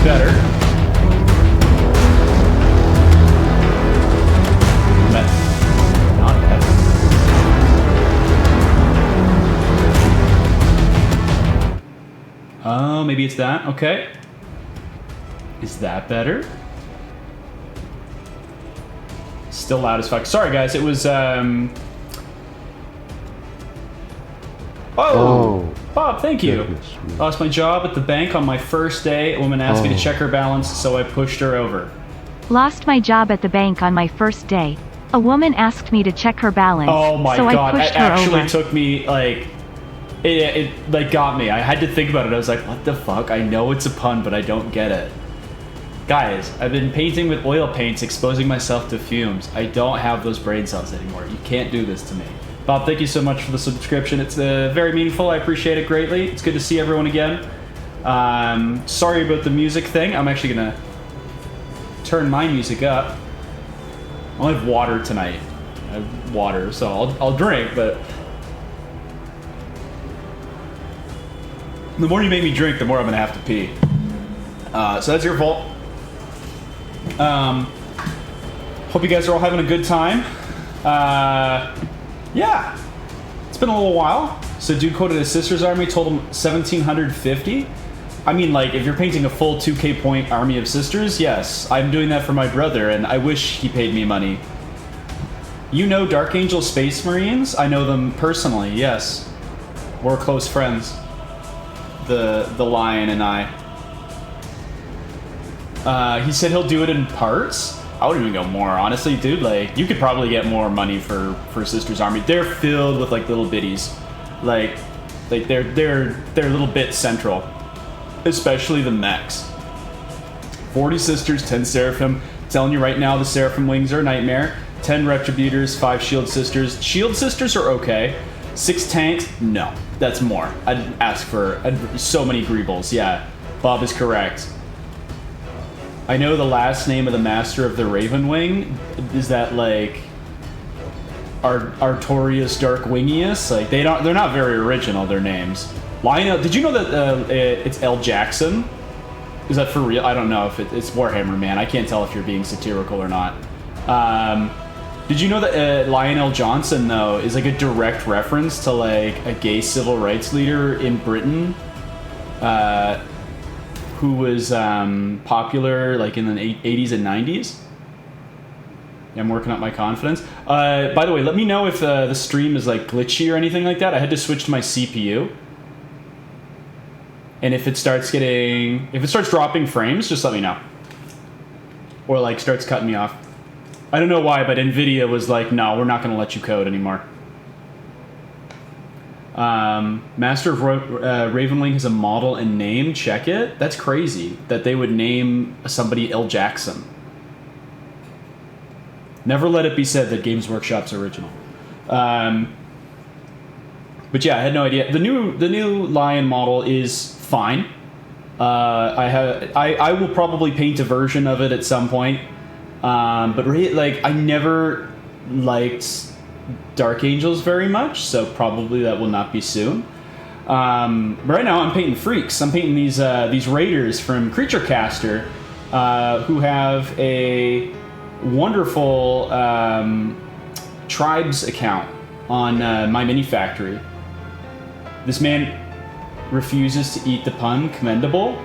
better. Not better. Oh, maybe it's that. Okay. Is that better? Still loud as fuck. Sorry, guys. It was, Oh, Bob, thank you. Lost my job at the bank on my first day. A woman asked me to check her balance, so I pushed her over. Lost my job at the bank on my first day. A woman asked me to check her balance, oh my so god, I pushed it her actually over. took me, like, it like got me. I had to think about it. I was like, what the fuck? I know it's a pun, but I don't get it. Guys, I've been painting with oil paints, exposing myself to fumes. I don't have those brain cells anymore. You can't do this to me. Bob, thank you so much for the subscription. It's very meaningful. I appreciate it greatly. It's good to see everyone again. Sorry about the music thing. I'm actually going to turn my music up. I only have water tonight. I have water, so I'll drink, but... the more you make me drink, the more I'm going to have to pee. So that's your fault. Hope you guys are all having a good time. Yeah, it's been a little while. So dude quoted his sister's army, told him 1,750. I mean, like, if you're painting a full 2K point army of sisters, yes, I'm doing that for my brother, and I wish he paid me money. You know Dark Angel Space Marines? I know them personally, yes. We're close friends. The Lion and I. He said he'll do it in parts. I wouldn't even go more, honestly, dude. Like, you could probably get more money for Sister's Army. They're filled with like little bitties, like they're little bit central, especially the mechs. 40 Sisters, 10 Seraphim. I'm telling you right now, the Seraphim wings are a nightmare. 10 Retributors, 5 Shield Sisters. Shield Sisters are okay. 6 tanks, no, that's more. I'd ask for so many Greebles. Yeah, Bob is correct. I know the last name of the Master of the Raven Wing. Is that like Artorius Darkwingius? Like they're not very original, their names. Lionel, did you know that it's L. Jackson? Is that for real? I don't know if it's Warhammer, man. I can't tell if you're being satirical or not. Did you know that Lionel Johnson, though, is like a direct reference to like a gay civil rights leader in Britain? Who was popular like in the 80s and 90s. I'm working up my confidence. By the way, let me know if the stream is like glitchy or anything like that. I had to switch to my CPU. And if it starts dropping frames, just let me know. Or like starts cutting me off. I don't know why, but NVIDIA was like, no, we're not going to let you code anymore. Master of Ravenwing has a model and name. Check it. That's crazy that they would name somebody L. Jackson. Never let it be said that Games Workshop's original. But yeah, I had no idea. The new Lion model is fine. I will probably paint a version of it at some point. But like I never liked Dark Angels very much, so probably that will not be soon. But right now I'm painting freaks. I'm painting these raiders from Creature Caster, who have a wonderful tribes account on My Mini Factory. This man refuses to eat the pun. Commendable.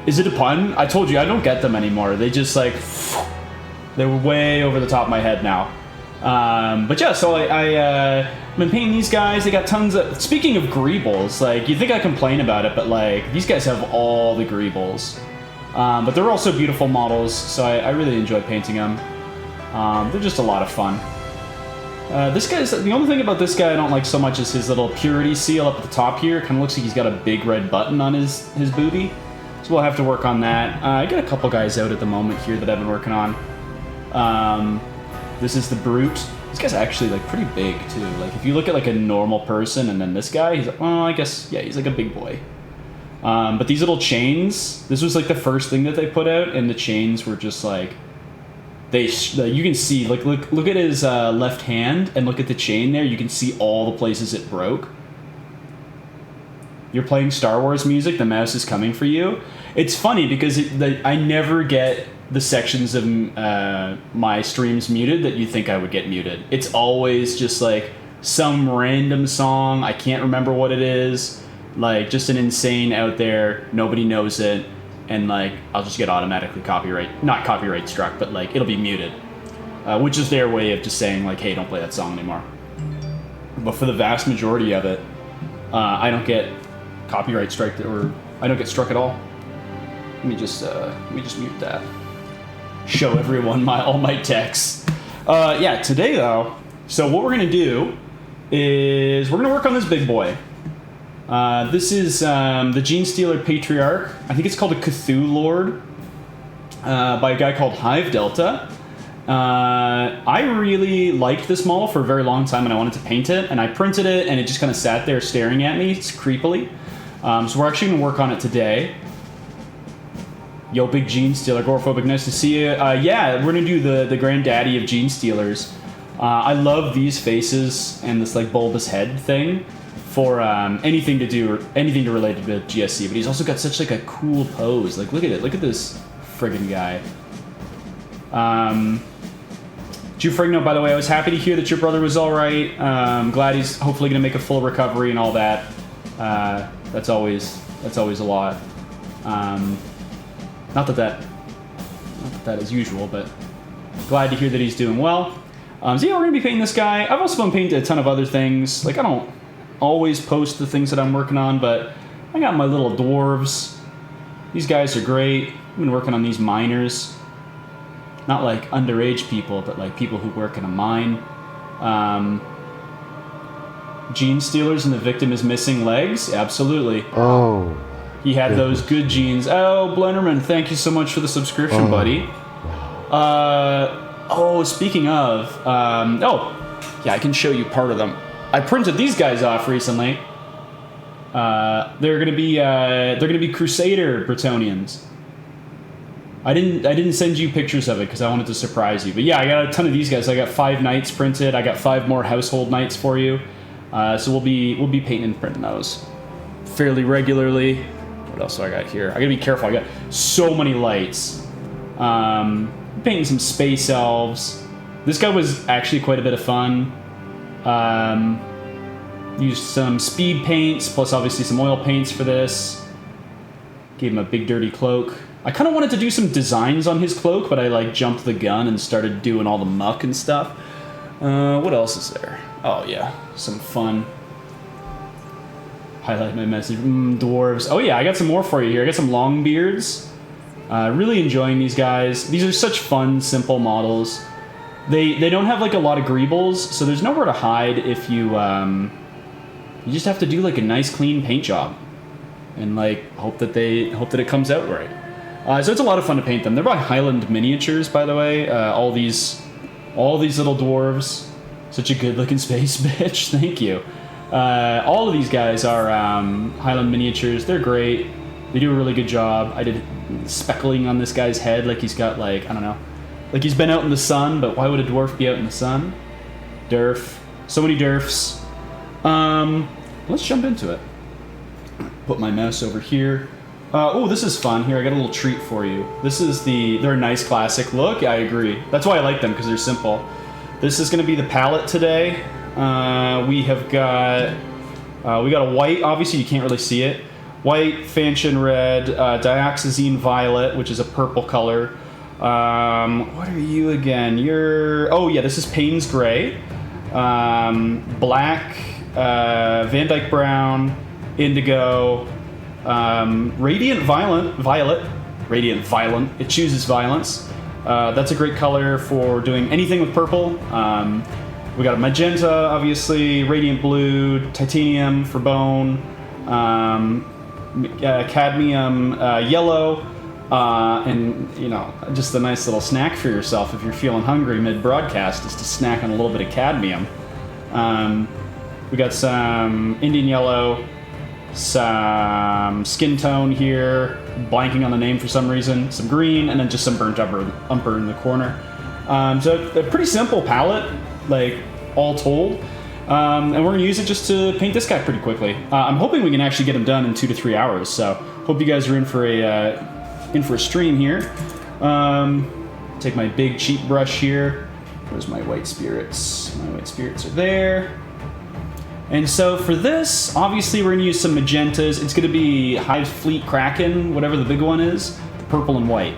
Is it a pun? I told you I don't get them anymore. They just like they're way over the top of my head now. But yeah, so I've been painting these guys. They got tons of... Speaking of Greebles, like, you think I complain about it, but, like, these guys have all the Greebles. But they're also beautiful models, so I really enjoy painting them. They're just a lot of fun. This guy's... The only thing about this guy I don't like so much is his little purity seal up at the top here. It kind of looks like he's got a big red button on his booty. So we'll have to work on that. I got a couple guys out at the moment here that I've been working on. This is the Brute. This guy's actually like pretty big too. Like if you look at like a normal person and then this guy, he's like, well, I guess, yeah, he's like a big boy. But these little chains, this was like the first thing that they put out, and the chains were just like, you can see, like look at his left hand and look at the chain there. You can see all the places it broke. you're playing Star Wars music, the mouse is coming for you. It's funny because I never get the sections of my streams muted that you think I would get muted. It's always just like some random song, I can't remember what it is, like just an insane out there, nobody knows it, and like I'll just get automatically not copyright struck, but like it'll be muted, which is their way of just saying like, hey, don't play that song anymore. But for the vast majority of it, I don't get copyright strike, or I don't get struck at all. Let me just mute that. Show everyone all my texts. Yeah, today though, so what we're gonna do is we're gonna work on this big boy. This is the Genestealer Patriarch. I think it's called a Cthulhu Lord, by a guy called Hive Delta. I really liked this model for a very long time, and I wanted to paint it, and I printed it, and it just kind of sat there staring at me creepily. So we're actually gonna work on it today. Yo, big Genestealer, Agoraphobic, nice to see you. Yeah, we're gonna do the granddaddy of Genestealers. I love these faces and this like bulbous head thing for anything to relate to GSC. But he's also got such like a cool pose. Like look at it. Look at this friggin' guy. Jufrigno, by the way, I was happy to hear that your brother was all right. Glad he's hopefully gonna make a full recovery and all that. That's always a lot. Not that is usual, but glad to hear that he's doing well. So yeah, we're gonna be painting this guy. I've also been painting a ton of other things. Like I don't always post the things that I'm working on, but I got my little dwarves. These guys are great. I've been working on these miners. Not like underage people, but like people who work in a mine. Genestealers and the victim is missing legs? Absolutely. Oh. He had those good genes. Oh, Blenderman, thank you so much for the subscription, buddy. Speaking of, yeah, I can show you part of them. I printed these guys off recently. They're gonna be Crusader Bretonians. I didn't send you pictures of it because I wanted to surprise you. But yeah, I got a ton of these guys. I got 5 knights printed. I got 5 more household knights for you. So we'll be painting and printing those fairly regularly. What else do I got here? I gotta be careful. I got so many lights. Painting some space elves. This guy was actually quite a bit of fun. Used some speed paints, plus obviously some oil paints for this. Gave him a big dirty cloak. I kind of wanted to do some designs on his cloak, but I like jumped the gun and started doing all the muck and stuff. What else is there? Oh yeah, some fun. Highlight my message. Dwarves. Oh yeah, I got some more for you here. I got some Longbeards. Really enjoying these guys. These are such fun, simple models. They don't have like a lot of greebles, so there's nowhere to hide if you you just have to do like a nice clean paint job and like hope that it comes out right. So it's a lot of fun to paint them. They're by Highland Miniatures, by the way. All these little dwarves. Such a good looking space bitch. Thank you. All of these guys are Highland Miniatures. They're great. They do a really good job. I did speckling on this guy's head, like he's got like, I don't know, like he's been out in the sun, but why would a dwarf be out in the sun? Derf. So many derfs. Let's jump into it. Put my mouse over here. Oh, this is fun. Here, I got a little treat for you. They're a nice classic look. I agree. That's why I like them, because they're simple. This is going to be the palette today. We got a white, obviously you can't really see it. White, Fanchon red, dioxazine violet, which is a purple color. What are you again? This is Payne's gray. Black, Van Dyke brown, indigo, radiant violet. Radiant violent. It chooses violence. That's a great color for doing anything with purple. We got a magenta, obviously, radiant blue, titanium for bone, cadmium yellow, and just a nice little snack for yourself if you're feeling hungry mid-broadcast, is to snack on a little bit of cadmium. We got some Indian yellow, some skin tone here, blanking on the name for some reason, some green, and then just some burnt umber in the corner. So a pretty simple palette, like all told. And we're going to use it just to paint this guy pretty quickly. I'm hoping we can actually get him done in 2 to 3 hours, so hope you guys are in for a stream here. Take my big cheap brush here. Where's my white spirits? My white spirits are there. And so for this, obviously we're going to use some magentas. It's going to be Hive Fleet Kraken, whatever the big one is, the purple and white.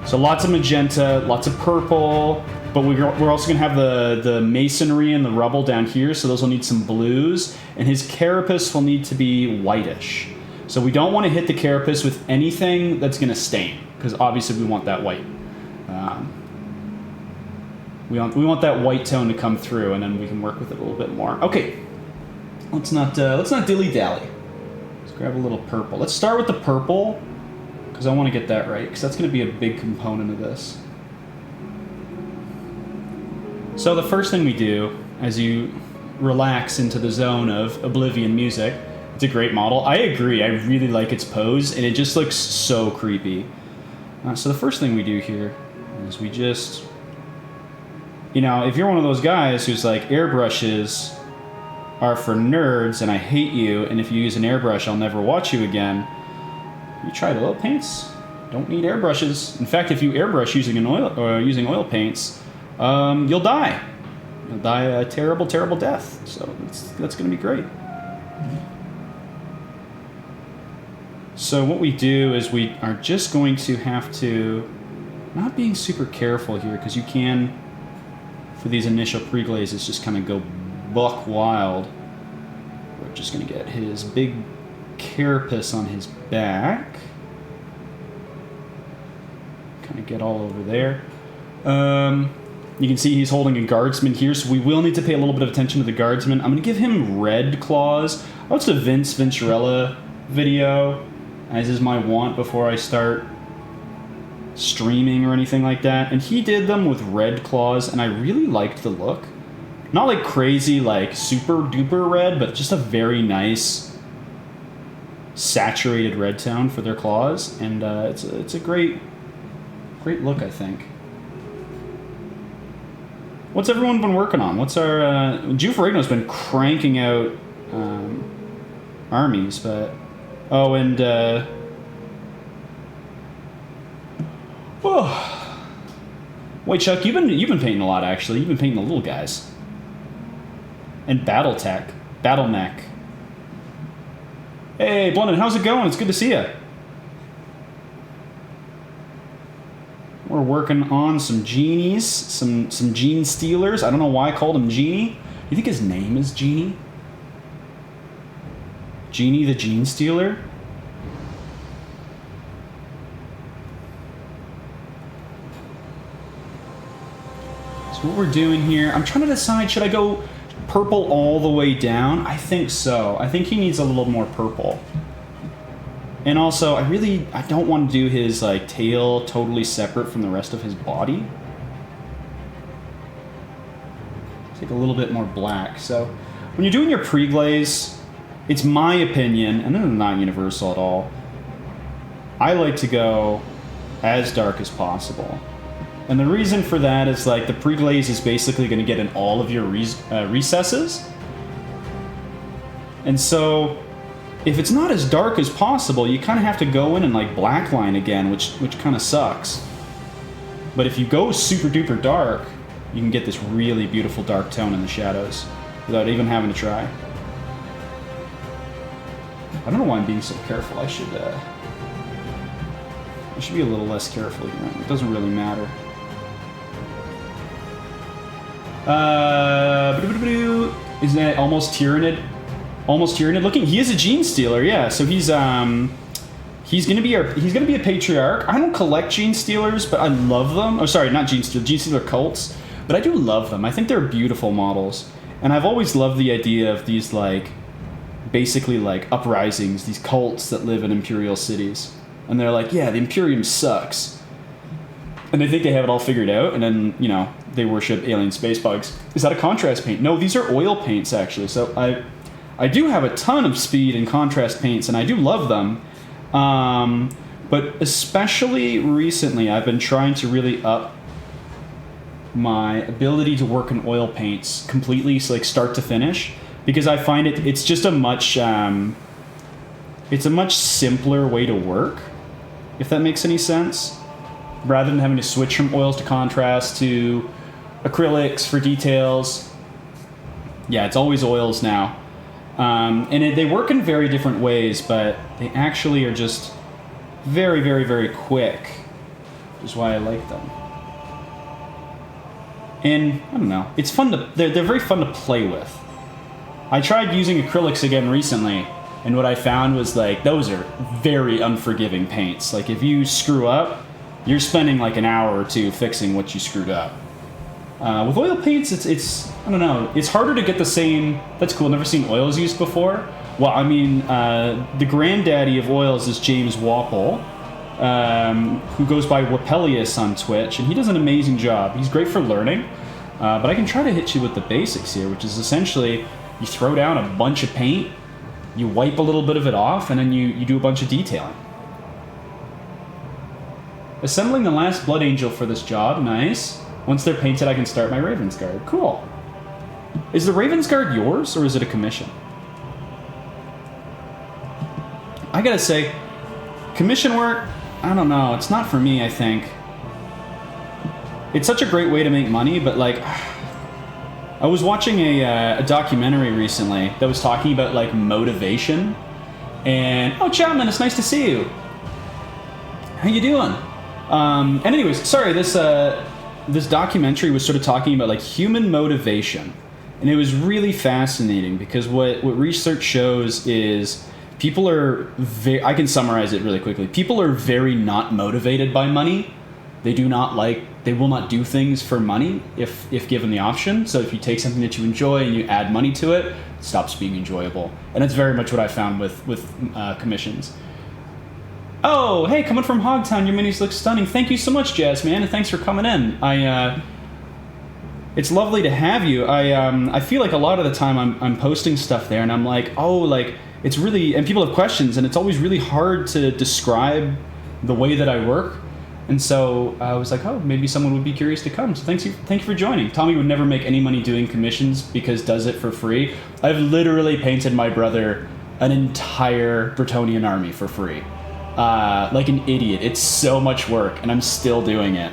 So lots of magenta, lots of purple, but we're also going to have the masonry and the rubble down here, so those will need some blues. And his carapace will need to be whitish. So we don't want to hit the carapace with anything that's going to stain, because obviously we want that white. We want that white tone to come through, and then we can work with it a little bit more. Okay, let's not dilly dally. Let's grab a little purple. Let's start with the purple because I want to get that right, because that's going to be a big component of this. So the first thing we do, as you relax into the zone of Oblivion music, it's a great model. I agree. I really like its pose, and it just looks so creepy. So the first thing we do here is we just... You know, if you're one of those guys who's like, airbrushes are for nerds and I hate you, and if you use an airbrush, I'll never watch you again, you try oil paints. Don't need airbrushes. In fact, if you airbrush using using oil paints, you'll die. You'll die a terrible, terrible death. So that's going to be great. So what we do is we are just going to have to, not being super careful here, because you can... For these initial pre-glazes, just kind of go buck wild. We're just going to get his big carapace on his back. Kind of get all over there. You can see he's holding a guardsman here, so we will need to pay a little bit of attention to the guardsman. I'm going to give him red claws. I watched a Vince Venturella video, as is my wont before I start streaming or anything like that, and he did them with red claws, and I really liked the look. Not like crazy, like super duper red, but just a very nice saturated red tone for their claws, and it's a great look, I think. What's everyone been working on? What's our Jew Ferrigno's been cranking out armies, but whoa. Wait, Chuck, you've been painting a lot, actually. You've been painting the little guys. And Battlemech. Hey, Blendon, how's it going? It's good to see you. We're working on some genies, some Genestealers. I don't know why I called him Genie. You think his name is Genie? Genie the Genestealer? So what we're doing here, I'm trying to decide, should I go purple all the way down? I think so. I think he needs a little more purple. And also, I don't want to do his like tail totally separate from the rest of his body. Take a little bit more black. So when you're doing your pre-glaze, it's my opinion, and this is not universal at all, I like to go as dark as possible. And the reason for that is like the pre-glaze is basically going to get in all of your recesses. And so if it's not as dark as possible, you kind of have to go in and like blackline again, which kind of sucks. But if you go super duper dark, you can get this really beautiful dark tone in the shadows without even having to try. I don't know why I'm being so careful. I should be a little less careful here. It doesn't really matter. Is that almost Tyrannid? Almost Tyrannid looking? He is a Genestealer, yeah. So he's gonna be a Patriarch. I don't collect Genestealers, but I love them. Oh, sorry, not Genestealer. Genestealer cults, but I do love them. I think they're beautiful models, and I've always loved the idea of these like, basically like uprisings, these cults that live in imperial cities, and they're like, yeah, the Imperium sucks. And they think they have it all figured out, and then, you know, they worship alien space bugs. Is that a contrast paint? No, these are oil paints, actually. So I do have a ton of speed and contrast paints, and I do love them. But especially recently, I've been trying to really up my ability to work in oil paints completely, so like start to finish, because I find it's just a much simpler way to work, if that makes any sense, rather than having to switch from oils to contrast to acrylics for details. Yeah, it's always oils now. They work in very different ways, but they actually are just very, very, very quick, which is why I like them. And I don't know, it's fun to, they're very fun to play with. I tried using acrylics again recently, and what I found was like, those are very unforgiving paints. Like if you screw up, you're spending like an hour or two fixing what you screwed up. With oil paints, it's I don't know, it's harder to get the same. That's cool, never seen oils used before. Well, I mean, the granddaddy of oils is James Wapple, who goes by Wapelius on Twitch, and he does an amazing job. He's great for learning, but I can try to hit you with the basics here, which is essentially you throw down a bunch of paint, you wipe a little bit of it off, and then you do a bunch of detailing. Assembling the last Blood Angel for this job, nice. Once they're painted, I can start my Raven's Guard. Cool. Is the Raven's Guard yours, or is it a commission? I gotta say, commission work, I don't know, it's not for me, I think. It's such a great way to make money, but like, I was watching a documentary recently that was talking about like motivation, and oh, Chapman, it's nice to see you. How you doing? And anyways, sorry, this documentary was sort of talking about like human motivation, and it was really fascinating because what research shows is people are I can summarize it really quickly. People are very not motivated by money. They will not do things for money if given the option. So if you take something that you enjoy and you add money to it, it stops being enjoyable. And that's very much what I found with commissions. Oh, hey, coming from Hogtown, your minis look stunning. Thank you so much, Jazz, man, and thanks for coming in. It's lovely to have you. I feel like a lot of the time I'm posting stuff there, and I'm like, oh, like, it's really, and people have questions, and it's always really hard to describe the way that I work. And so I was like, oh, maybe someone would be curious to come. So thank you for joining. Tommy would never make any money doing commissions because does it for free. I've literally painted my brother an entire Bretonnian army for free. Like an idiot. It's so much work, and I'm still doing it.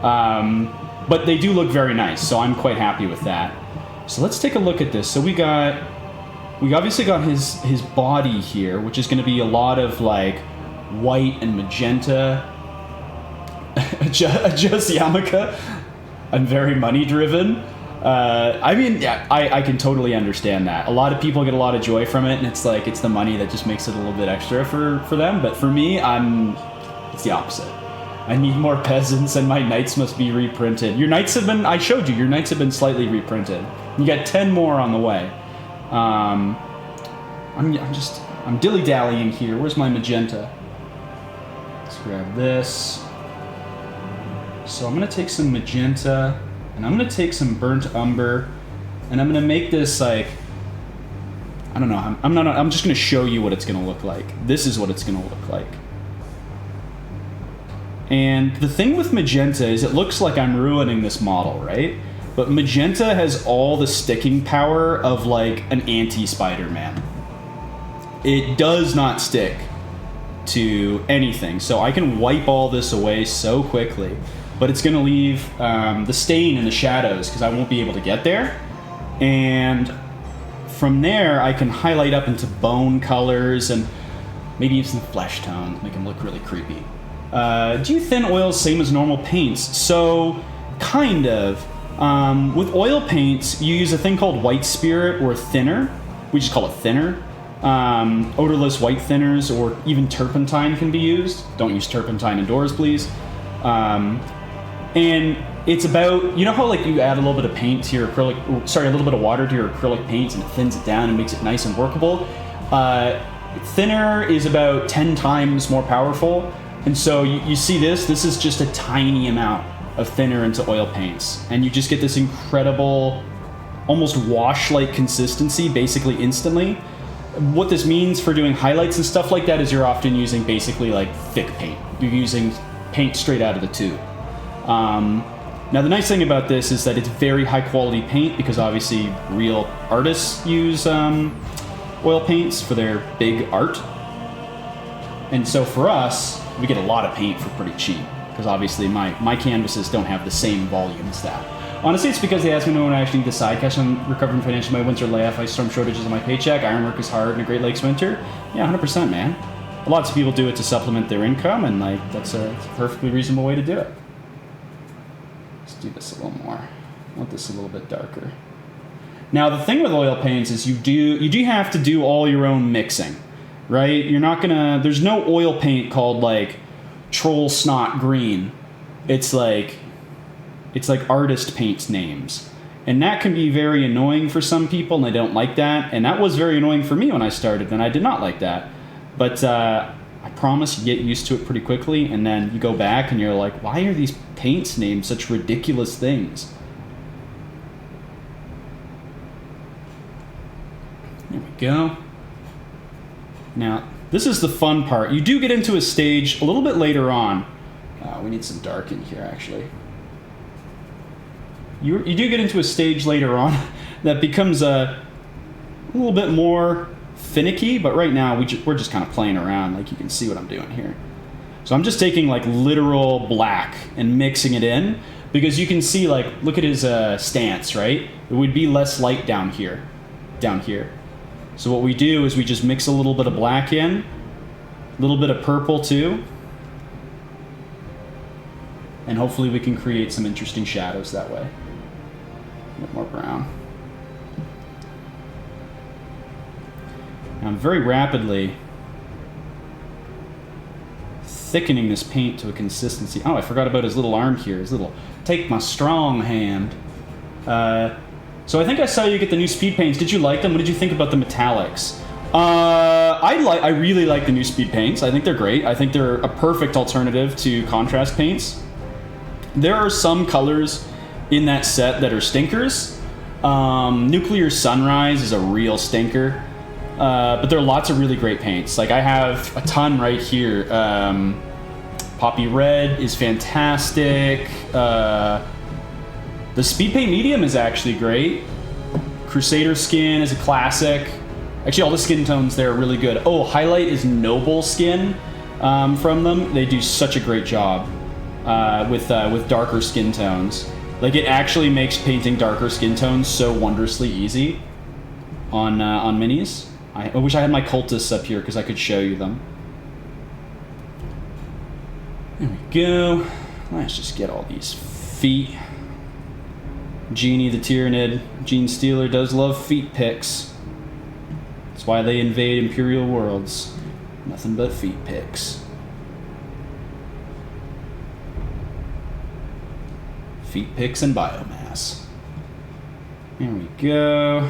But they do look very nice, so I'm quite happy with that. So let's take a look at this. So we obviously got his body here, which is going to be a lot of like white and magenta. Just Yamaka. I'm very money driven. I mean, yeah, I can totally understand that. A lot of people get a lot of joy from it, and it's like, it's the money that just makes it a little bit extra for them. But for me, it's the opposite. I need more peasants, and my knights must be reprinted. Your knights have been, I showed you, your knights have been slightly reprinted. You got 10 more on the way. I'm dilly-dallying here. Where's my magenta? Let's grab this. So I'm going to take some magenta, and I'm going to take some burnt umber, and I'm going to make this like, I don't know, I'm just going to show you what it's going to look like. This is what it's going to look like. And the thing with magenta is it looks like I'm ruining this model, right? But magenta has all the sticking power of like an anti-Spider-Man. It does not stick to anything, so I can wipe all this away so quickly. But it's going to leave the stain in the shadows because I won't be able to get there. And from there, I can highlight up into bone colors and maybe even some flesh tones, make them look really creepy. Do you thin oils same as normal paints? So, kind of. With oil paints, you use a thing called white spirit or thinner. We just call it thinner. Odorless white thinners or even turpentine can be used. Don't use turpentine indoors, please. And it's about, you know how like you add a little bit of paint to your acrylic, a little bit of water to your acrylic paints and it thins it down and makes it nice and workable. Thinner is about 10 times more powerful. And so you see this is just a tiny amount of thinner into oil paints. And you just get this incredible, almost wash-like consistency basically instantly. What this means for doing highlights and stuff like that is you're often using basically like thick paint. You're using paint straight out of the tube. Now, the nice thing about this is that it's very high-quality paint because obviously real artists use oil paints for their big art. And so for us, we get a lot of paint for pretty cheap because obviously my canvases don't have the same volume as that. Honestly, it's because they asked me when I actually need to side cash on recovering financially my winter layoff, ice storm shortages on my paycheck, ironwork is hard in a Great Lakes winter. Yeah, 100%, man. Lots of people do it to supplement their income, and like that's a perfectly reasonable way to do it. Let's do this a little more. I want this a little bit darker. Now, the thing with oil paints is you do have to do all your own mixing, right? You're not gonna. There's no oil paint called like Troll Snot Green. It's like artist paints names, and that can be very annoying for some people, and they don't like that. And that was very annoying for me when I started, and I did not like that. But I promise you get used to it pretty quickly, and then you go back and you're like, why are these paints named such ridiculous things? There we go. Now, this is the fun part. You do get into a stage a little bit later on. We need some dark in here, actually. You do get into a stage later on that becomes a little bit more finicky, but right now we're just kind of playing around. Like, you can see what I'm doing here. So I'm just taking like literal black and mixing it in because you can see, like, look at his stance, right? It would be less light down here. So what we do is we just mix a little bit of black in, a little bit of purple too, and hopefully we can create some interesting shadows that way. A bit more brown. I'm very rapidly thickening this paint to a consistency. Oh, I forgot about his little arm here. His little, take my strong hand. So I think I saw you get the new speed paints. Did you like them? What did you think about the metallics? I really like the new speed paints. I think they're great. I think they're a perfect alternative to contrast paints. There are some colors in that set that are stinkers. Nuclear Sunrise is a real stinker. But there are lots of really great paints. Like, I have a ton right here. Poppy Red is fantastic. The Speed Paint Medium is actually great. Crusader Skin is a classic. Actually, all the skin tones there are really good. Oh, Highlight is Noble Skin from them. They do such a great job with darker skin tones. Like, it actually makes painting darker skin tones so wondrously easy on minis. I wish I had my cultists up here because I could show you them. There we go. Let's just get all these feet. Genie the Tyrannid, Genestealer does love feet pics. That's why they invade Imperial worlds. Nothing but feet pics. Feet pics and biomass. There we go.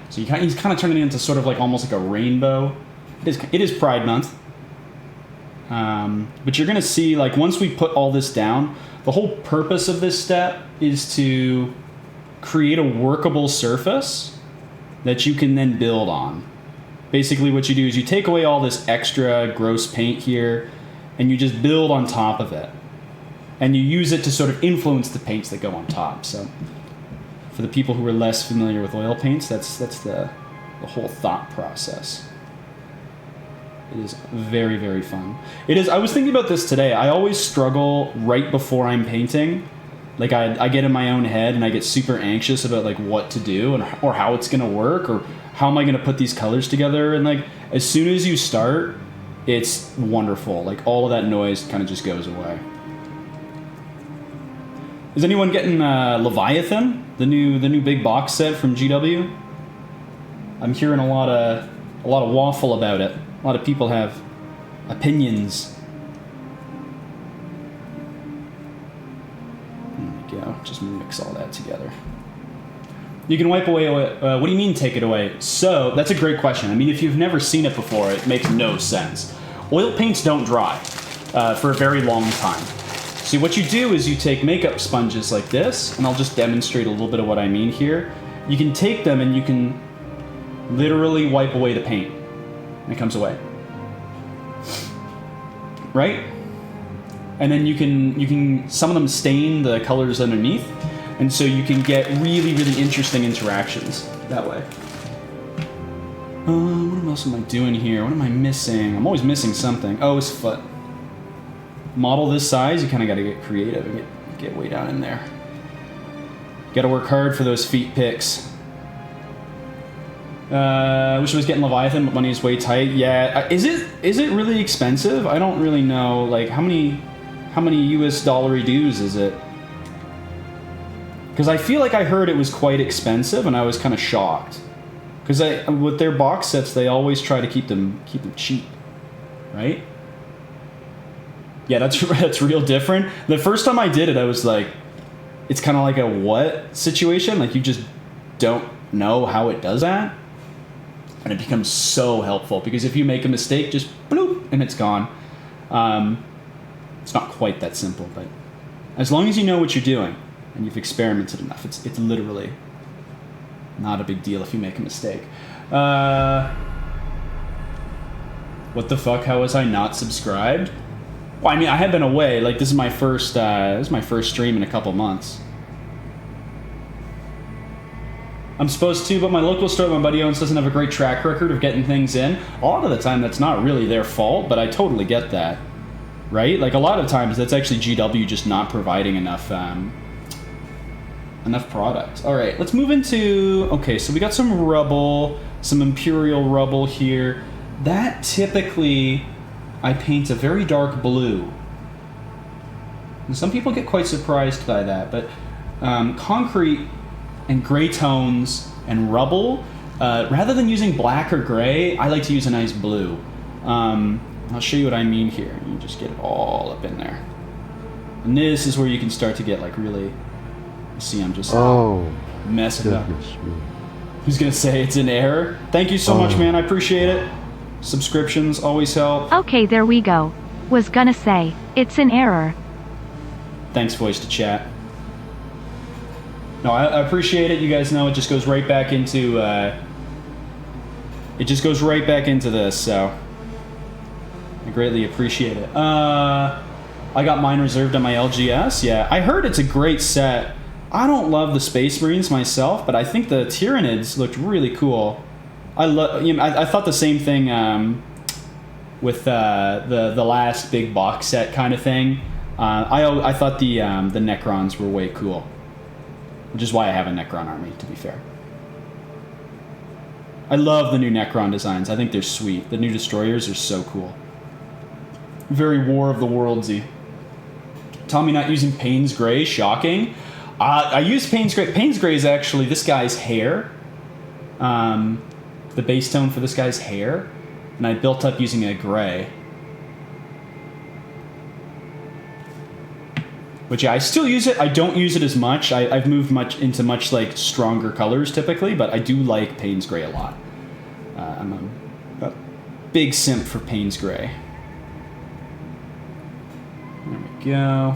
So he's kind of turning it into sort of like almost like a rainbow. It is Pride Month. But you're going to see, like, once we put all this down, the whole purpose of this step is to create a workable surface that you can then build on. Basically what you do is you take away all this extra gross paint here and you just build on top of it. And you use it to sort of influence the paints that go on top. So for the people who are less familiar with oil paints, that's the whole thought process. It is very, very fun. It is. I was thinking about this today. I always struggle right before I'm painting. Like, I get in my own head and I get super anxious about, like, what to do or how it's gonna work or how am I gonna put these colors together. And, like, as soon as you start, it's wonderful. Like, all of that noise kind of just goes away. Is anyone getting Leviathan, the new big box set from GW? I'm hearing a lot of waffle about it. A lot of people have opinions. There we go. Just mix all that together. You can wipe away. What do you mean take it away? So that's a great question. I mean, if you've never seen it before, it makes no sense. Oil paints don't dry for a very long time. See, what you do is you take makeup sponges like this, and I'll just demonstrate a little bit of what I mean here. You can take them and you can literally wipe away the paint, and it comes away. Right? and then you can some of them stain the colors underneath, and so you can get really, really interesting interactions that way. What else am I doing here? What am I missing? I'm always missing something. Oh, his foot. Model this size, you kind of got to get creative and get way down in there. Got to work hard for those feet pics. Wish I was getting Leviathan, but money is way tight. Yeah, is it really expensive? I don't really know. Like, how many US dollary dues is it? Because I feel like I heard it was quite expensive, and I was kind of shocked. Because with their box sets, they always try to keep them cheap, right? Yeah, that's real different. The first time I did it, I was like, it's kind of like a what situation? Like, you just don't know how it does that. And it becomes so helpful, because if you make a mistake, just bloop, and it's gone. It's not quite that simple, but as long as you know what you're doing and you've experimented enough, it's literally not a big deal if you make a mistake. What the fuck? How was I not subscribed? Well, I mean, I had been away. Like, this is my first stream in a couple months. I'm supposed to, but my local store that my buddy owns doesn't have a great track record of getting things in. A lot of the time, that's not really their fault, but I totally get that, right? Like, a lot of times, that's actually GW just not providing enough product. All right, let's move into... Okay, so we got some rubble, some Imperial rubble here. That typically, I paint a very dark blue. And some people get quite surprised by that, but concrete and gray tones and rubble, rather than using black or gray, I like to use a nice blue. I'll show you what I mean here. You just get it all up in there. And this is where you can start to get like really... See, I'm just messing up. Who's gonna say it's an error? Thank you so much, man. I appreciate it. Subscriptions always help. Okay, there we go. Was gonna say, it's an error. Thanks, voice to chat. No, I appreciate it. You guys know it just goes right back into this, so I greatly appreciate it. I got mine reserved on my LGS. Yeah, I heard it's a great set. I don't love the Space Marines myself, but I think the Tyranids looked really cool. I thought the same thing with the last big box set kind of thing. I thought the Necrons were way cool, which is why I have a Necron army, to be fair. I love the new Necron designs. I think they're sweet. The new destroyers are so cool. Very War of the Worldsy. Tommy not using Payne's Gray, shocking. I use Payne's Gray. Payne's Gray is actually this guy's hair. The base tone for this guy's hair. And I built up using a gray. Which, yeah, I still use it. I don't use it as much. I've moved into much like stronger colors typically, but I do like Payne's Gray a lot. I'm a big simp for Payne's Gray. There we go.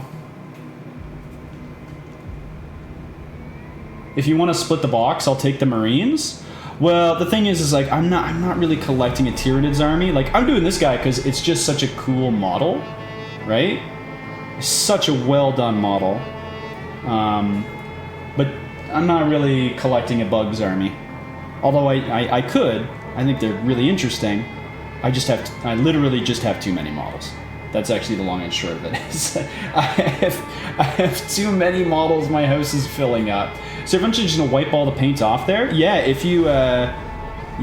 If you want to split the box, I'll take the Marines. Well, the thing is like I'm not really collecting a Tyranids army. Like, I'm doing this guy because it's just such a cool model, right? It's such a well done model. But I'm not really collecting a Bugs army. Although I could. I think they're really interesting. I literally just have too many models. That's actually the long and short of it. I have too many models. My house is filling up. So eventually, just gonna wipe all the paint off there. Yeah, if you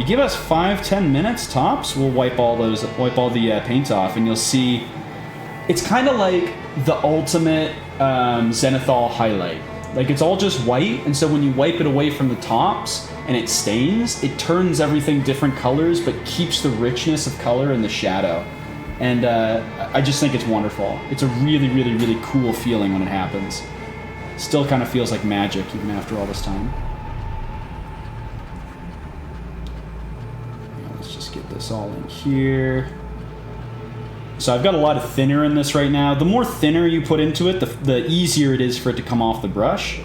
give us 5-10 minutes tops, we'll wipe all the paint off, and you'll see. It's kind of like the ultimate Zenithal highlight. Like, it's all just white, and so when you wipe it away from the tops and it stains, it turns everything different colors, but keeps the richness of color in the shadow. And I just think it's wonderful. It's a really, really, really cool feeling when it happens. Still kind of feels like magic, even after all this time. Yeah, let's just get this all in here. So I've got a lot of thinner in this right now. The more thinner you put into it, the easier it is for it to come off the brush.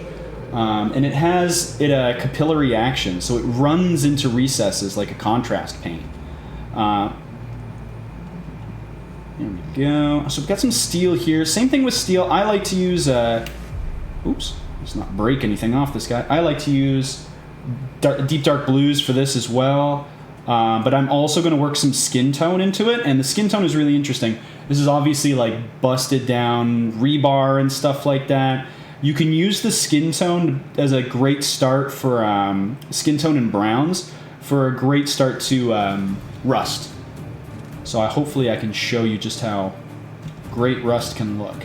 And it has a capillary action, so it runs into recesses like a contrast paint. There we go. So we've got some steel here. Same thing with steel. I like to use, oops, let's not break anything off this guy. I like to use deep dark blues for this as well. But I'm also going to work some skin tone into it, and the skin tone is really interesting. This is obviously like busted down rebar and stuff like that. You can use the skin tone as a great start for skin tone and browns for a great start to rust. So hopefully I can show you just how great rust can look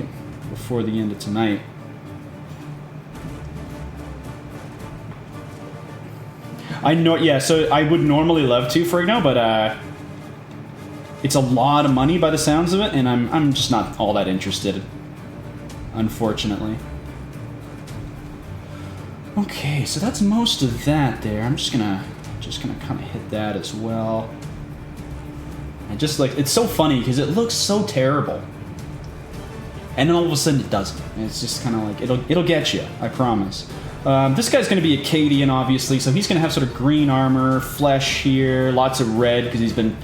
before the end of tonight. I know, yeah, so I would normally love to, Frigno, but it's a lot of money by the sounds of it, and I'm just not all that interested, unfortunately. Okay, so that's most of that there. I'm just gonna kind of hit that as well. And just like, it's so funny because it looks so terrible, and then all of a sudden it doesn't. And it's just kind of like it'll get you, I promise. This guy's going to be Acadian, obviously, so he's going to have sort of green armor, flesh here, lots of red because he's been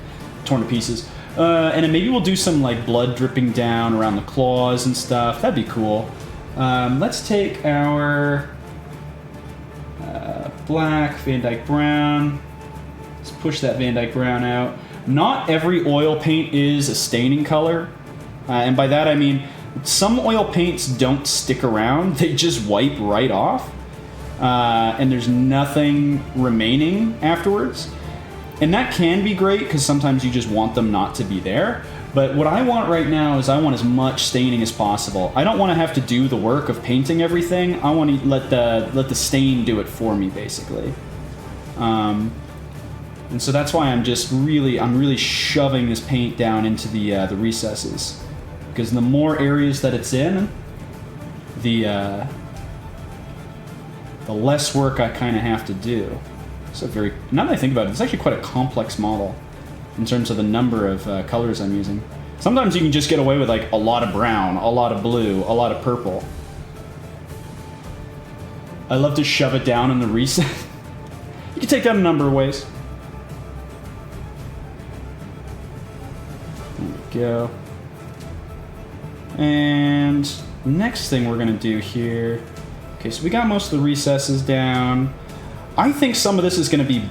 torn to pieces. And then maybe we'll do some like blood dripping down around the claws and stuff. That'd be cool. Let's take our black Van Dyke Brown. Let's push that Van Dyke Brown out. Not every oil paint is a staining color. And by that I mean some oil paints don't stick around. They just wipe right off. And there's nothing remaining afterwards. And that can be great because sometimes you just want them not to be there. But what I want right now is I want as much staining as possible. I don't want to have to do the work of painting everything. I want to let the stain do it for me, basically. And so that's why I'm really shoving this paint down into the recesses, because the more areas that it's in, the less work I kind of have to do. So now that I think about it, it's actually quite a complex model in terms of the number of colors I'm using. Sometimes you can just get away with like a lot of brown, a lot of blue, a lot of purple. I love to shove it down in the recess. You can take that a number of ways. There we go. And next thing we're gonna do here. Okay, so we got most of the recesses down. I think some of this is going to be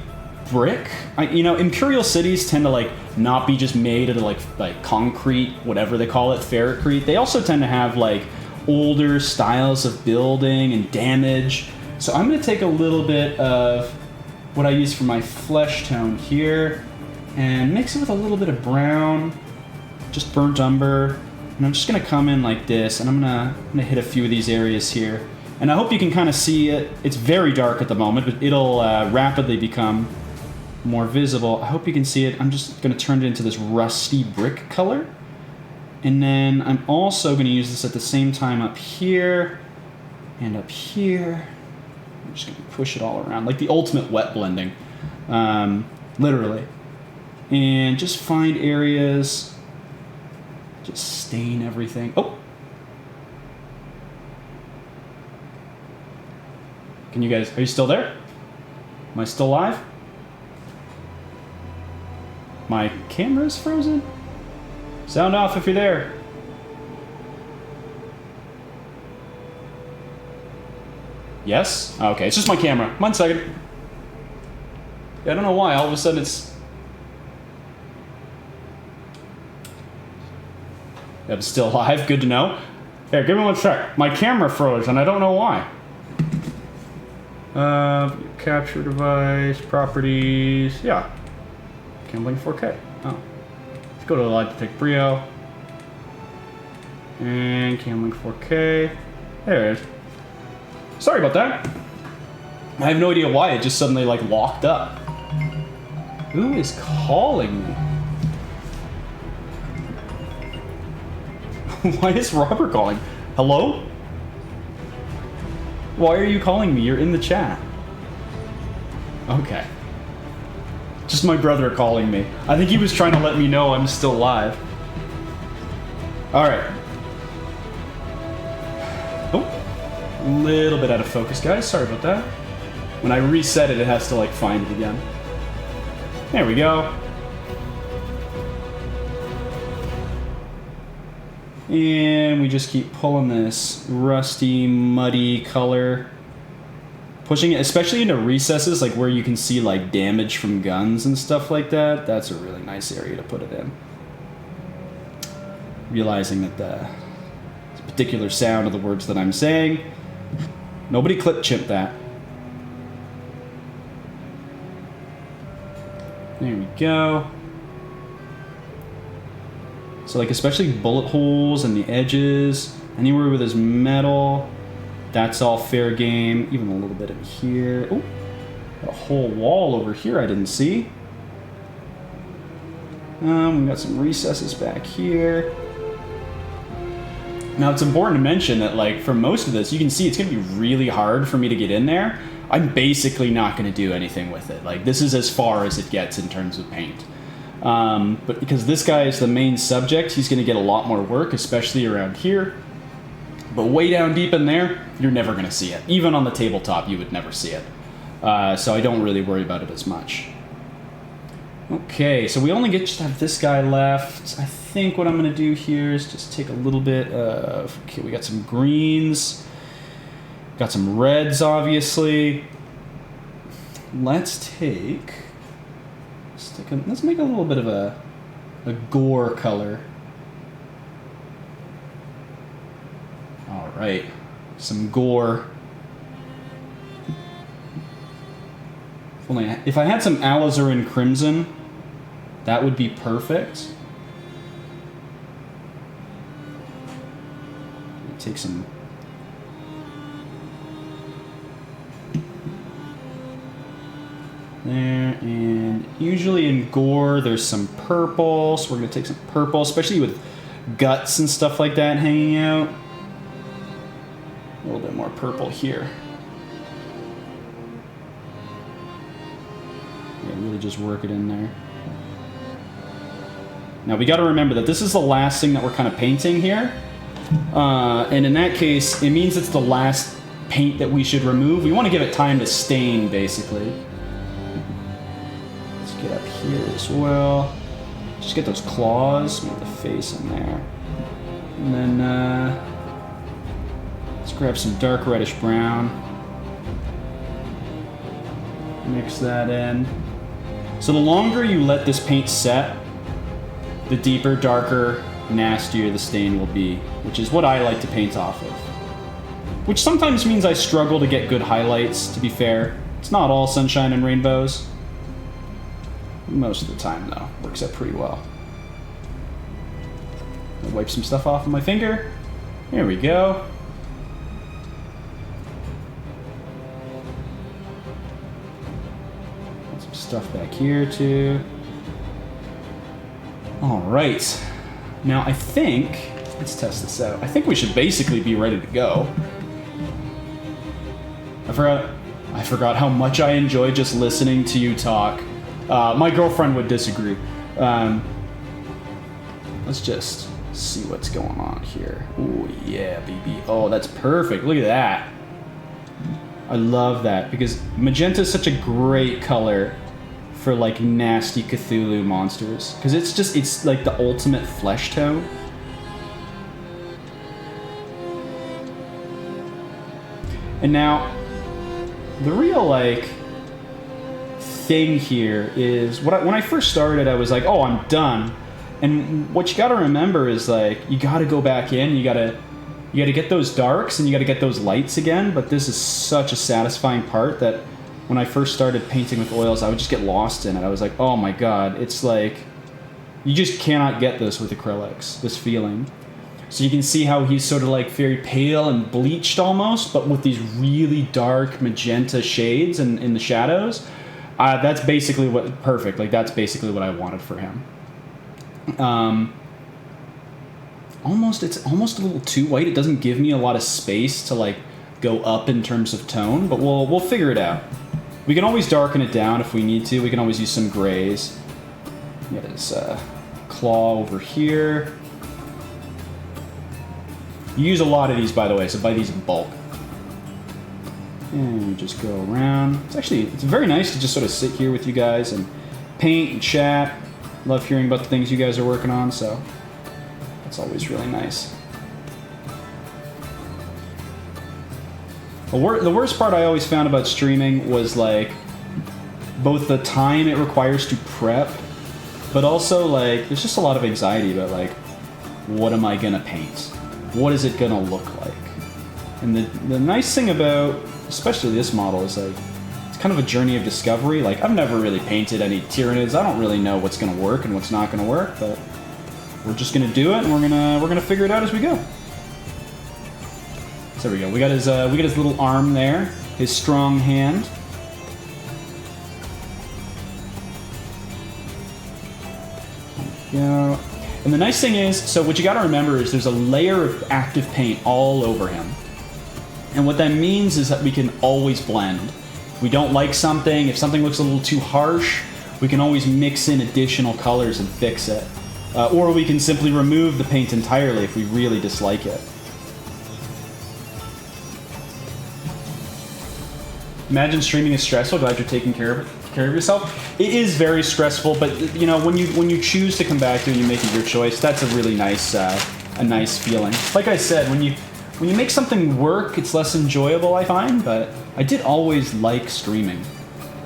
brick. Imperial cities tend to like not be just made out of like concrete, whatever they call it, ferrocrete. They also tend to have like older styles of building and damage. So I'm going to take a little bit of what I use for my flesh tone here and mix it with a little bit of brown, just burnt umber. And I'm just going to come in like this, and I'm going to hit a few of these areas here. And I hope you can kind of see it. It's very dark at the moment, but it'll rapidly become more visible. I hope you can see it. I'm just going to turn it into this rusty brick color. And then I'm also going to use this at the same time up here and up here. I'm just going to push it all around, like the ultimate wet blending, literally. And just find areas, just stain everything. Oh! Can you guys, are you still there? Am I still live? My camera's frozen? Sound off if you're there. Yes? Okay, it's just my camera. 1 second. Yeah, I don't know why, all of a sudden it's... Yeah, it's still live, good to know. Here, give me 1 sec. My camera froze and I don't know why. Capture device, properties, yeah. Camblink 4K. Oh. Let's go to Logitech Brio. And Camblink 4K. There it is. Sorry about that. I have no idea why it just suddenly like locked up. Who is calling me? Why is Robert calling? Hello? Why are you calling me? You're in the chat. Okay. Just my brother calling me. I think he was trying to let me know I'm still live. Alright. Oh. A little bit out of focus, guys. Sorry about that. When I reset it, it has to like find it again. There we go. And we just keep pulling this rusty, muddy color. Pushing it, especially into recesses, like where you can see like damage from guns and stuff like that. That's a really nice area to put it in. Realizing that the particular sound of the words that I'm saying, nobody clip chimp that. There we go. So like especially bullet holes and the edges, anywhere with this metal, that's all fair game. Even a little bit in here. Oh, a whole wall over here I didn't see. We got some recesses back here. Now it's important to mention that like for most of this, you can see it's gonna be really hard for me to get in there. I'm basically not gonna do anything with it. Like this is as far as it gets in terms of paint. But because this guy is the main subject, he's gonna get a lot more work, especially around here. But way down deep in there, you're never gonna see it. Even on the tabletop, you would never see it. So I don't really worry about it as much. Okay, so we only just have this guy left. I think what I'm gonna do here is just take a little bit of, okay, we got some greens, got some reds, obviously. Let's make a little bit of a gore color. All right, some gore. If I had some alizarin crimson, that would be perfect. Take some. There, and usually in gore there's some purple, so we're going to take some purple, especially with guts and stuff like that hanging out. A little bit more purple here. Yeah, really just work it in there. Now we got to remember that this is the last thing that we're kind of painting here. And in that case, it means it's the last paint that we should remove. We want to give it time to stain, basically. Let's get up here as well. Just get those claws, make the face in there. And then let's grab some dark reddish brown. Mix that in. So the longer you let this paint set, the deeper, darker, nastier the stain will be, which is what I like to paint off of. Which sometimes means I struggle to get good highlights, to be fair. It's not all sunshine and rainbows. Most of the time, though. Works out pretty well. I'll wipe some stuff off with my finger. There we go. Got some stuff back here, too. All right. Now, I think, let's test this out. I think we should basically be ready to go. I forgot how much I enjoy just listening to you talk. My girlfriend would disagree. Let's just see what's going on here. Oh, yeah, baby. Oh, that's perfect. Look at that. I love that because magenta is such a great color for like nasty Cthulhu monsters because it's like the ultimate flesh tone. And now the real like thing here is when I first started, I was like, oh, I'm done. And what you got to remember is like you got to go back in, you got to get those darks and you got to get those lights again. But this is such a satisfying part that when I first started painting with oils, I would just get lost in it. I was like, oh my God, it's like, you just cannot get this with acrylics, this feeling. So you can see how he's sort of like very pale and bleached almost, but with these really dark magenta shades in the shadows. That's basically perfect. Like that's basically what I wanted for him. It's almost a little too white. It doesn't give me a lot of space to like go up in terms of tone, but we'll figure it out. We can always darken it down if we need to. We can always use some grays. Get his claw over here. You use a lot of these, by the way, so buy these in bulk. And we just go around. It's very nice to just sort of sit here with you guys and paint and chat. Love hearing about the things you guys are working on, so It's always really nice. The worst part I always found about streaming was like both the time it requires to prep, but also like there's just a lot of anxiety about like, what am I gonna paint? What is it gonna look like? And the nice thing about especially this model is like it's kind of a journey of discovery. Like I've never really painted any Tyranids. I don't really know what's gonna work and what's not gonna work, but we're just gonna do it and we're gonna figure it out as we go. So there we go. We got his little arm there, his strong hand. Yeah. And the nice thing is, so what you got to remember is there's a layer of active paint all over him. And what that means is that we can always blend. If we don't like something, if something looks a little too harsh, we can always mix in additional colors and fix it. Or we can simply remove the paint entirely if we really dislike it. Imagine streaming is stressful. Glad you're taking care of yourself. It is very stressful, but you know when you choose to come back to it and you make it your choice, that's a really nice feeling. Like I said, when you make something work, it's less enjoyable, I find. But I did always like streaming.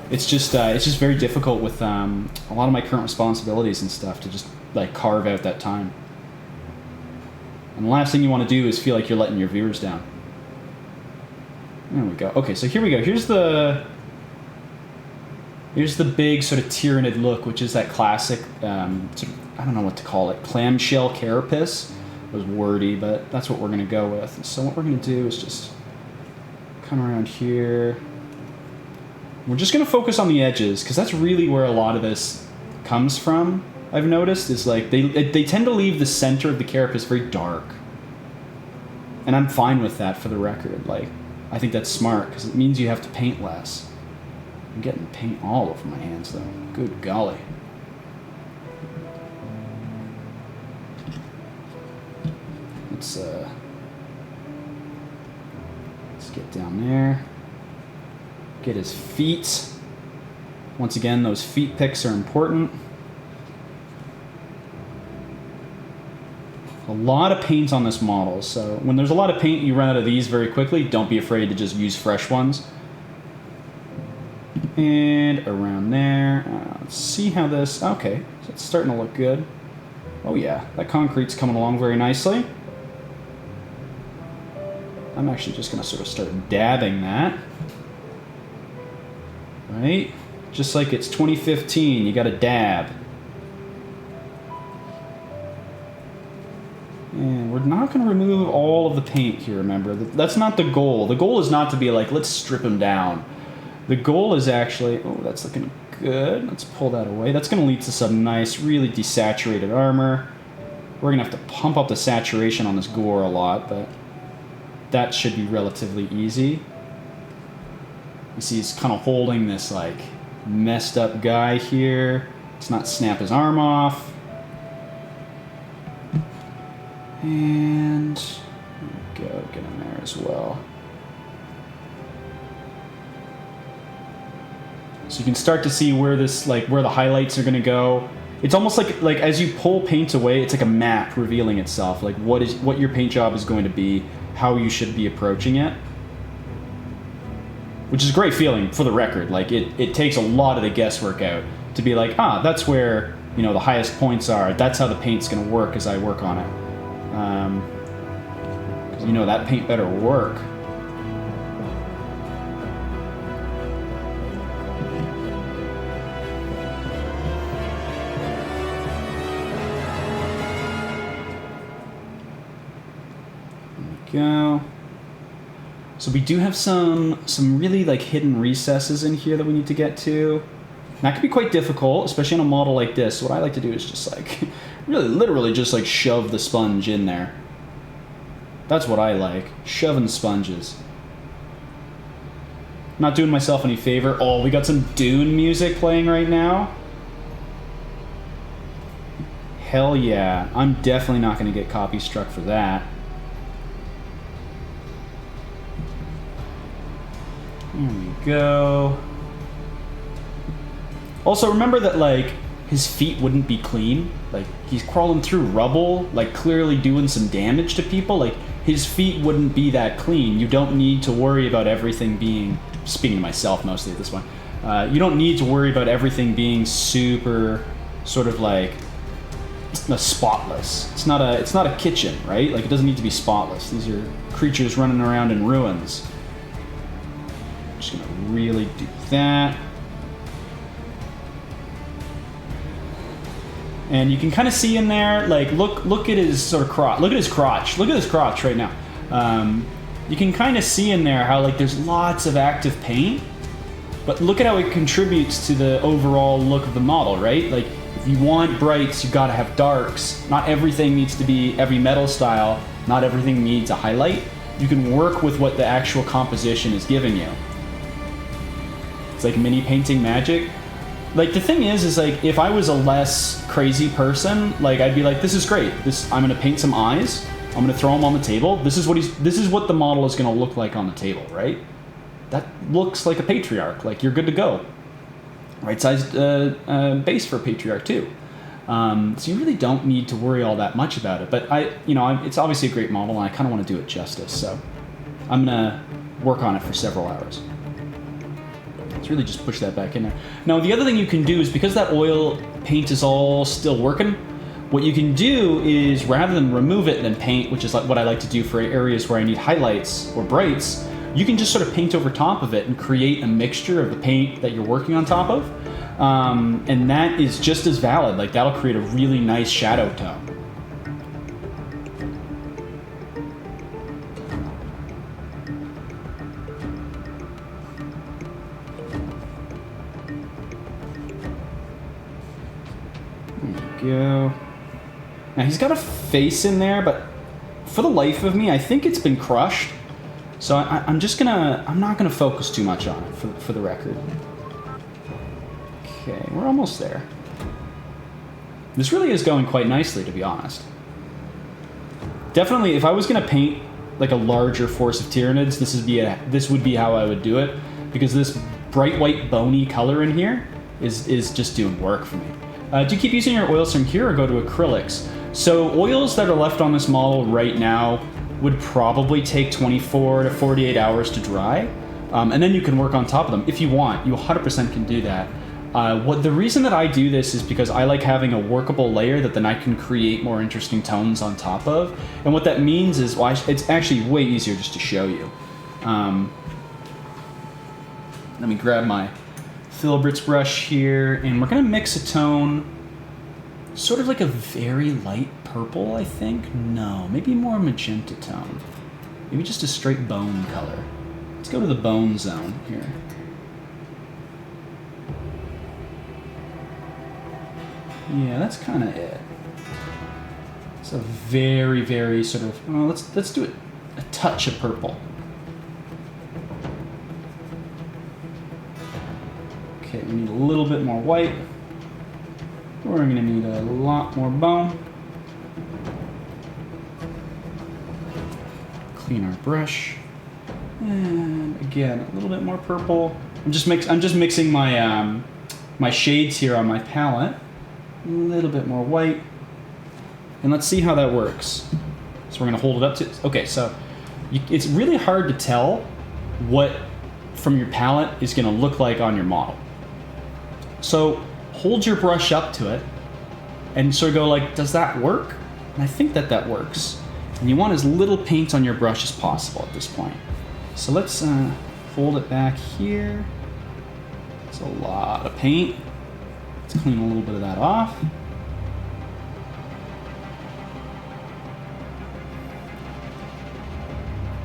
It's just very difficult with a lot of my current responsibilities and stuff to just like carve out that time. And the last thing you want to do is feel like you're letting your viewers down. There we go. Okay, so here we go. Here's the big sort of Tyranid look, which is that classic, sort of, I don't know what to call it, clamshell carapace. It was wordy, but that's what we're going to go with. So what we're going to do is just come around here. We're just going to focus on the edges, because that's really where a lot of this comes from, I've noticed, is like they tend to leave the center of the carapace very dark. And I'm fine with that for the record. Like, I think that's smart, because it means you have to paint less. I'm getting paint all over my hands, though. Good golly. Let's get down there. Get his feet. Once again, those feet picks are important. A lot of paint on this model, so when there's a lot of paint you run out of these very quickly, don't be afraid to just use fresh ones. And around there, let's see how this, okay, so it's starting to look good. Oh yeah, that concrete's coming along very nicely. I'm actually just gonna sort of start dabbing that. Right? Just like it's 2015, you gotta dab. And we're not going to remove all of the paint here, remember. That's not the goal. The goal is not to be like, let's strip him down. The goal is actually, oh, that's looking good. Let's pull that away. That's going to lead to some nice, really desaturated armor. We're going to have to pump up the saturation on this gore a lot, but that should be relatively easy. You see he's kind of holding this, like, messed up guy here. Let's not snap his arm off. And there we go, get in there as well. So you can start to see where this, like, where the highlights are going to go. It's almost like as you pull paint away, it's like a map revealing itself, like what your paint job is going to be, how you should be approaching it. Which is a great feeling, for the record. Like it takes a lot of the guesswork out to be like, that's where, you know, the highest points are. That's how the paint's going to work as I work on it. Because you know that paint better work. There we go. So we do have some really like hidden recesses in here that we need to get to. And that can be quite difficult, especially on a model like this. What I like to do is just like really literally just like shove the sponge in there. That's what I like, shoving sponges. Not doing myself any favor. Oh, we got some Dune music playing right now. Hell yeah. I'm definitely not going to get copy struck for that. There we go. Also, remember that, like, his feet wouldn't be clean. Like, he's crawling through rubble, like clearly doing some damage to people. Like, his feet wouldn't be that clean. You don't need to worry about everything being, speaking to myself mostly at this point, you don't need to worry about everything being super sort of like spotless. It's not a kitchen, right? Like, it doesn't need to be spotless. These are creatures running around in ruins. Just gonna really do that. And you can kind of see in there, like, look at his sort of crotch. Look at his crotch. Look at his crotch right now. You can kind of see in there how, like, there's lots of active paint, but look at how it contributes to the overall look of the model, right? Like, if you want brights, you've got to have darks. Not everything needs to be every metal style. Not everything needs a highlight. You can work with what the actual composition is giving you. It's like mini painting magic. Like, the thing is like, if I was a less crazy person, like, I'd be like, this is great. I'm gonna paint some eyes. I'm gonna throw him on the table. This is what the model is gonna look like on the table, right? That looks like a Patriarch. Like, you're good to go. Right-sized base for Patriarch too. So you really don't need to worry all that much about it. But it's obviously a great model, and I kind of want to do it justice. So I'm gonna work on it for several hours. Let's really just push that back in there. Now, the other thing you can do is, because that oil paint is all still working, what you can do is, rather than remove it and then paint, which is like what I like to do for areas where I need highlights or brights, you can just sort of paint over top of it and create a mixture of the paint that you're working on top of. And that is just as valid. Like, that'll create a really nice shadow tone. Go. Now, he's got a face in there, but for the life of me, I think it's been crushed. So I'm not gonna focus too much on it for the record. Okay, we're almost there. This really is going quite nicely, to be honest. Definitely, if I was gonna paint like a larger force of Tyranids, this would be how I would do it, because this bright white bony color in here is just doing work for me. Do you keep using your oils from here or go to acrylics? So oils that are left on this model right now would probably take 24 to 48 hours to dry. And then you can work on top of them if you want. You 100% can do that. The reason that I do this is because I like having a workable layer that then I can create more interesting tones on top of. And what that means is, well, it's actually way easier just to show you. Let me grab my Filberts brush here, and we're gonna mix a tone, sort of like a very light purple, I think. No, maybe more magenta tone. Maybe just a straight bone color. Let's go to the bone zone here. Yeah, that's kind of it. It's a very, very sort of, well, let's do it a touch of purple. Okay, we need a little bit more white. We're going to need a lot more bone. Clean our brush. And again, a little bit more purple. I'm just mixing my my shades here on my palette. A little bit more white. And let's see how that works. So we're going to hold it up to, okay, so it's really hard to tell what from your palette is going to look like on your model. So hold your brush up to it and sort of go like, does that work? And I think that works. And you want as little paint on your brush as possible at this point. So let's fold it back here. It's a lot of paint. Let's clean a little bit of that off.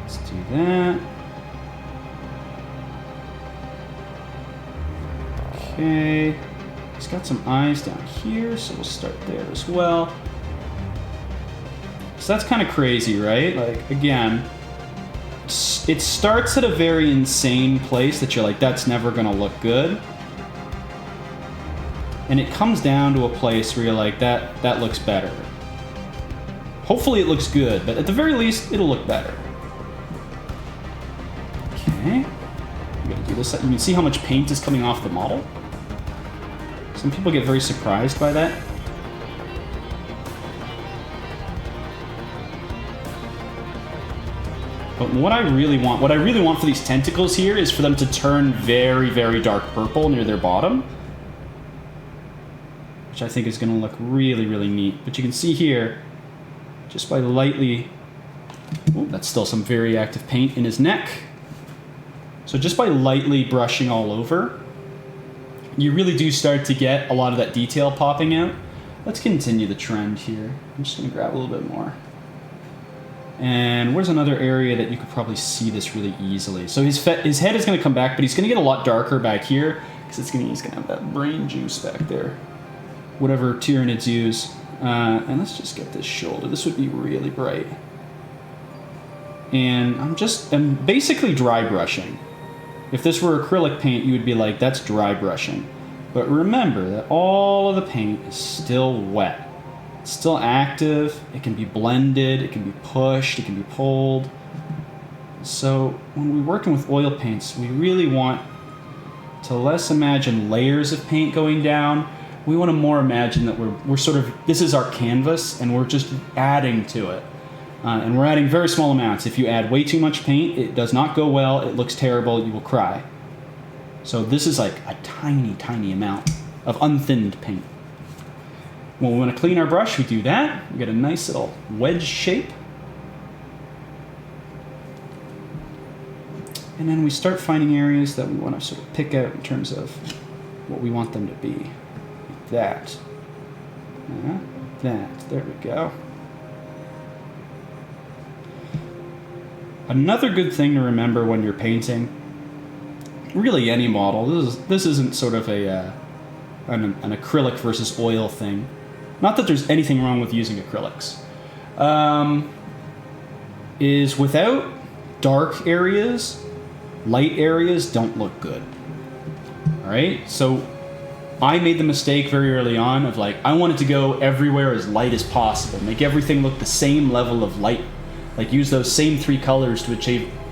Let's do that. Okay. He's got some eyes down here, so we'll start there as well. So that's kind of crazy, right? Like, again, it starts at a very insane place that you're like, that's never gonna look good. And it comes down to a place where you're like, that looks better. Hopefully it looks good, but at the very least, it'll look better. Okay. I'm gonna do this. You can see how much paint is coming off the model. Some people get very surprised by that. But what I really want for these tentacles here is for them to turn very, very dark purple near their bottom. Which I think is going to look really, really neat. But you can see here, just by lightly... Oh, that's still some very active paint in his neck. So just by lightly brushing all over, you really do start to get a lot of that detail popping out. Let's continue the trend here. I'm just going to grab a little bit more. And where's another area that you could probably see this really easily? So his head is going to come back, but he's going to get a lot darker back here because he's going to have that brain juice back there. Whatever Tyranids use. And let's just get this shoulder. This would be really bright. And I'm basically dry brushing. If this were acrylic paint, you would be like, that's dry brushing. But remember that all of the paint is still wet. It's still active, it can be blended, it can be pushed, it can be pulled. So when we're working with oil paints, we really want to less imagine layers of paint going down. We want to more imagine that we're sort of, this is our canvas and we're just adding to it. And we're adding very small amounts. If you add way too much paint, it does not go well, it looks terrible, you will cry. So this is like a tiny, tiny amount of unthinned paint. When we want to clean our brush, we do that. We get a nice little wedge shape. And then we start finding areas that we want to sort of pick out in terms of what we want them to be. Like that. That. There we go. Another good thing to remember when you're painting, really any model, this isn't sort of an acrylic versus oil thing. Not that there's anything wrong with using acrylics. Is without dark areas, light areas don't look good. All right? So I made the mistake very early on of like, I wanted to go everywhere as light as possible, make everything look the same level of light. Like use those same three colors to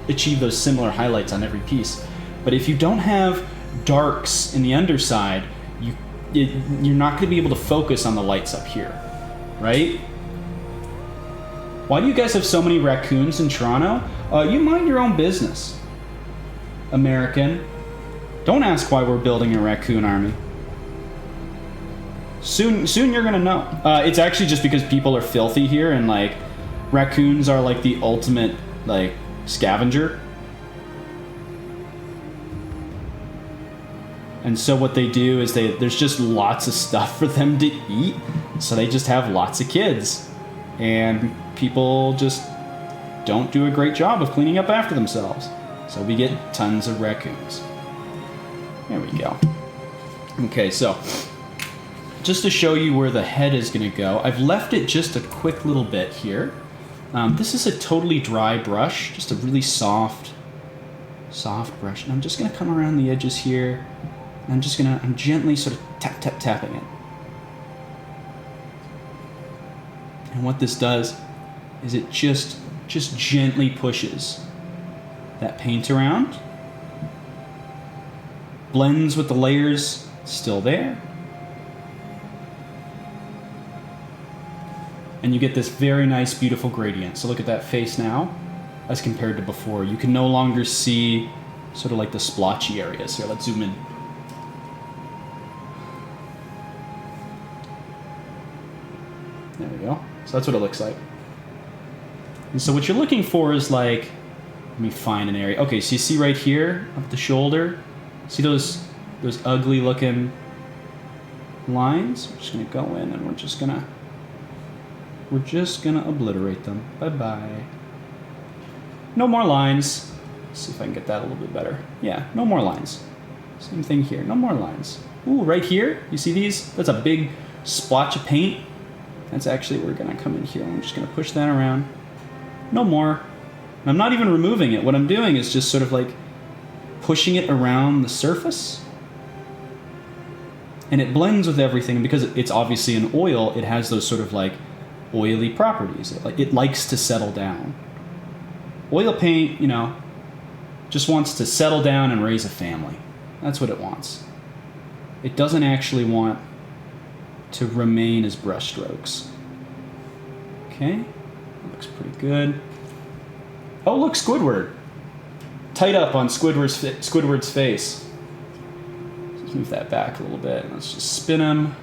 achieve those similar highlights on every piece. But if you don't have darks in the underside, you're not going to be able to focus on the lights up here, right? Why do you guys have so many raccoons in Toronto? You mind your own business, American. Don't ask why we're building a raccoon army. Soon you're going to know. It's actually just because people are filthy here, and like raccoons are like the ultimate like scavenger. And so what they do is there's just lots of stuff for them to eat, so they just have lots of kids. And people just don't do a great job of cleaning up after themselves. So we get tons of raccoons. There we go. Okay, so just to show you where the head is going to go, I've left it just a quick little bit here. This is a totally dry brush, just a really soft brush. And I'm just going to come around the edges here. I'm gently sort of tapping it. And what this does is it just gently pushes that paint around, blends with the layers still there, and you get this very nice, beautiful gradient. So look at that face now as compared to before. You can no longer see sort of like the splotchy areas. Here, let's zoom in. There we go. So that's what it looks like. And so what you're looking for is like, let me find an area. Okay, so you see right here, up the shoulder, see those ugly looking lines? We're just gonna go in and we're just gonna obliterate them. Bye-bye. No more lines. Let's see if I can get that a little bit better. Yeah, no more lines. Same thing here, no more lines. Ooh, right here, you see these? That's a big splotch of paint. That's actually, we're gonna come in here and I'm just gonna push that around. No more. And I'm not even removing it. What I'm doing is just sort of like pushing it around the surface. And it blends with everything. And because it's obviously an oil, it has those sort of like oily properties. It likes to settle down. Oil paint, just wants to settle down and raise a family. That's what it wants. it doesn't actually want to remain as brush strokes. Okay, that looks pretty good. Oh, look, Squidward. Tight up on Squidward's face. Let's move that back a little bit. Let's just spin him.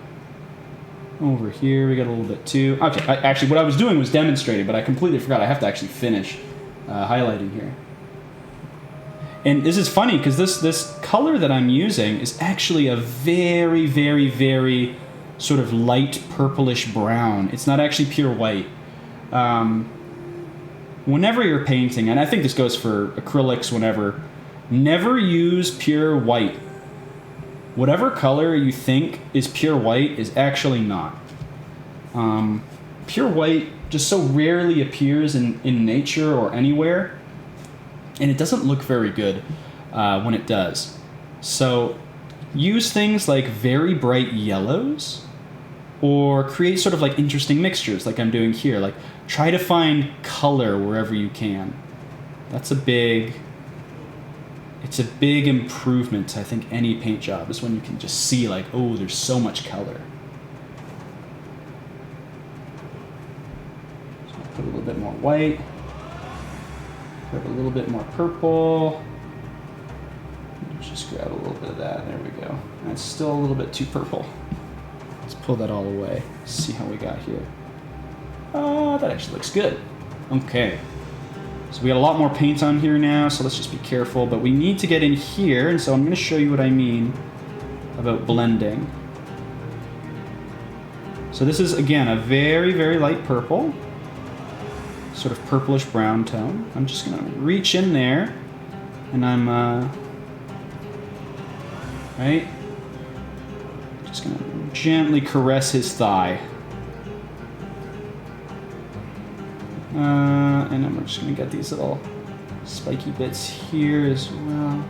Over here, we got a little bit too. Okay, actually, what I was doing was demonstrating, but I completely forgot. I have to actually finish highlighting here. And this is funny, because this color that I'm using is actually a very, very, very sort of light purplish brown. It's not actually pure white. Whenever you're painting, and I think this goes for acrylics, whenever, never use pure white. Whatever color you think is pure white is actually not. Pure white just so rarely appears in nature or anywhere, and it doesn't look very good when it does. So use things like very bright yellows, or create sort of like interesting mixtures like I'm doing here. Like try to find color wherever you can. That's a big... It's a big improvement to, I think, any paint job, is when you can just see, like, oh, there's so much color. So I'll put a little bit more white. Grab a little bit more purple. Just grab a little bit of that. There we go. That's still a little bit too purple. Let's pull that all away. See how we got here. Oh, that actually looks good. Okay. So we got a lot more paint on here now, so let's just be careful. But we need to get in here, and so I'm going to show you what I mean about blending. So this is, again, a very, very light purple. Sort of purplish brown tone. I'm just going to reach in there, and I'm, right? Just going to gently caress his thigh. And then we're just going to get these little spiky bits here as well.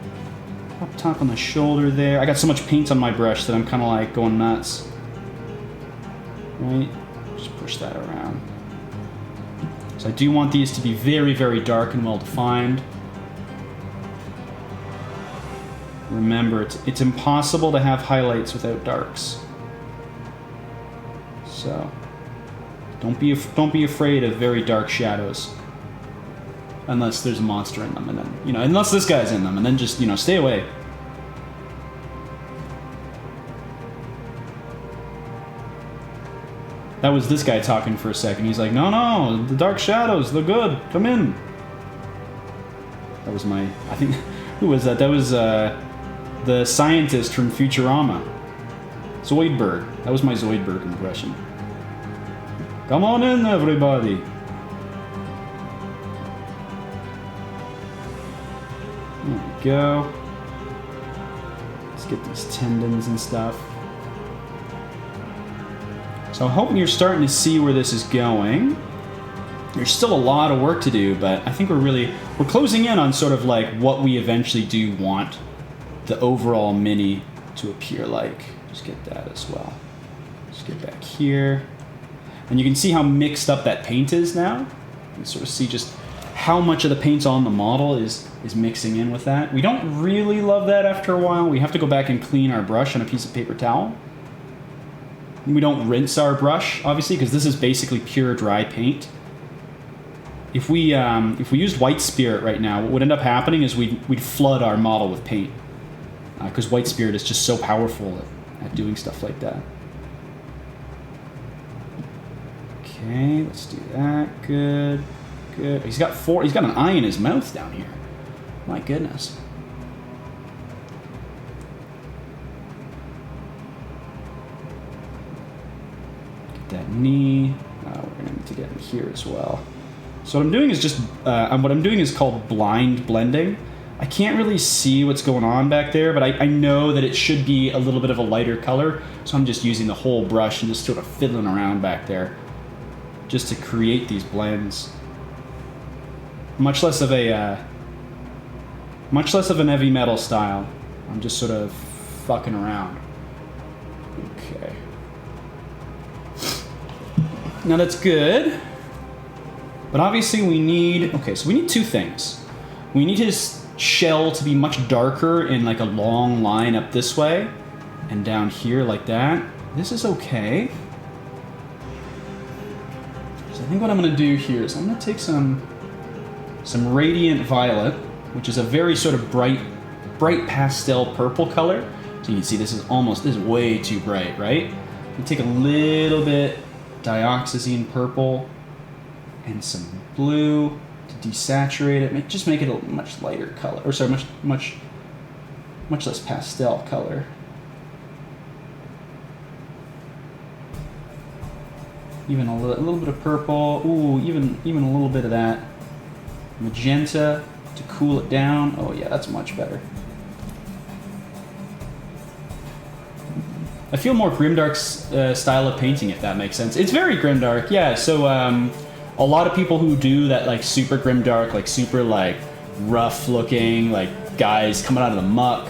Up top on the shoulder there. I got so much paint on my brush that I'm kind of like going nuts. Right? Just push that around. So I do want these to be very, very dark and well defined. Remember, it's impossible to have highlights without darks. So... Don't be afraid of very dark shadows. Unless there's a monster in them, and then, you know, unless this guy's in them, and then just, you know, stay away. That was this guy talking for a second. He's like, no, the dark shadows, they're good. Come in. That was my, I think, who was that? That was the scientist from Futurama. Zoidberg. That was my Zoidberg impression. Come on in, everybody. There we go. Let's get these tendons and stuff. So I'm hoping you're starting to see where this is going. There's still a lot of work to do, but I think we're closing in on sort of like what we eventually do want the overall mini to appear like. Just get that as well. Just get back here. And you can see how mixed up that paint is now. You can sort of see just how much of the paint on the model is mixing in with that. We don't really love that after a while. We have to go back and clean our brush on a piece of paper towel. We don't rinse our brush, obviously, because this is basically pure dry paint. If we used White Spirit right now, what would end up happening is we'd flood our model with paint. Because White Spirit is just so powerful at doing stuff like that. Okay, let's do that. Good. He's got an eye in his mouth down here. My goodness. Get that knee. We're gonna need to get in here as well. So what I'm doing is just what I'm doing is called blind blending. I can't really see what's going on back there, but I know that it should be a little bit of a lighter color, so I'm just using the whole brush and just sort of fiddling around back there, just to create these blends. Much less of an heavy metal style. I'm just sort of fucking around. Okay. Now that's good. But obviously we need two things. We need his shell to be much darker in like a long line up this way. And down here like that. This is okay. So I think what I'm going to do here is I'm going to take some Radiant Violet, which is a very sort of bright pastel purple color. So you can see this is way too bright, right? I'm going to take a little bit Dioxazine purple and some blue to desaturate it. Just make it a much lighter color, or sorry, much less pastel color. Even a little bit of purple. Ooh, even a little bit of that magenta to cool it down. Oh yeah, that's much better. I feel more grimdark's style of painting, if that makes sense. It's very grimdark, yeah. So a lot of people who do that like super grimdark, like super like rough looking, like guys coming out of the muck,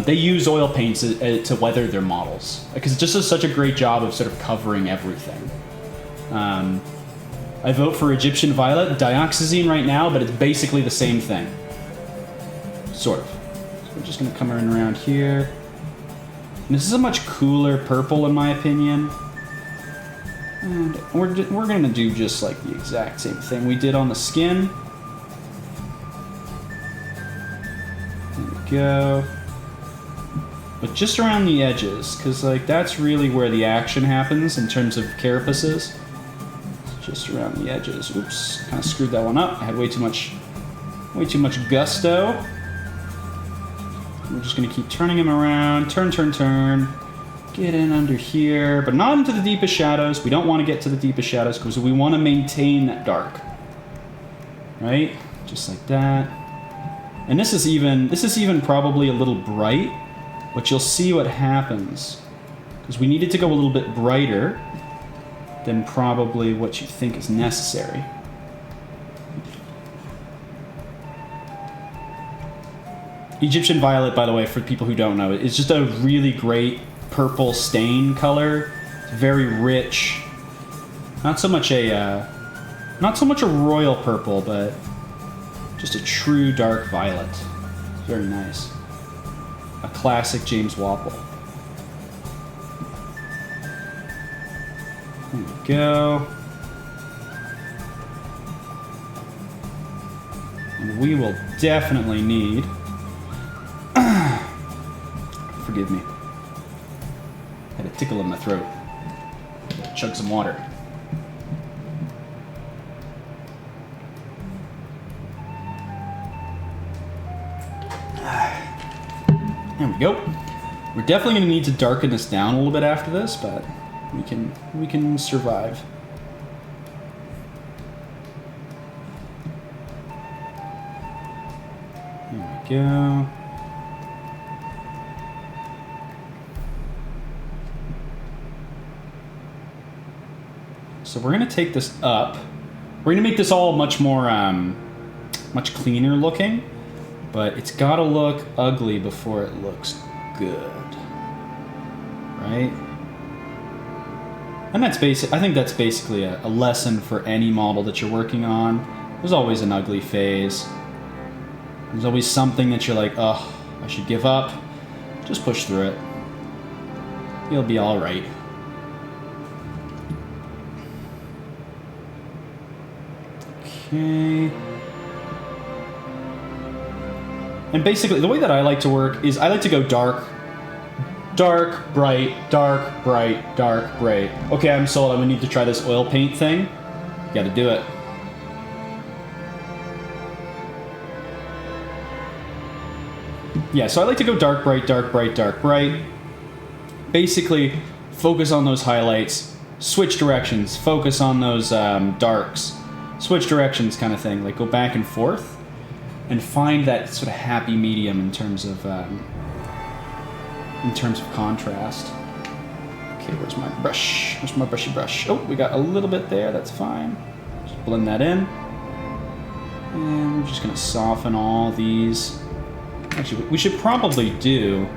they use oil paints to weather their models because it just does such a great job of sort of covering everything. I vote for Egyptian Violet, Dioxazine right now, but it's basically the same thing. Sort of. So we're just going to come around here. And this is a much cooler purple in my opinion. And we're going to do just like the exact same thing we did on the skin. There we go. But just around the edges, because like that's really where the action happens in terms of carapaces. Just around the edges. Oops, kind of screwed that one up. I had way too much gusto. We're just gonna keep turning him around. Turn. Get in under here, but not into the deepest shadows. We don't want to get to the deepest shadows because we want to maintain that dark. Right? Just like that. And this is even probably a little bright, but you'll see what happens. Because we needed to go a little bit brighter than probably what you think is necessary. Egyptian Violet, by the way, for people who don't know, is just a really great purple stain color. It's very rich. Not so much a royal purple, but just a true dark violet. It's very nice. A classic James Wapple. There we go. And we will definitely need... Forgive me. Had a tickle in my throat. Chug some water. There we go. We're definitely going to need to darken this down a little bit after this, but we can survive. There we go. So we're going to take this up. We're going to make this all much more, much cleaner looking, but it's got to look ugly before it looks good, right? And that's basic. I think that's basically a lesson for any model that you're working on. There's always an ugly phase. There's always something that you're like, oh, I should give up. Just push through it. You'll be all right. Okay. And basically, the way that I like to work is I like to go dark, dark, bright, dark, bright, dark, bright. Okay, I'm sold. I'm gonna need to try this oil paint thing. Gotta do it. Yeah, so I like to go dark, bright, dark, bright, dark, bright. Basically, focus on those highlights, switch directions, focus on those darks. Switch directions kind of thing, like go back and forth and find that sort of happy medium in terms of contrast. Okay, where's my brush? Where's my brushy brush? Oh, we got a little bit there, that's fine. Just blend that in. And we're just gonna soften all these. Actually, we should probably do,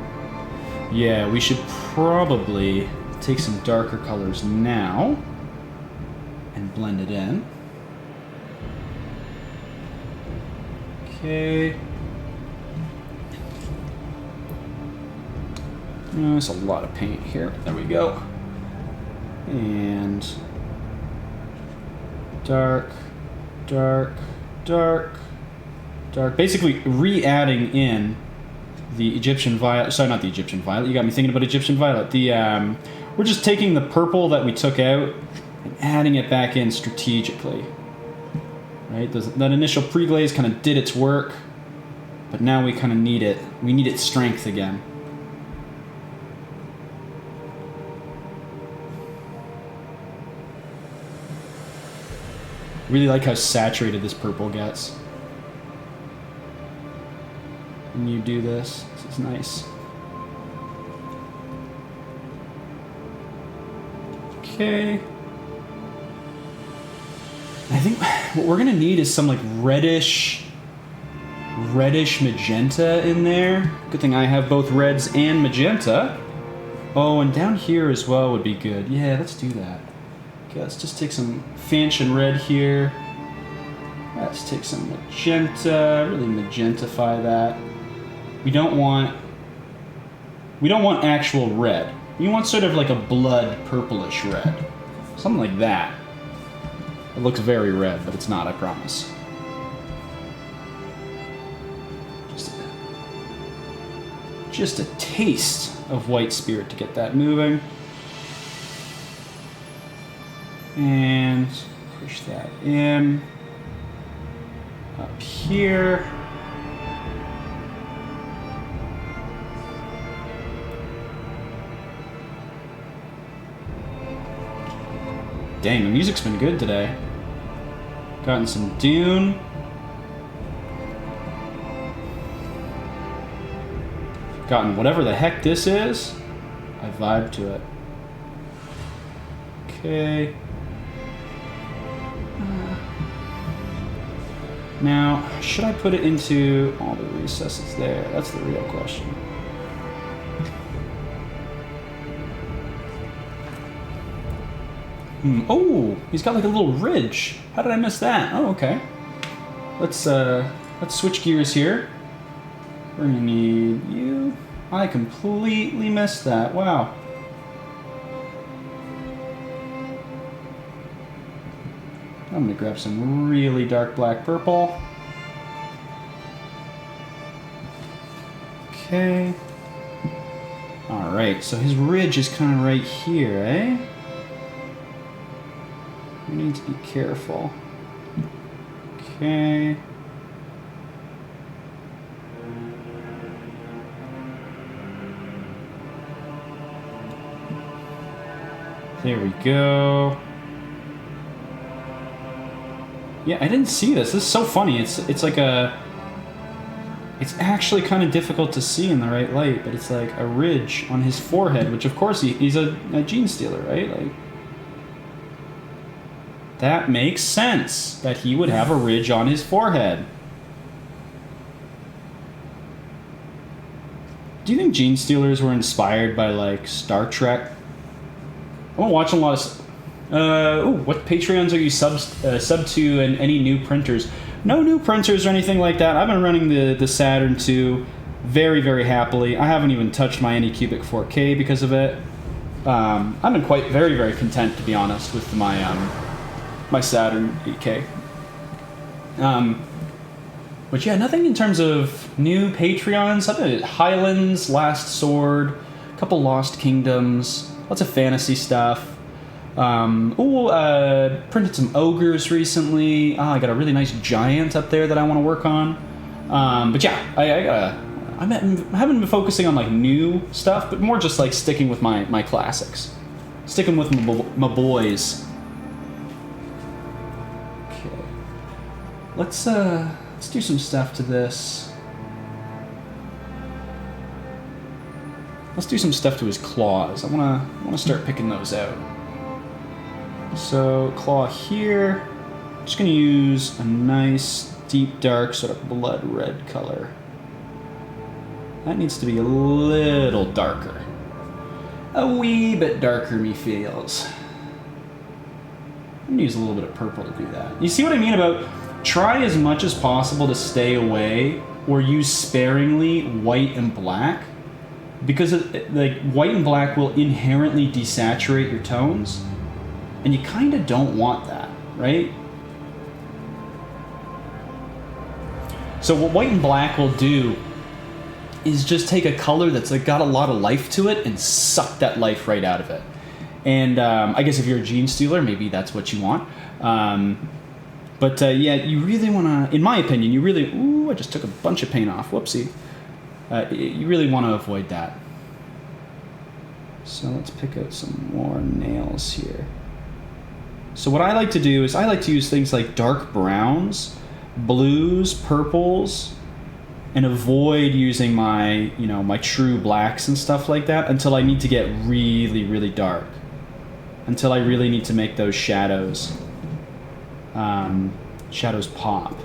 yeah, we should probably take some darker colors now and blend it in. Okay. There's a lot of paint here. There we go. And dark, dark, dark, dark. Basically re-adding in the Egyptian violet. Sorry, not the Egyptian violet. You got me thinking about Egyptian violet. We're just taking the purple that we took out and adding it back in strategically. Right? That initial pre-glaze kind of did its work, but now we kind of need it. We need its strength again. Really like how saturated this purple gets. When you do this, this is nice. Okay. I think what we're gonna need is some like reddish magenta in there. Good thing I have both reds and magenta. Oh, and down here as well would be good. Yeah, let's do that. Okay, let's just take some Fanchon red here. Let's take some magenta, really magentify that. We don't want actual red. We want sort of like a blood purplish red. Something like that. It looks very red, but it's not, I promise. Just a taste of white spirit to get that moving. And push that in. Up here. Dang, the music's been good today. Gotten some Dune. Gotten whatever the heck this is. I vibe to it. Okay. Now, should I put it into all the recesses there? That's the real question. Oh, he's got like a little ridge. How did I miss that? Oh, okay. Let's switch gears here. We're gonna need you. I completely missed that. Wow. I'm gonna grab some really dark black purple. Okay. Alright, so his ridge is kind of right here, eh? We need to be careful. Okay. There we go. Yeah, I didn't see this. This is so funny. It's like a... It's actually kind of difficult to see in the right light, but it's like a ridge on his forehead, which of course he's a Genestealer, right? Like, that makes sense that he would have a ridge on his forehead. Do you think Genestealers were inspired by like Star Trek? I've been watching a lot of... what Patreons are you sub to and any new printers? No new printers or anything like that. I've been running the Saturn II very, very happily. I haven't even touched my Anycubic 4K because of it. I've been very, very content, to be honest, with my my Saturn 8K. But yeah, nothing in terms of new Patreons. I've been at Highlands, Last Sword, a couple Lost Kingdoms, lots of fantasy stuff. Printed some ogres recently. I got a really nice giant up there that I want to work on. But yeah, I haven't been focusing on like new stuff, but more just like sticking with my classics, sticking with my boys. Okay, let's do some stuff to this. Let's do some stuff to his claws. I wanna start picking those out. So, claw here. Just gonna use a nice, deep, dark, sort of blood red color. That needs to be a little darker. A wee bit darker, me feels. I'm gonna use a little bit of purple to do that. You see what I mean about try as much as possible to stay away or use sparingly white and black. because like white and black will inherently desaturate your tones, and you kind of don't want that, right? So what white and black will do is just take a color that's like got a lot of life to it and suck that life right out of it. And I guess if you're a Genestealer, maybe that's what you want. But yeah, you really want to, in my opinion, you really, ooh, I just took a bunch of paint off, whoopsie. You really want to avoid that. So let's pick out some more nails here. So what I like to do is I like to use things like dark browns, blues, purples, and avoid using my, you know, my true blacks and stuff like that until I need to get really, really dark. Until I really need to make those shadows, shadows pop.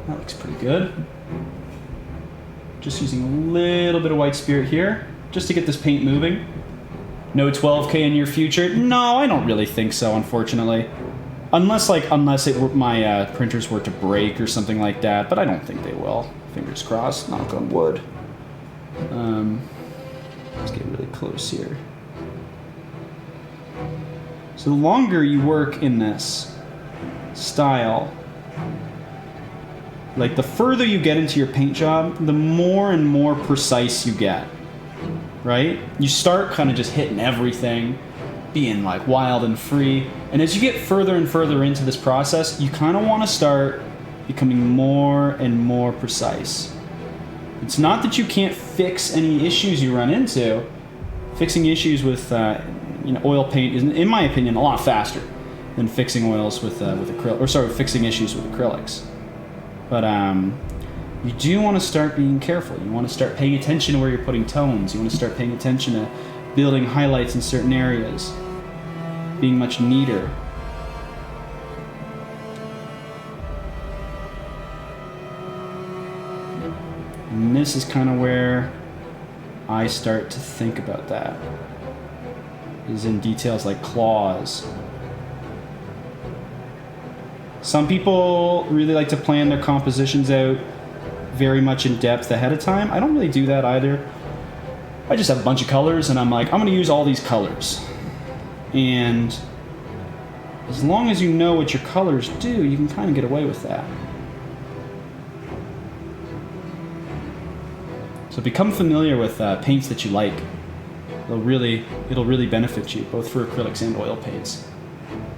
That looks pretty good. Just using a little bit of white spirit here, just to get this paint moving. No 12K in your future? No, I don't really think so, unfortunately. Unless my printers were to break or something like that, but I don't think they will. Fingers crossed, knock on wood. Let's get really close here. So the longer you work in this style, like the further you get into your paint job, the more and more precise you get, right? You start kind of just hitting everything, being like wild and free. And as you get further and further into this process, you kind of want to start becoming more and more precise. It's not that you can't fix any issues you run into. Fixing issues with oil paint is, in my opinion, a lot faster than fixing oils with acrylic, or sorry, fixing issues with acrylics. But you do want to start being careful. You want to start paying attention to where you're putting tones. You want to start paying attention to building highlights in certain areas, being much neater. And this is kind of where I start to think about that, is in details like claws. Some people really like to plan their compositions out very much in depth ahead of time. I don't really do that either. I just have a bunch of colors and I'm like, I'm going to use all these colors. And as long as you know what your colors do, you can kind of get away with that. So become familiar with paints that you like. It'll really benefit you, both for acrylics and oil paints.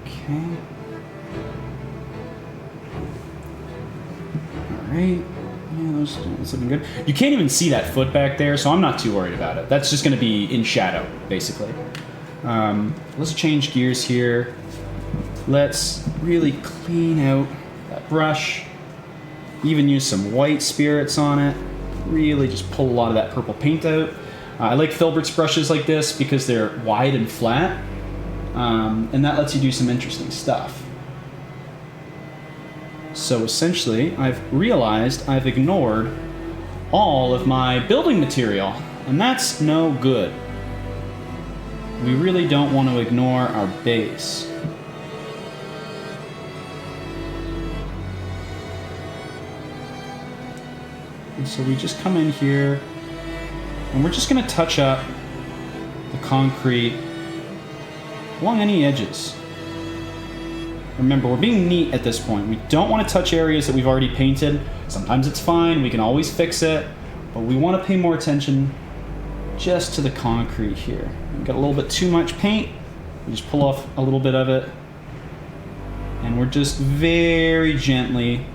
Okay. Alright. Yeah, that's looking good. You can't even see that foot back there, so I'm not too worried about it. That's just going to be in shadow, basically. Let's change gears here. Let's really clean out that brush. Even use some white spirits on it. Really just pull a lot of that purple paint out. I like Filbert's brushes like this because they're wide and flat, and that lets you do some interesting stuff. So essentially, I've realized I've ignored all of my building material, and that's no good. We really don't want to ignore our base. And so we just come in here, and we're just going to touch up the concrete along any edges. Remember, we're being neat at this point. We don't want to touch areas that we've already painted. Sometimes it's fine, we can always fix it, but we want to pay more attention just to the concrete here. We've got a little bit too much paint, we just pull off a little bit of it, and we're just very gently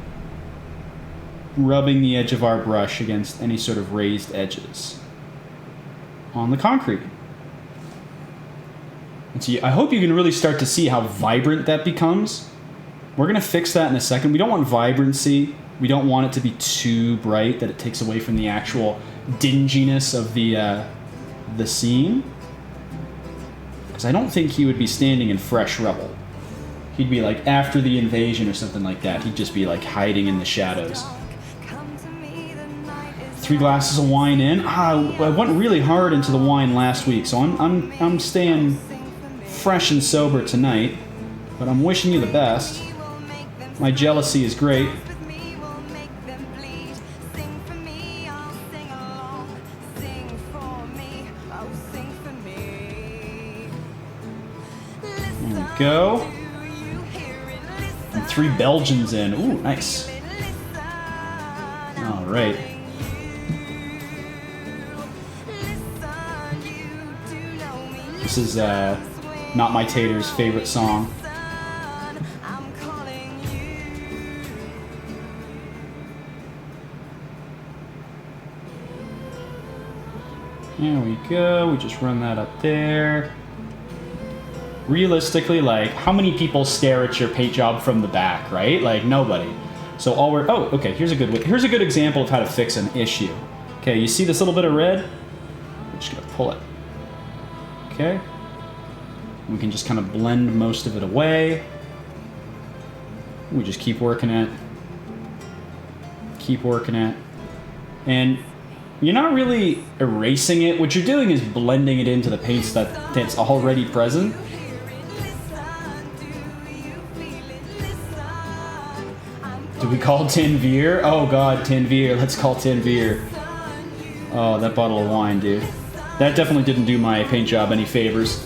rubbing the edge of our brush against any sort of raised edges on the concrete. And so I hope you can really start to see how vibrant that becomes. We're going to fix that in a second. We don't want vibrancy. We don't want it to be too bright that it takes away from the actual dinginess of the scene. Because I don't think he would be standing in fresh rubble. He'd be like after the invasion or something like that. He'd just be like hiding in the shadows. 3 glasses of wine in. I went really hard into the wine last week, so I'm staying fresh and sober tonight. But I'm wishing you the best. My jealousy is great. we go. And 3 Belgians in. Ooh, nice. All right. This is Not My Tater's favorite song. There we go. We just run that up there. Realistically, like, how many people stare at your paint job from the back, right? Like, nobody. So all we're... Oh, okay, here's a good example of how to fix an issue. Okay, you see this little bit of red? We're just gonna pull it. Okay. We can just kind of blend most of it away. We just keep working it. Keep working it. And you're not really erasing it. What you're doing is blending it into the paints that's already present. Do we call Tinvier? Oh god, Tinvier. Let's call Tinvier. Oh, that bottle of wine, dude. That definitely didn't do my paint job any favors.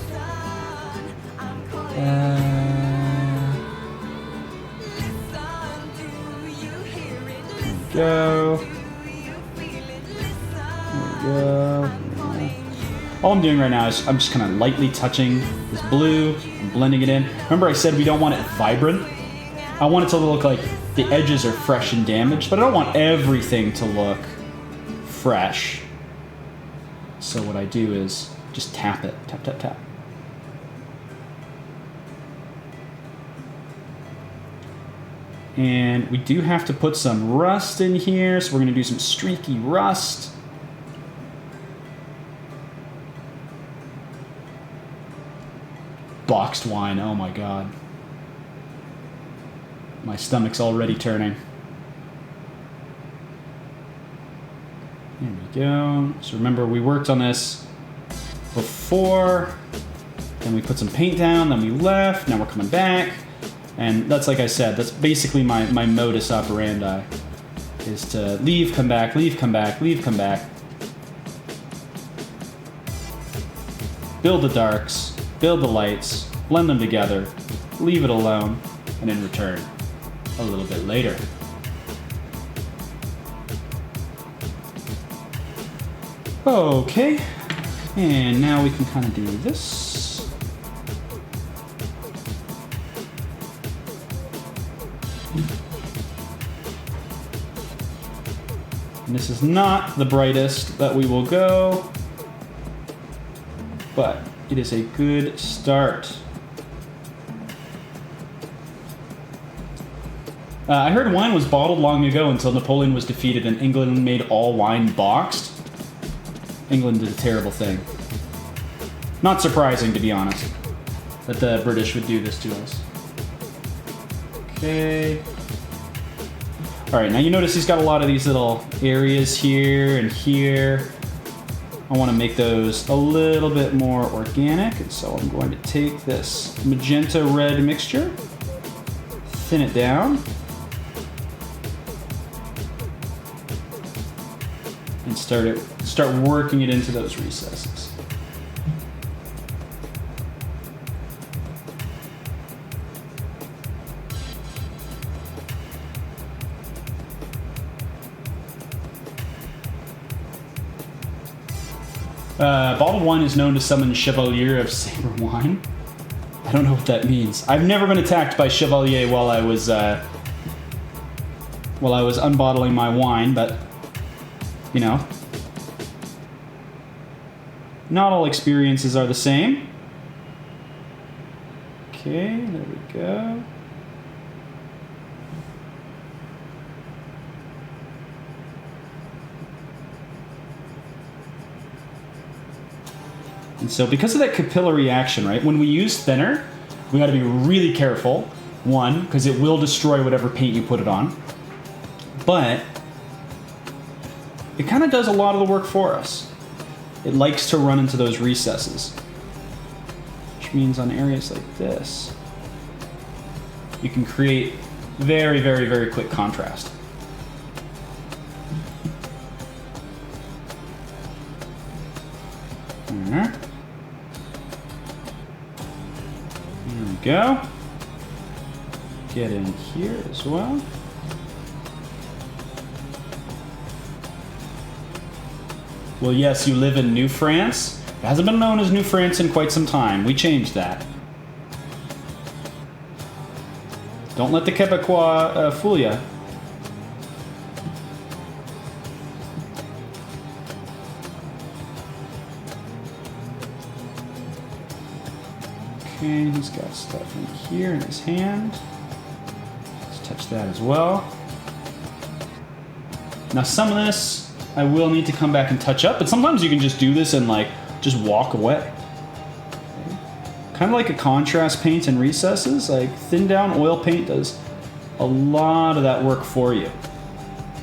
There we go. All I'm doing right now is I'm just kind of lightly touching this blue and blending it in. Remember I said we don't want it vibrant? I want it to look like the edges are fresh and damaged, but I don't want everything to look fresh. So what I do is just tap it. Tap, tap, tap. And we do have to put some rust in here, so we're going to do some streaky rust. Boxed wine, oh my god. My stomach's already turning. There we go. So remember, we worked on this before. Then we put some paint down, then we left, now we're coming back. And that's, like I said, that's basically my modus operandi, is to leave, come back, leave, come back, leave, come back. Build the darks, build the lights, blend them together, leave it alone, and then return a little bit later. Okay, and now we can kind of do this. And this is not the brightest that we will go, but it is a good start. I heard wine was bottled long ago until Napoleon was defeated and England made all wine boxed. England did a terrible thing. Not surprising, to be honest, that the British would do this to us. Okay. Alright, now you notice he's got a lot of these little areas here and here. I want to make those a little bit more organic, and so I'm going to take this magenta red mixture, thin it down, and start working it into those recesses. Bottled wine is known to summon Chevalier of Saber wine. I don't know what that means. I've never been attacked by Chevalier while I was unbottling my wine, but you know, not all experiences are the same. Okay, there we go. And so because of that capillary action, right, when we use thinner, we got to be really careful. One, because it will destroy whatever paint you put it on. But it kind of does a lot of the work for us. It likes to run into those recesses. Which means on areas like this, you can create very, very, very quick contrast. There we go. Get in here as well. Well, yes, you live in New France. It hasn't been known as New France in quite some time. We changed that. Don't let the Quebecois fool you. Okay, he's got stuff in here in his hand. Let's touch that as well. Now some of this I will need to come back and touch up, but sometimes you can just do this and like just walk away. Okay. Kind of like a contrast paint in recesses, like thin down oil paint does a lot of that work for you.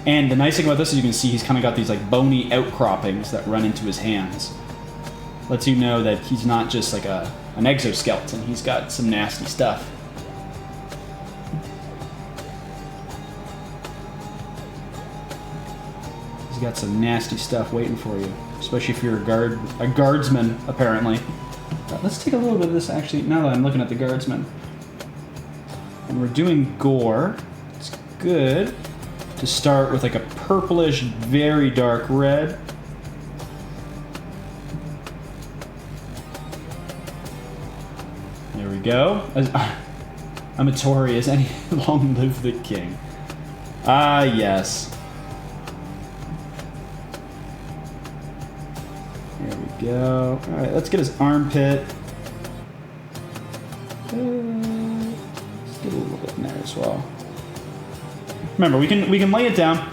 And the nice thing about this is you can see he's kind of got these like bony outcroppings that run into his hands. Lets you know that he's not just like an exoskeleton, he's got some nasty stuff. He's got some nasty stuff waiting for you, especially if you're a guardsman, apparently. Let's take a little bit of this, actually, now that I'm looking at the guardsman. And we're doing gore. It's good to start with like a purplish, very dark red. There we go. I'm a Tory, as any long live the king. Ah, yes. There we go. Alright, let's get his armpit. Let's get a little bit in there as well. Remember, we can lay it down.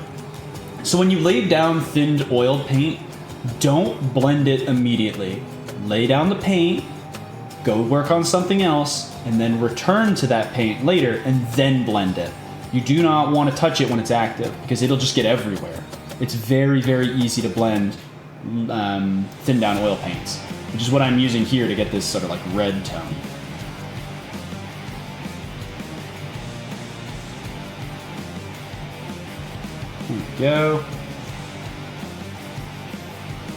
So when you lay down thinned oiled paint, don't blend it immediately. Lay down the paint, go work on something else, and then return to that paint later and then blend it. You do not want to touch it when it's active because it'll just get everywhere. It's very, very easy to blend thin down oil paints, which is what I'm using here to get this sort of like red tone. There we go.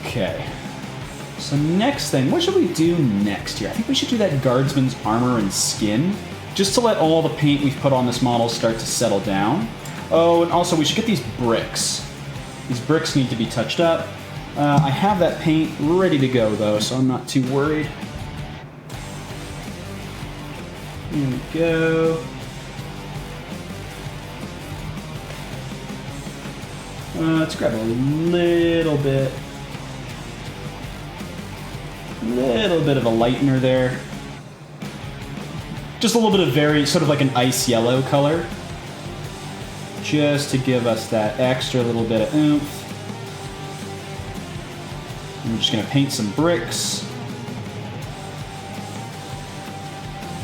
Okay. So next thing, what should we do next here? I think we should do that guardsman's armor and skin, just to let all the paint we've put on this model start to settle down. Oh, and also we should get these bricks. These bricks need to be touched up. I have that paint ready to go though, so I'm not too worried. Here we go. Let's grab a little bit of a lightener there. Just a little bit of very, sort of like an ice yellow color. Just to give us that extra little bit of oomph. And we're just gonna paint some bricks.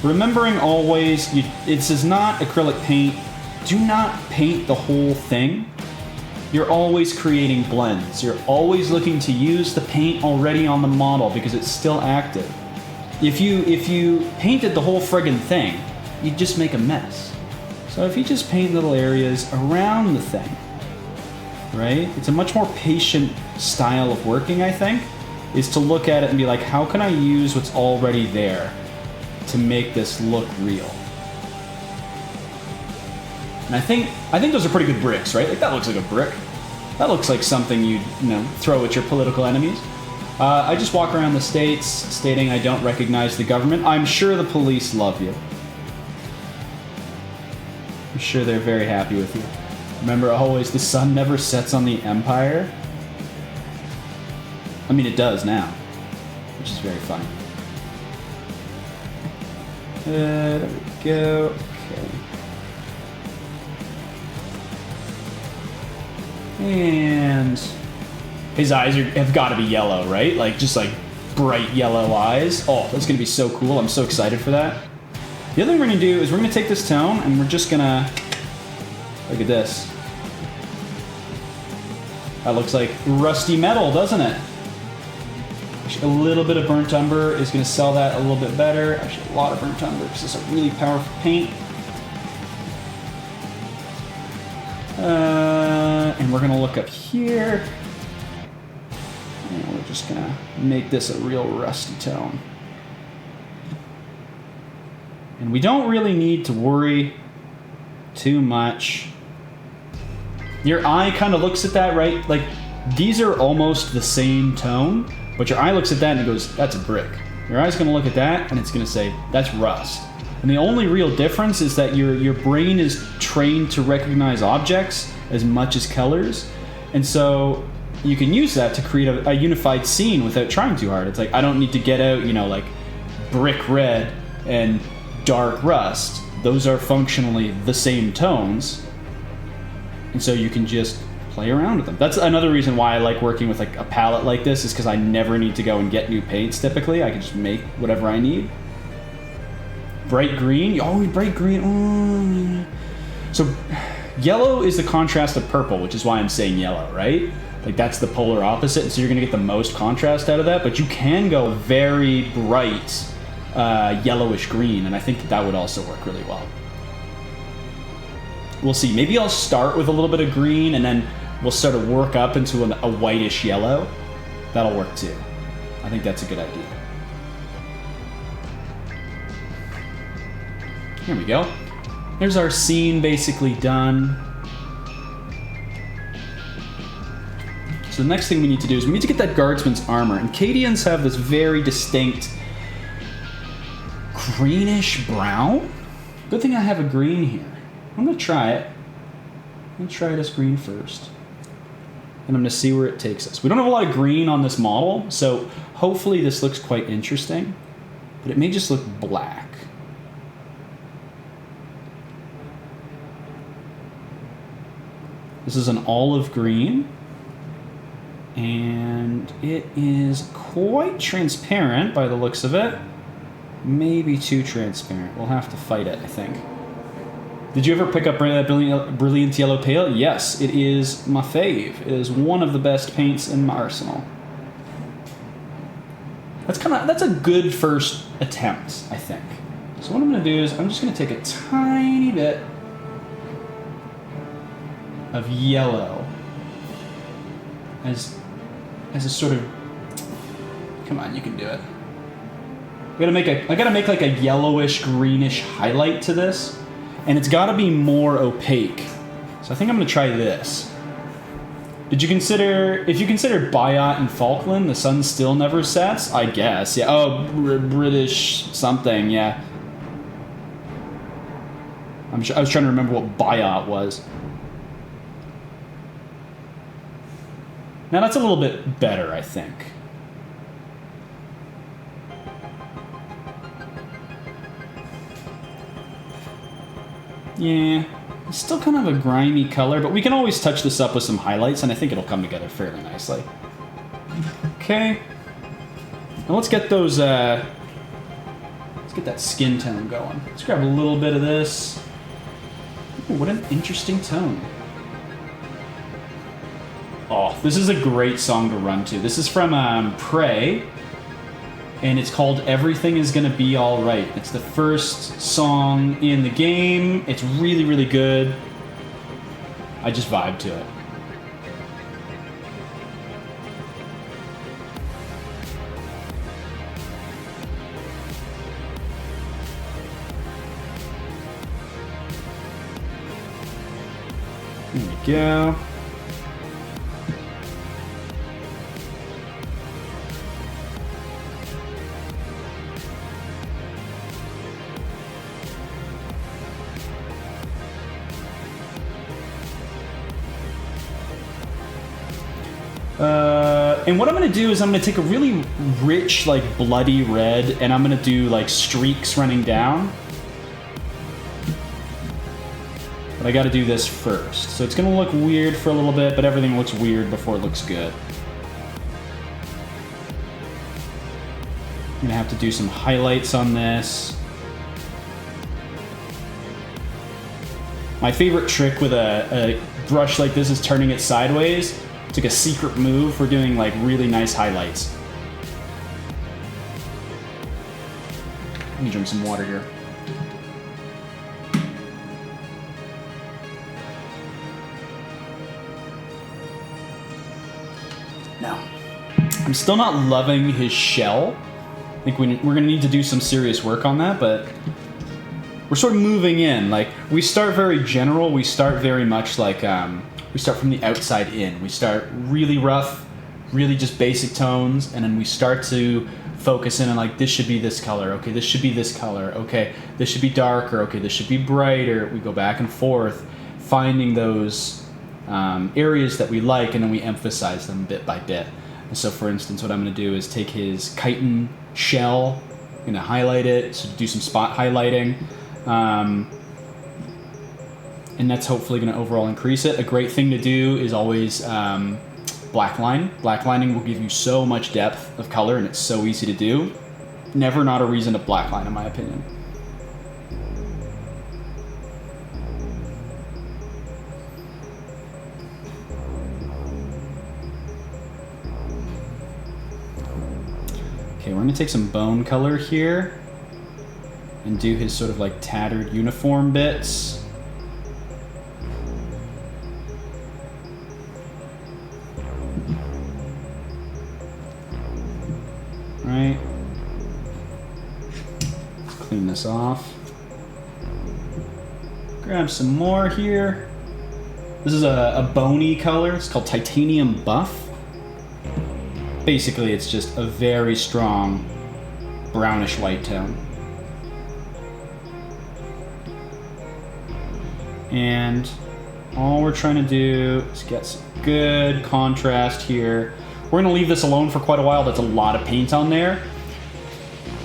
Remembering always, this is not acrylic paint. Do not paint the whole thing. You're always creating blends. You're always looking to use the paint already on the model because it's still active. If you painted the whole friggin' thing, you'd just make a mess. So if you just paint little areas around the thing, right? It's a much more patient style of working, I think, is to look at it and be like, how can I use what's already there to make this look real? And I think those are pretty good bricks, right? Like that looks like a brick. That looks like something you'd throw at your political enemies. I just walk around the States stating I don't recognize the government. I'm sure the police love you. I'm sure they're very happy with you. Remember always, the sun never sets on the empire. I mean, it does now, which is very funny. There we go. Okay. And his eyes have got to be yellow, right? Like, just like bright yellow eyes. Oh, that's going to be so cool. I'm so excited for that. The other thing we're going to do is we're going to take this tone and we're just going to... Look at this. That looks like rusty metal, doesn't it? Actually, a little bit of burnt umber is going to sell that a little bit better. Actually, a lot of burnt umber because it's a really powerful paint. And we're going to look up here. And we're just going to make this a real rusty tone. And we don't really need to worry too much. Your eye kind of looks at that, right? Like, these are almost the same tone, but your eye looks at that and it goes, that's a brick. Your eye's going to look at that and it's going to say, that's rust. And the only real difference is that your brain is trained to recognize objects as much as colors. And so you can use that to create a unified scene without trying too hard. It's like, I don't need to get out, like brick red and dark rust. Those are functionally the same tones. And so you can just play around with them. That's another reason why I like working with like a palette like this, is because I never need to go and get new paints typically. I can just make whatever I need. Bright green. Oh, bright green. So yellow is the contrast of purple, which is why I'm saying yellow, right? Like that's the polar opposite, and so you're gonna get the most contrast out of that, but you can go very bright yellowish green, and I think that would also work really well. We'll see. Maybe I'll start with a little bit of green, and then we'll start to work up into a whitish yellow. That'll work too. I think that's a good idea. Here we go. There's our scene basically done. So the next thing we need to do is we need to get that guardsman's armor. And Cadians have this very distinct greenish brown. Good thing I have a green here. I'm going to try it. I'm going to try this green first. And I'm going to see where it takes us. We don't have a lot of green on this model, so hopefully this looks quite interesting. But it may just look black. This is an olive green. And it is quite transparent by the looks of it. Maybe too transparent. We'll have to fight it, I think. Did you ever pick up Brilliant Yellow Pale? Yes, it is my fave. It is one of the best paints in my arsenal. That's a good first attempt, I think. So what I'm going to do is I'm just going to take a tiny bit of yellow as a sort of, come on, you can do it. I gotta make like a yellowish greenish highlight to this, and it's gotta be more opaque. So I think I'm gonna try this. If you consider Biot and Falkland, the sun still never sets, I guess. Yeah. Oh, British something. Yeah. I was trying to remember what Biot was. Now that's a little bit better, I think. Yeah, it's still kind of a grimy color, but we can always touch this up with some highlights, and I think it'll come together fairly nicely. Okay. Now let's get those, let's get that skin tone going. Let's grab a little bit of this. Ooh, what an interesting tone. Oh, this is a great song to run to. This is from Prey, and it's called Everything Is Gonna Be Alright. It's the first song in the game. It's really, really good. I just vibe to it. There we go. And what I'm going to do is I'm going to take a really rich, like, bloody red, and I'm going to do, like, streaks running down. But I got to do this first. So it's going to look weird for a little bit, but everything looks weird before it looks good. I'm going to have to do some highlights on this. My favorite trick with a brush like this is turning it sideways. It's like a secret move for doing like really nice highlights. Let me drink some water here. Now, I'm still not loving his shell. I think we're gonna need to do some serious work on that, but we're sort of moving in. Like, we start very general. We start very much like, we start from the outside in. We start really rough, really just basic tones, and then we start to focus in on, like, this should be this color. Okay, this should be this color. Okay, this should be darker. Okay, this should be brighter. We go back and forth, finding those areas that we like, and then we emphasize them bit by bit. And so, for instance, what I'm going to do is take his chitin shell, I'm going to highlight it, so do some spot highlighting, and that's hopefully going to overall increase it. A great thing to do is always blackline. Blacklining will give you so much depth of color, and it's so easy to do. Never not a reason to blackline, in my opinion. Okay, we're going to take some bone color here and do his sort of like tattered uniform bits. Right. Let's clean this off. Grab some more here. This is a bony color. It's called Titanium Buff. Basically, it's just a very strong brownish white tone. And all we're trying to do is get some good contrast here. We're going to leave this alone for quite a while. That's a lot of paint on there.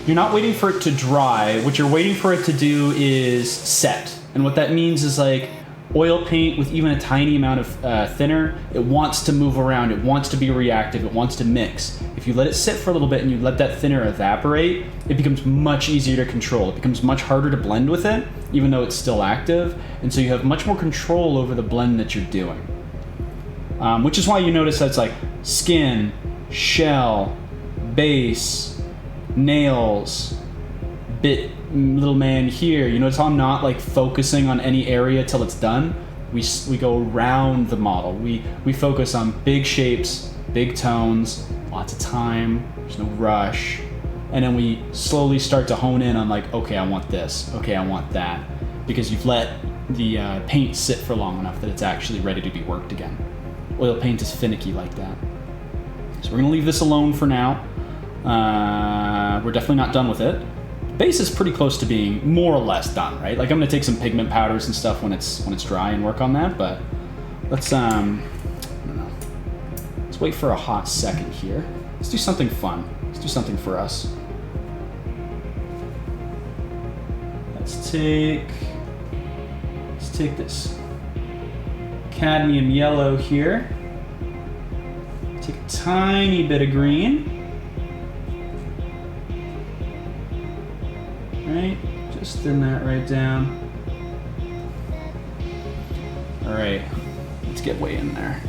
You're not waiting for it to dry. What you're waiting for it to do is set. And what that means is, like, oil paint with even a tiny amount of thinner, it wants to move around, it wants to be reactive, it wants to mix. If you let it sit for a little bit and you let that thinner evaporate, it becomes much easier to control. It becomes much harder to blend with it, even though it's still active, and so you have much more control over the blend that you're doing. Which is why you notice that it's like skin, shell, base, nails, little man here. You notice how I'm not like focusing on any area till it's done. We go around the model. We focus on big shapes, big tones, lots of time, there's no rush, and then we slowly start to hone in on, like, okay, I want this, okay, I want that, because you've let the paint sit for long enough that it's actually ready to be worked again. Oil paint is finicky like that. So we're gonna leave this alone for now. We're definitely not done with it. Base is pretty close to being more or less done, right? Like, I'm gonna take some pigment powders and stuff when it's dry and work on that, but let's I don't know. Let's wait for a hot second here. Let's do something fun. Let's do something for us. Let's take this cadmium yellow here. Take a tiny bit of green. Right, just thin that right down. All right, let's get way in there.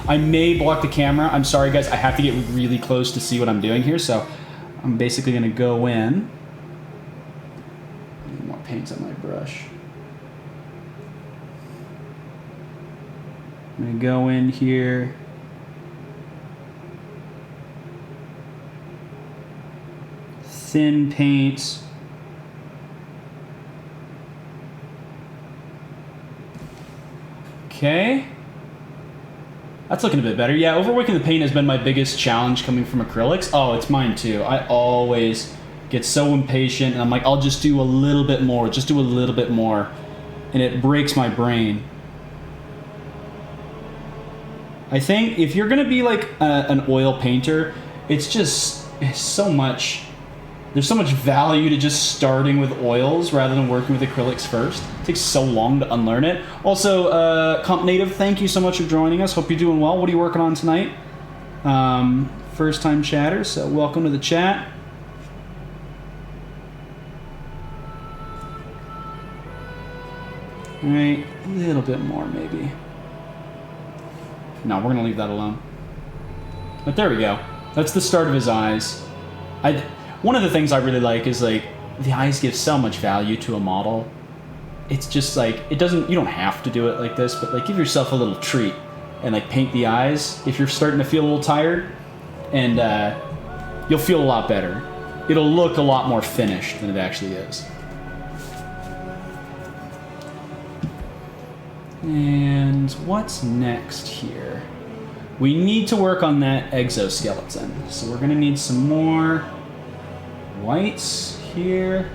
I may block the camera. I'm sorry, guys. I have to get really close to see what I'm doing here, so I'm basically gonna go in. Need more paint on my brush. I'm gonna go in here. Thin paint. Okay. That's looking a bit better. Yeah, overworking the paint has been my biggest challenge coming from acrylics. Oh, it's mine too. I always get so impatient, and I'm like, I'll just do a little bit more, just do a little bit more, and it breaks my brain. I think if you're gonna be like an oil painter, it's so much, there's so much value to just starting with oils rather than working with acrylics first. It takes so long to unlearn it. Also, Comp Native, thank you so much for joining us. Hope you're doing well. What are you working on tonight? First time chatter, so welcome to the chat. All right, a little bit more maybe. No, we're gonna leave that alone. But there we go. That's the start of his eyes. One of the things I really like is, like, the eyes give so much value to a model. It's just like, you don't have to do it like this, but like, give yourself a little treat and like paint the eyes if you're starting to feel a little tired, and you'll feel a lot better. It'll look a lot more finished than it actually is. And what's next here? We need to work on that exoskeleton. So we're gonna need some more whites here.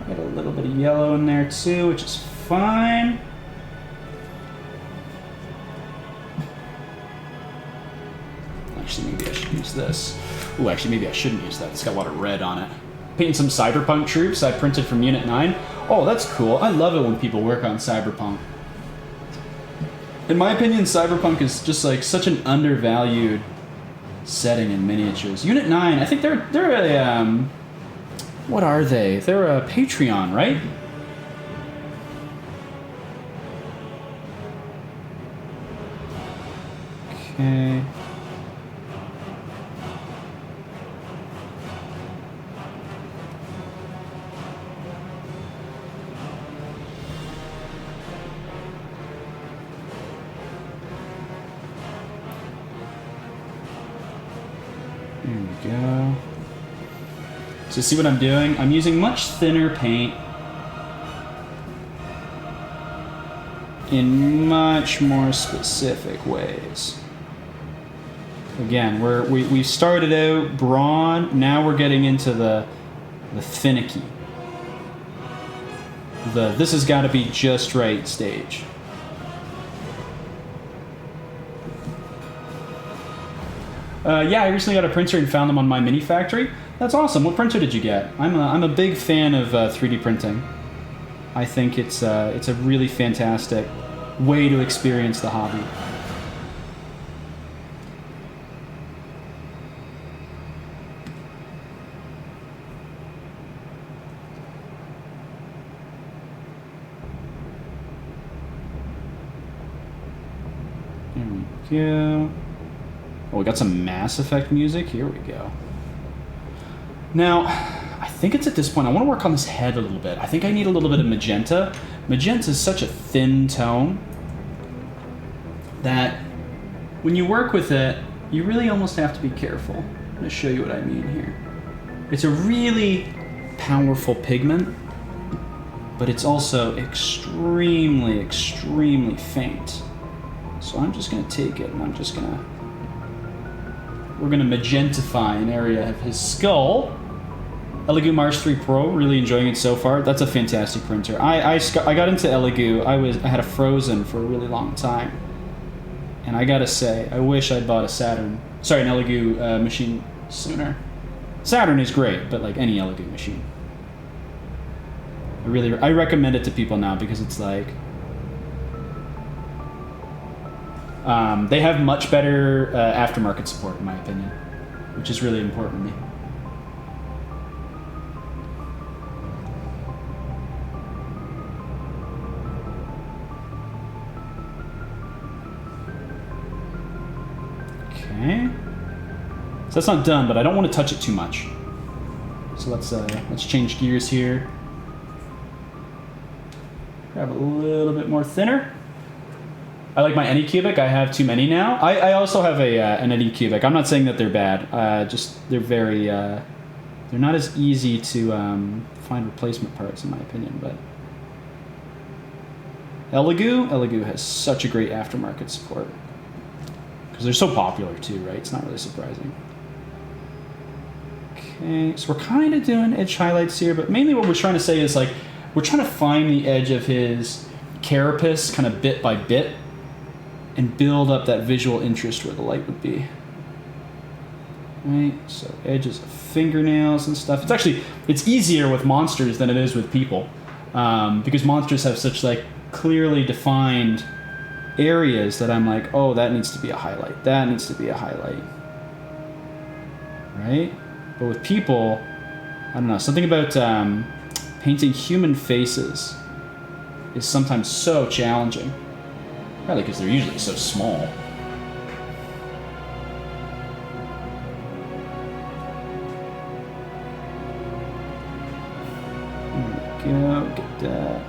Got a little bit of yellow in there too, which is fine. Actually, maybe I should use this. Ooh, actually, maybe I shouldn't use that. It's got a lot of red on it. Painting some cyberpunk troops I printed from Unit 9. Oh, that's cool. I love it when people work on cyberpunk. In my opinion, cyberpunk is just like such an undervalued setting in miniatures. Unit 9, I think they're a what are they? They're a Patreon, right? Okay. There we go. So see what I'm doing? I'm using much thinner paint in much more specific ways. Again, we started out broad, now we're getting into the finicky. This has got to be just right stage. Yeah, I recently got a printer and found them on My Mini Factory. That's awesome. What printer did you get? I'm a big fan of 3D printing. I think it's a really fantastic way to experience the hobby. There we go. Oh, we got some Mass Effect music. Here we go. Now, I think it's at this point, I want to work on this head a little bit. I think I need a little bit of magenta. Magenta is such a thin tone that when you work with it, you really almost have to be careful. I'm going to show you what I mean here. It's a really powerful pigment, but it's also extremely, extremely faint. So I'm just going to take it and we're going to magentify an area of his skull. Elegoo Mars 3 Pro, really enjoying it so far. That's a fantastic printer. I got into Elegoo. I had a Frozen for a really long time. And I gotta say, I wish I'd bought an Elegoo machine sooner. Saturn is great, but like any Elegoo machine. I recommend it to people now because it's like... they have much better aftermarket support, in my opinion, which is really important to me. Okay. So that's not done, but I don't want to touch it too much. So let's change gears here. Grab a little bit more thinner. I like my Anycubic. I have too many now. I also have an Anycubic. I'm not saying that they're bad. Just they're very they're not as easy to find replacement parts, in my opinion. But Elegoo has such a great aftermarket support because they're so popular too, right? It's not really surprising. Okay, so we're kind of doing edge highlights here, but mainly what we're trying to say is like we're trying to find the edge of his carapace kind of bit by bit and build up that visual interest where the light would be. Right, so edges of fingernails and stuff. It's easier with monsters than it is with people, because monsters have such like clearly defined areas that I'm like, oh, that needs to be a highlight. That needs to be a highlight. Right? But with people, I don't know, something about painting human faces is sometimes so challenging. Probably because they're usually so small. There we go, get that.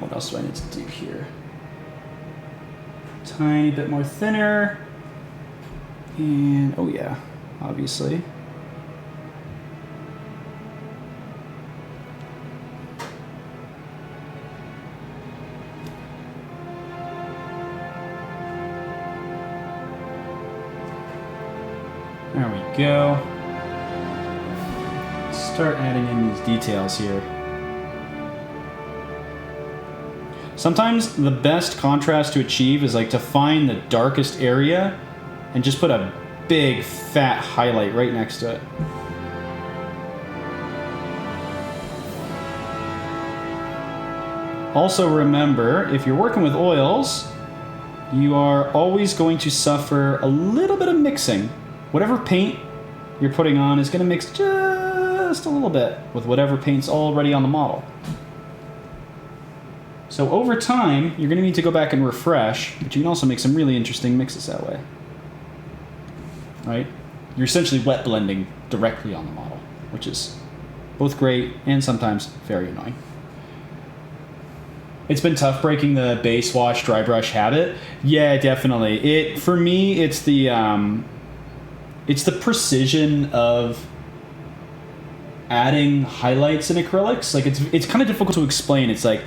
What else do I need to do here? Tiny bit more thinner. And, oh yeah, obviously. There we go. Start adding in these details here. Sometimes the best contrast to achieve is like to find the darkest area and just put a big fat highlight right next to it. Also remember, if you're working with oils, you are always going to suffer a little bit of mixing. Whatever paint you're putting on is going to mix just a little bit with whatever paint's already on the model. So over time, you're going to need to go back and refresh, but you can also make some really interesting mixes that way. Right? You're essentially wet blending directly on the model, which is both great and sometimes very annoying. It's been tough breaking the base wash dry brush habit. Yeah, definitely. For me, it's the precision of adding highlights in acrylics. Like it's kind of difficult to explain. It's like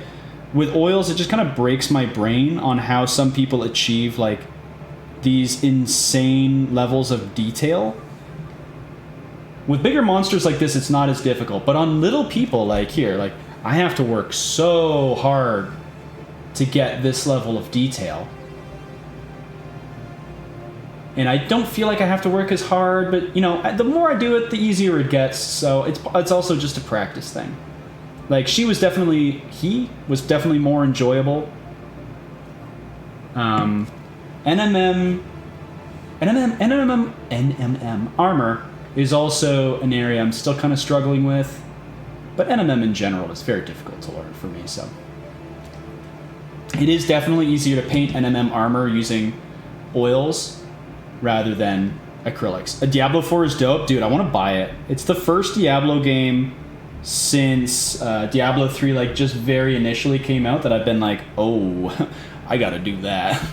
with oils, it just kind of breaks my brain on how some people achieve like these insane levels of detail. With bigger monsters like this, it's not as difficult. But on little people like here, like I have to work so hard to get this level of detail. And I don't feel like I have to work as hard, but you know, the more I do it, the easier it gets. So it's also just a practice thing. Like he was definitely more enjoyable. NMM armor is also an area I'm still kind of struggling with, but NMM in general is very difficult to learn for me, so. It is definitely easier to paint NMM armor using oils rather than acrylics. A Diablo 4 is dope. Dude, I want to buy it. It's the first Diablo game since Diablo 3 like just very initially came out that I've been like, oh, I gotta do that.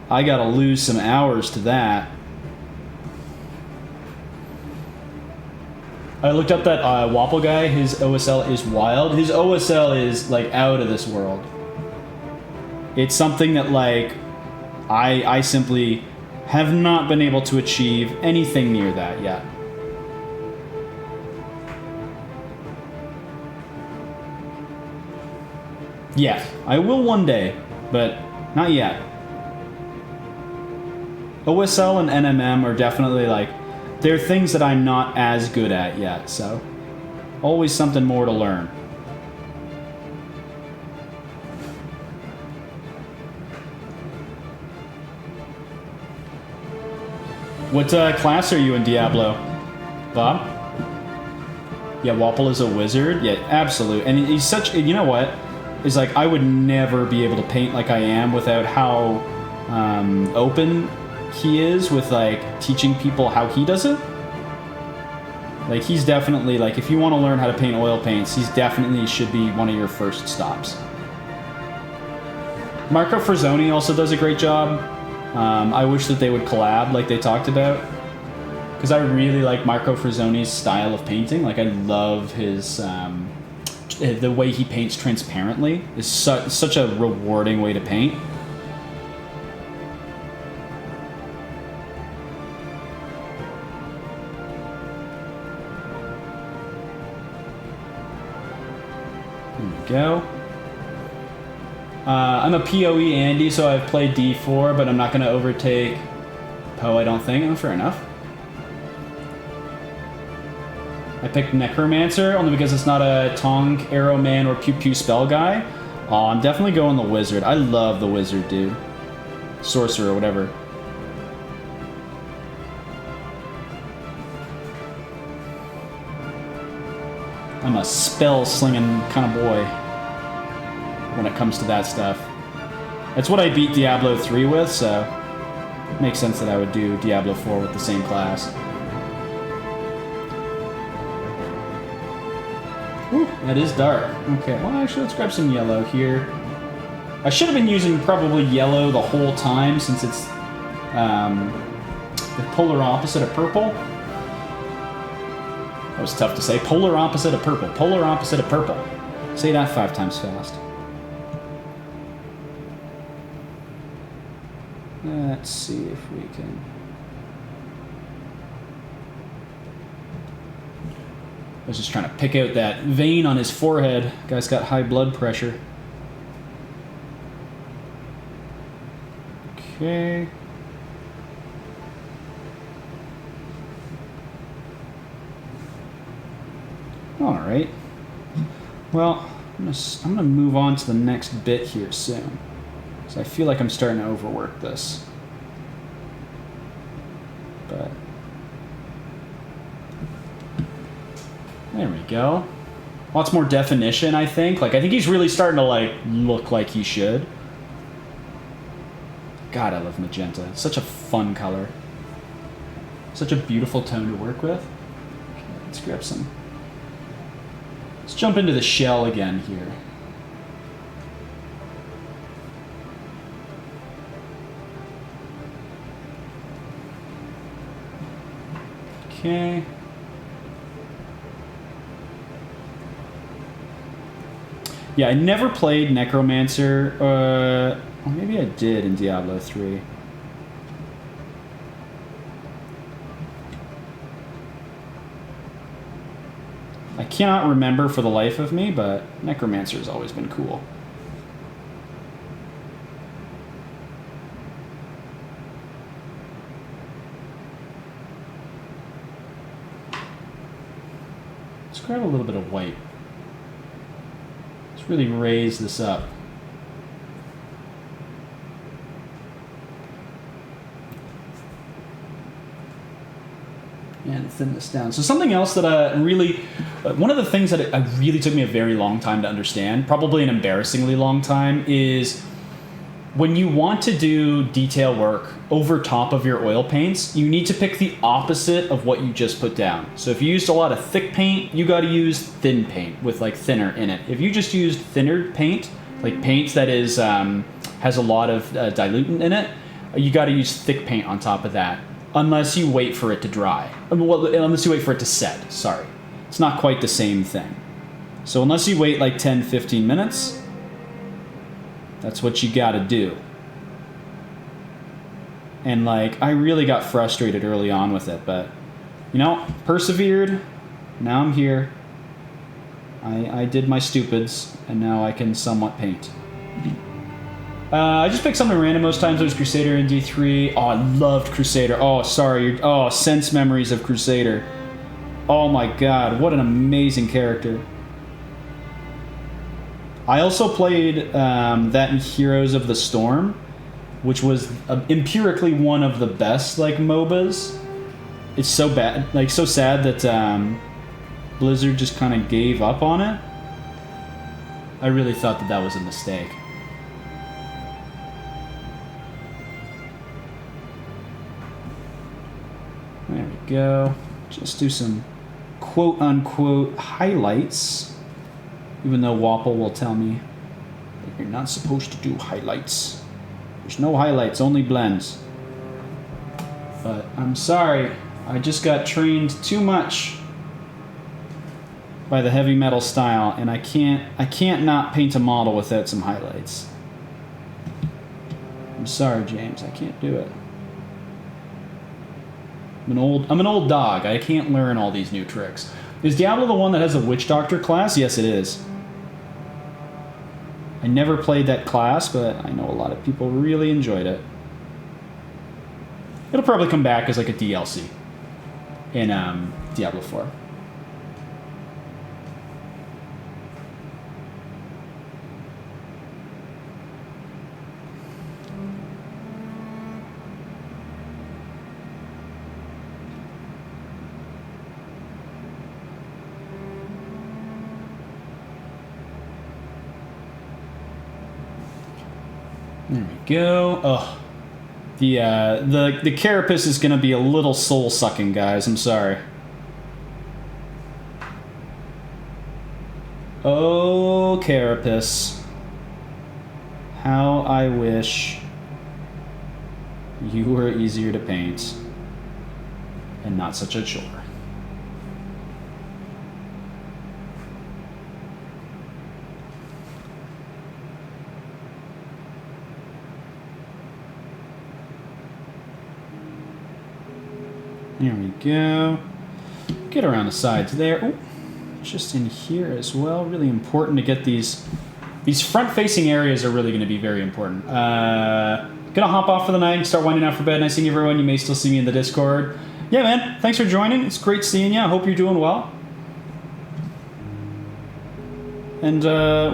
I gotta lose some hours to that. I looked up that Wapple guy. His OSL is wild. His OSL is like out of this world. It's something that like I simply have not been able to achieve anything near that yet. Yeah, I will one day, but not yet. OSL and NMM are definitely like, they're things that I'm not as good at yet, so always something more to learn. What class are you in Diablo, Bob? Yeah, Wapple is a wizard. Yeah, absolute. And he's such, you know what? Is like, I would never be able to paint like I am without how open he is with like teaching people how he does it. Like he's definitely like, if you want to learn how to paint oil paints, he's definitely should be one of your first stops. Marco Frazzoni also does a great job. I wish that they would collab like they talked about, because I really like Marco Frazzoni's style of painting. Like I love his the way he paints transparently is such a rewarding way to paint. Go. I'm a PoE Andy, so I've played D4, but I'm not going to overtake Poe, I don't think. Oh, fair enough. I picked Necromancer, only because it's not a Tonk, Arrow Man, or Pew Pew Spell guy. Oh, I'm definitely going the Wizard. I love the Wizard, dude. Sorcerer, whatever. I'm a spell-slinging kind of boy when it comes to that stuff. That's what I beat Diablo 3 with, so it makes sense that I would do Diablo 4 with the same class. Whew, that is dark. Okay, well actually let's grab some yellow here. I should have been using probably yellow the whole time since it's the polar opposite of purple. That was tough to say. Polar opposite of purple. Polar opposite of purple. Say that 5 times fast. Let's see if we can... I was just trying to pick out that vein on his forehead. Guy's got high blood pressure. Okay. All right. Well, I'm gonna move on to the next bit here soon. So I feel like I'm starting to overwork this. But there we go. Lots more definition, I think. Like, I think he's really starting to, like, look like he should. God, I love magenta. It's such a fun color. Such a beautiful tone to work with. Okay, let's grab some. Let's jump into the shell again here. Okay. Yeah, I never played Necromancer, or maybe I did in Diablo 3. I cannot remember for the life of me, but Necromancer has always been cool. Let's grab a little bit of white. Let's really raise this up. And thin this down. So something else that one of the things that it really took me a very long time to understand, probably an embarrassingly long time, is when you want to do detail work over top of your oil paints, you need to pick the opposite of what you just put down. So if you used a lot of thick paint, you got to use thin paint with like thinner in it. If you just used thinner paint, like paint that is has a lot of dilutant in it, you got to use thick paint on top of that. Unless you wait for it to dry. Well, unless you wait for it to set, sorry. It's not quite the same thing. So unless you wait like 10, 15 minutes, that's what you gotta do. And like, I really got frustrated early on with it, but, you know, persevered. Now I'm here. I did my stupids, and now I can somewhat paint. I just picked something random most times. It was Crusader in D3. Oh, I loved Crusader. Oh, sorry. Sense memories of Crusader. Oh my god, what an amazing character. I also played that in Heroes of the Storm, which was empirically one of the best, like, MOBAs. It's so bad, like, so sad that Blizzard just kind of gave up on it. I really thought that that was a mistake. There we go. Just do some quote-unquote highlights. Even though Wapple will tell me that you're not supposed to do highlights. There's no highlights, only blends. But I'm sorry, I just got trained too much by the heavy metal style, and I can't not paint a model without some highlights. I'm sorry, James, I can't do it. I'm an old dog. I can't learn all these new tricks. Is Diablo the one that has a Witch Doctor class? Yes, it is. I never played that class, but I know a lot of people really enjoyed it. It'll probably come back as like a DLC in Diablo 4. There we go. Oh, the carapace is gonna be a little soul sucking, guys. I'm sorry. Oh, carapace. How I wish you were easier to paint and not such a chore. There we go. Get around the sides there. Ooh. just in here as well. Really important to get these front-facing areas are really going to be very important. Gonna hop off for the night and start winding down for bed. Nice seeing everyone. You may still see me in the Discord. Yeah, man. Thanks for joining. It's great seeing you. I hope you're doing well. And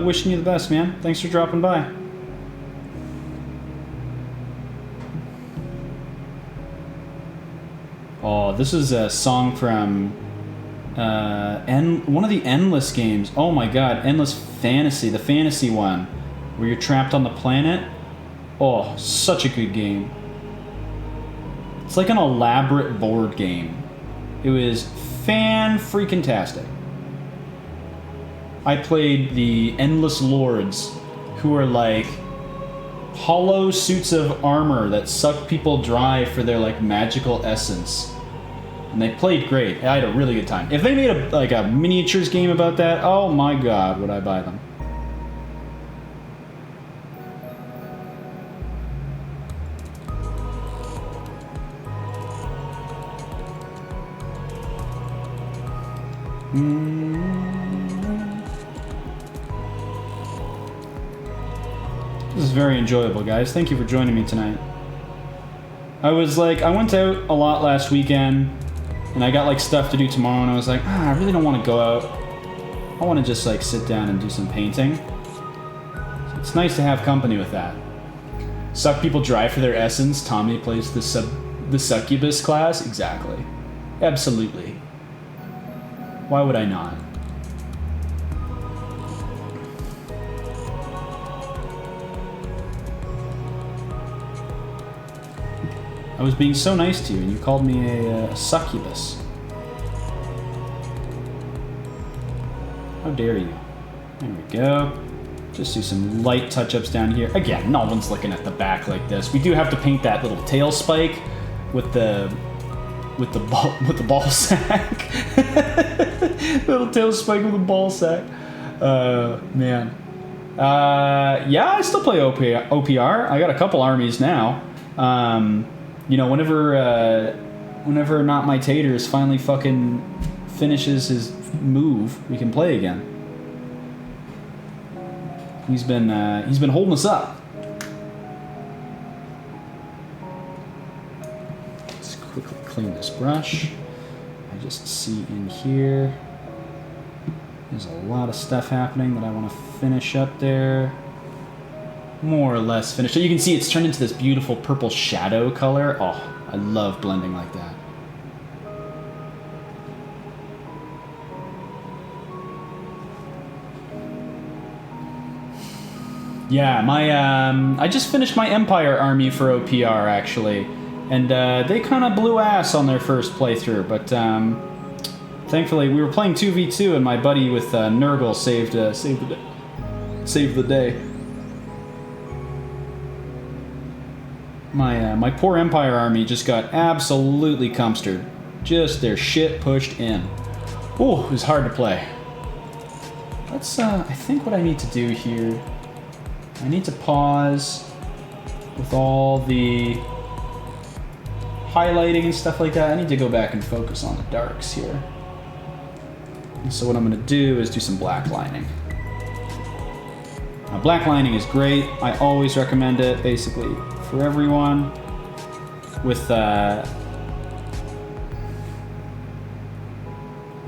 wishing you the best, man. Thanks for dropping by. Oh, this is a song from one of the Endless games. Oh my god, Endless Fantasy, the fantasy one, where you're trapped on the planet. Oh, such a good game. It's like an elaborate board game. It was fan-freaking-tastic. I played the Endless Lords, who are like hollow suits of armor that suck people dry for their like magical essence. And they played great. I had a really good time. If they made a miniatures game about that, oh my god, would I buy them. This is very enjoyable, guys. Thank you for joining me tonight. I went out a lot last weekend, and I got like stuff to do tomorrow, and I was like, I really don't want to go out. I want to just like sit down and do some painting. So it's nice to have company with that. Suck people dry for their essence. Tommy plays the succubus class. Exactly. Absolutely. Why would I not? I was being so nice to you, and you called me a succubus. How dare you? There we go. Just do some light touch-ups down here. Again, no one's looking at the back like this. We do have to paint that little tail spike with the ball sack. Little tail spike with a ball sack. Man. Yeah, I still play OPR. I got a couple armies now. You know, whenever Not My Taters finally fucking finishes his move, we can play again. He's been holding us up. Let's quickly clean this brush. I just see in here there's a lot of stuff happening that I want to finish up there. More or less finished. So you can see it's turned into this beautiful purple shadow color. Oh, I love blending like that. Yeah, I just finished my Empire army for OPR actually, and they kind of blew ass on their first playthrough, but thankfully we were playing 2v2 and my buddy with Nurgle saved the day. My poor Empire army just got absolutely cumstered. Just their shit pushed in. Ooh, it was hard to play. Let's, I think what I need to do here, I need to pause with all the highlighting and stuff like that. I need to go back and focus on the darks here. And so what I'm going to do is do some black lining. Now, black lining is great. I always recommend it, basically, for everyone. With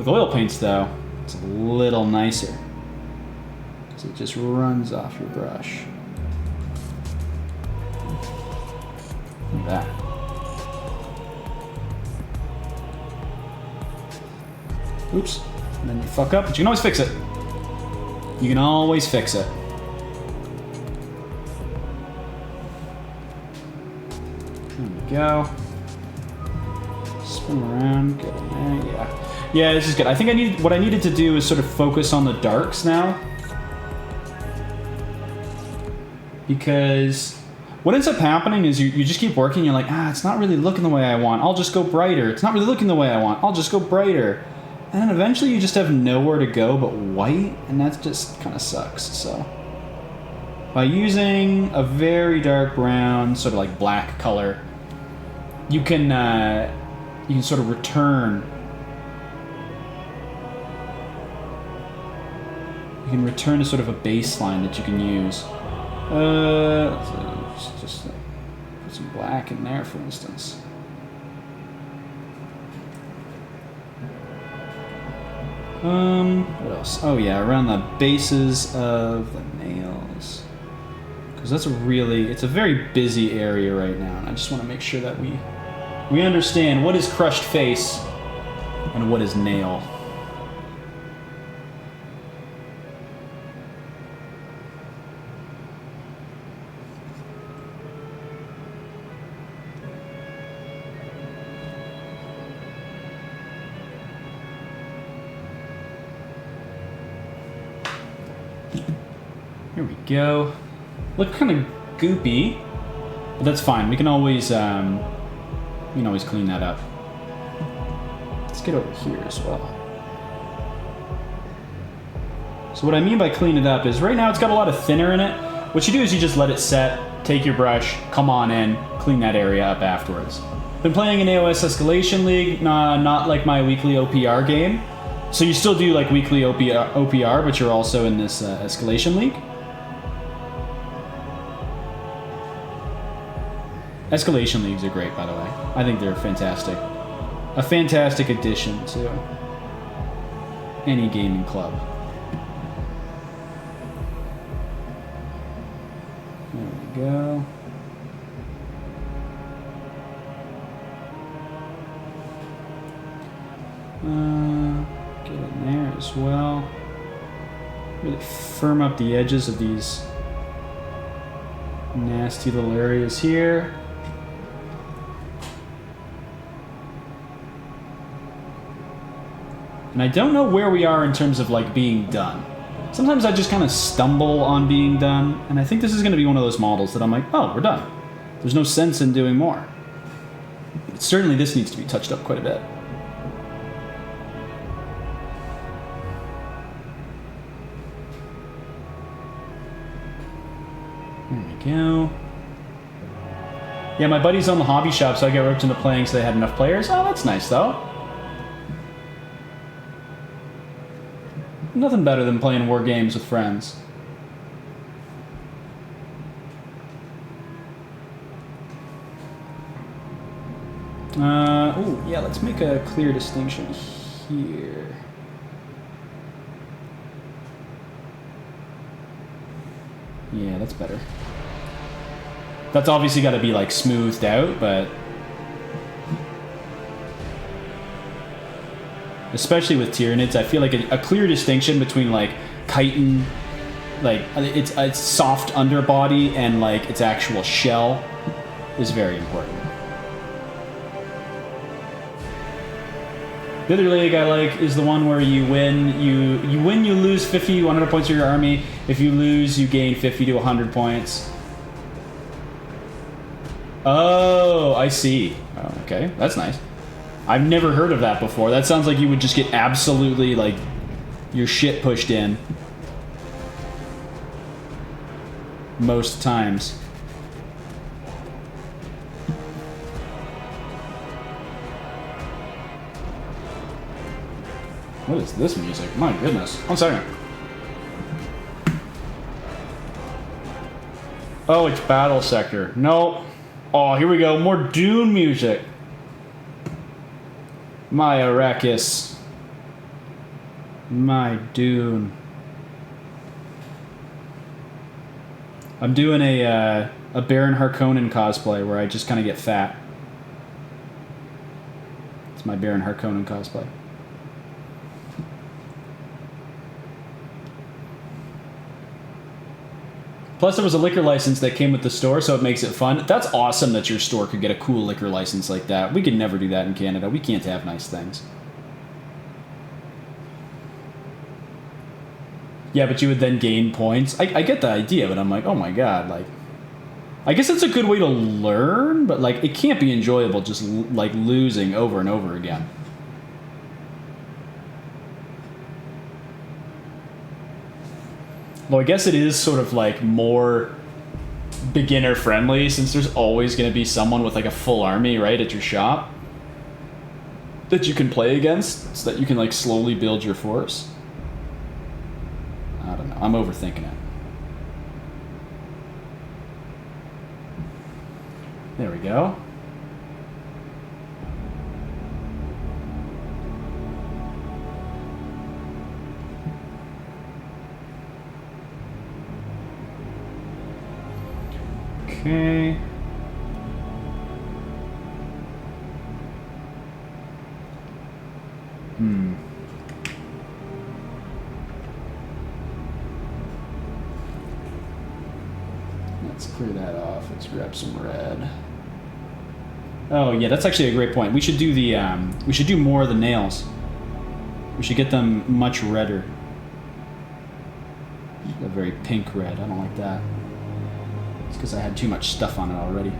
oil paints, though, it's a little nicer. So it just runs off your brush. Like that. Oops. And then you fuck up, but you can always fix it. You can always fix it. There we go. Spin around, get in there, yeah. Yeah, this is good. I think what I needed to do is sort of focus on the darks now. Because what ends up happening is you just keep working, you're like, it's not really looking the way I want, I'll just go brighter. It's not really looking the way I want, I'll just go brighter. And then eventually you just have nowhere to go but white, and that just kind of sucks. So by using a very dark brown, sort of like black color, you can sort of return can return to sort of a baseline that you can use. Let's just put some black in there, for instance. What else? Oh yeah, around the bases of the nails. Because that's it's a very busy area right now, and I just want to make sure that we understand what is crushed face and what is nail. Here we go. Look kind of goopy, but that's fine. We can always clean that up. Let's get over here as well. So what I mean by clean it up is right now it's got a lot of thinner in it. What you do is you just let it set, take your brush, come on in, clean that area up afterwards. Been playing an AOS Escalation League, not like my weekly OPR game. So you still do like weekly OPR, but you're also in this Escalation League. Escalation Leagues are great, by the way. I think they're fantastic. A fantastic addition to any gaming club. There we go. Get in there as well. Really firm up the edges of these nasty little areas here. And I don't know where we are in terms of like being done. Sometimes I just kind of stumble on being done, and I think this is going to be one of those models that I'm like, oh, we're done. There's no sense in doing more. But certainly this needs to be touched up quite a bit. There we go. Yeah, my buddies own the hobby shop, so I got roped into playing so they had enough players. Oh, that's nice though. Nothing better than playing war games with friends. Oh, yeah, let's make a clear distinction here. Yeah, that's better. That's obviously got to be, like, smoothed out, but... especially with Tyranids, I feel like a clear distinction between, like, chitin, like, its soft underbody and, like, its actual shell is very important. The other league I like is the one where you win, you win, you lose 50, 100 points of your army. If you lose, you gain 50 to 100 points. Oh, I see. Oh, okay, that's nice. I've never heard of that before. That sounds like you would just get absolutely, like, your shit pushed in. Most times. What is this music? My goodness. 1 second. Oh, it's Battle Sector. No. Oh, here we go. More Dune music. My Arrakis. My Dune. I'm doing a Baron Harkonnen cosplay where I just kind of get fat. It's my Baron Harkonnen cosplay. Plus, there was a liquor license that came with the store, so it makes it fun. That's awesome that your store could get a cool liquor license like that. We could never do that in Canada. We can't have nice things. Yeah, but you would then gain points. I get the idea, but I'm like, oh my god, like... I guess it's a good way to learn, but, like, it can't be enjoyable just, like, losing over and over again. Well, I guess it is sort of like more beginner friendly since there's always going to be someone with like a full army, right, at your shop that you can play against so that you can like slowly build your force. I don't I'm overthinking it. There we go. Okay. Let's clear that off. Let's grab some red. Oh yeah, that's actually a great point. We should do the we should do more of the nails. We should get them much redder. A very pink red. I don't like that. It's because I had too much stuff on it already.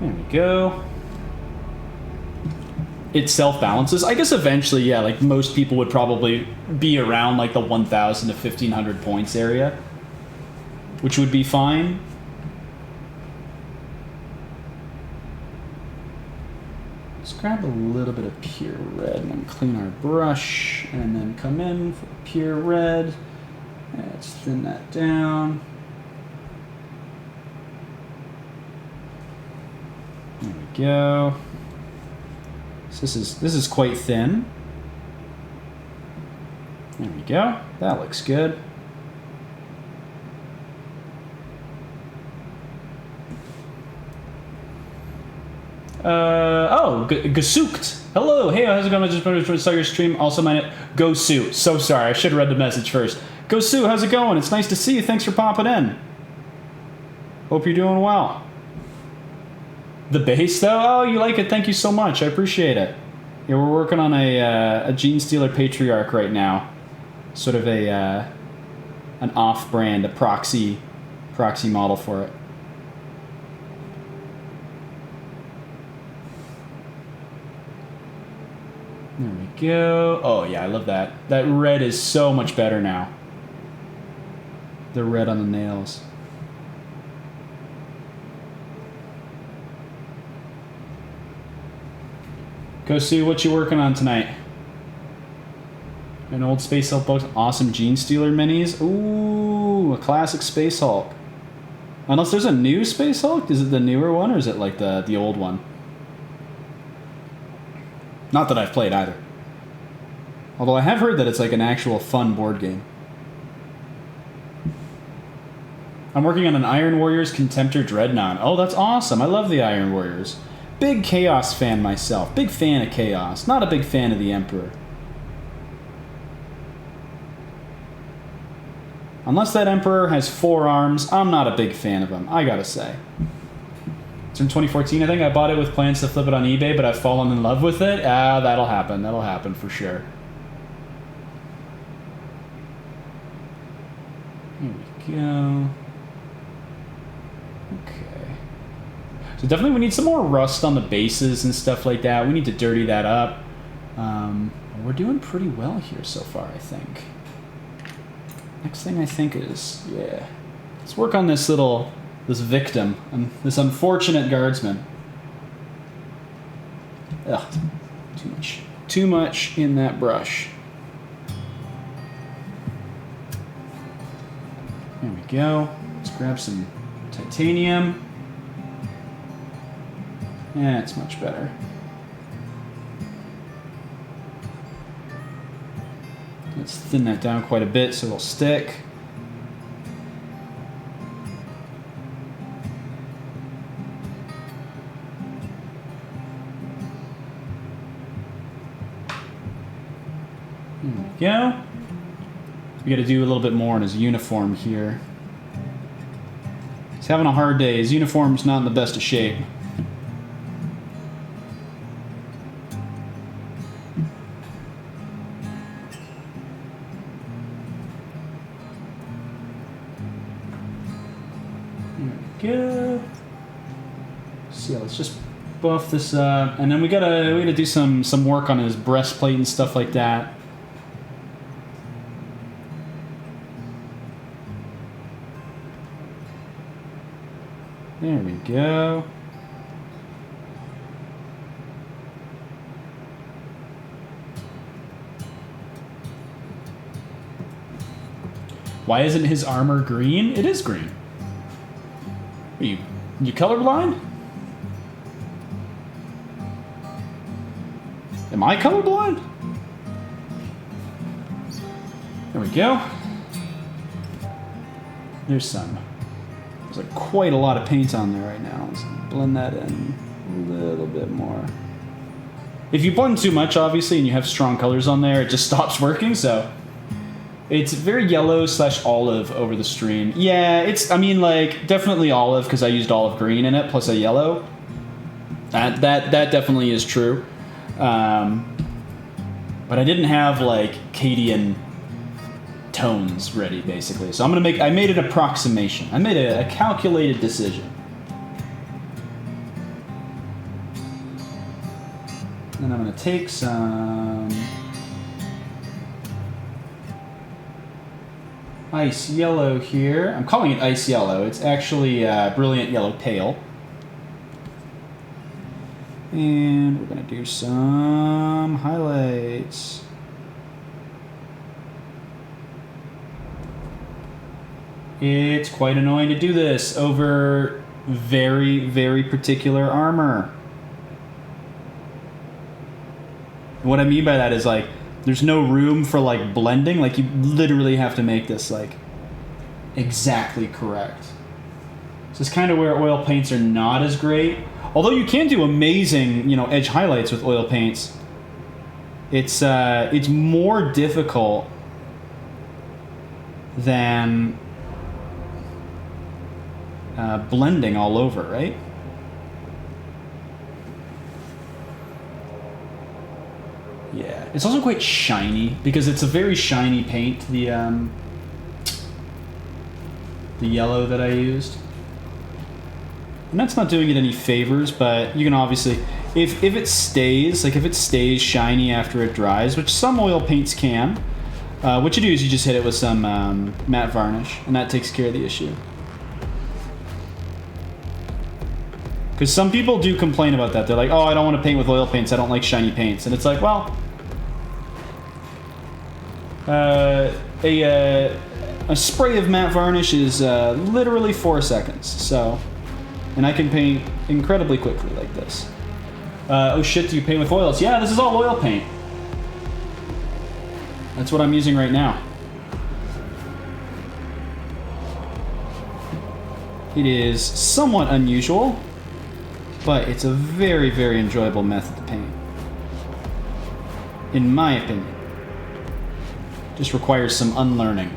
There we go. It self-balances. I guess eventually, yeah, like most people would probably be around like the 1,000 to 1,500 points area, which would be fine. Let's grab a little bit of pure red and then clean our brush and then come in for pure red. Let's thin that down. There we go. So this is quite thin. There we go. That looks good. Gasukt. Hello. Hey, how's it going? I just saw your stream. Also, mine Go Sue. So sorry. I should have read the message first. Go Sue, how's it going? It's nice to see you. Thanks for popping in. Hope you're doing well. The base, though? Oh, you like it. Thank you so much. I appreciate it. Yeah, we're working on a Genestealer Patriarch right now. Sort of an off-brand, a proxy model for it. There we go. Oh, yeah, I love that. That red is so much better now. The red on the nails. Go see what you're working on tonight. An old Space Hulk box. Awesome Genestealer minis. Ooh, a classic Space Hulk. Unless there's a new Space Hulk? Is it the newer one or is it like the old one? Not that I've played either. Although I have heard that it's like an actual fun board game. I'm working on an Iron Warriors Contemptor Dreadnought. Oh, that's awesome. I love the Iron Warriors. Big Chaos fan myself. Big fan of Chaos. Not a big fan of the Emperor. Unless that Emperor has 4 arms, I'm not a big fan of him, I gotta say. It's from 2014, I think. I bought it with plans to flip it on eBay, but I've fallen in love with it. Ah, that'll happen. That'll happen for sure. Here we go. Okay. So definitely we need some more rust on the bases and stuff like that. We need to dirty that up. We're doing pretty well here so far, I think. Next thing I think is, yeah, let's work on this victim, this unfortunate guardsman. Ugh, too much in that brush. There we go. Let's grab some titanium. Yeah, it's much better. Let's thin that down quite a bit so it'll stick. There we go. We gotta do a little bit more on his uniform here. He's having a hard day. His uniform's not in the best of shape. Good. So yeah, let's just buff this up, and then we gotta do some work on his breastplate and stuff like that. There we go. Why isn't his armor green? It is green. Are you colorblind? Am I colorblind? There we go. There's like quite a lot of paint on there right now. Let's blend that in a little bit more. If you blend too much, obviously, and you have strong colors on there, it just stops working, so... It's very yellow / olive over the stream. Yeah, I mean, like, definitely olive, because I used olive green in it, plus a yellow. That definitely is true. But I didn't have, like, Cadian tones ready, basically. So I made an approximation. I made a calculated decision. And I'm going to take some ice yellow here. I'm calling it ice yellow. It's actually brilliant yellow pale. And we're going to do some highlights. It's quite annoying to do this over very, very particular armor. What I mean by that is, like, there's no room for, like, blending. Like, you literally have to make this, like, exactly correct. So it's kind of where oil paints are not as great. Although you can do amazing, edge highlights with oil paints. It's more difficult than blending all over, right? Yeah, it's also quite shiny because it's a very shiny paint. The yellow that I used, and that's not doing it any favors. But you can obviously, if it stays shiny after it dries, which some oil paints can, what you do is you just hit it with some matte varnish, and that takes care of the issue. Because some people do complain about that. They're like, oh, I don't want to paint with oil paints. I don't like shiny paints. And it's like, well, a spray of matte varnish is literally 4 seconds. So, and I can paint incredibly quickly like this. Oh shit, do you paint with oils? Yeah, this is all oil paint. That's what I'm using right now. It is somewhat unusual, but it's a very, very enjoyable method to paint. In my opinion. Just requires some unlearning.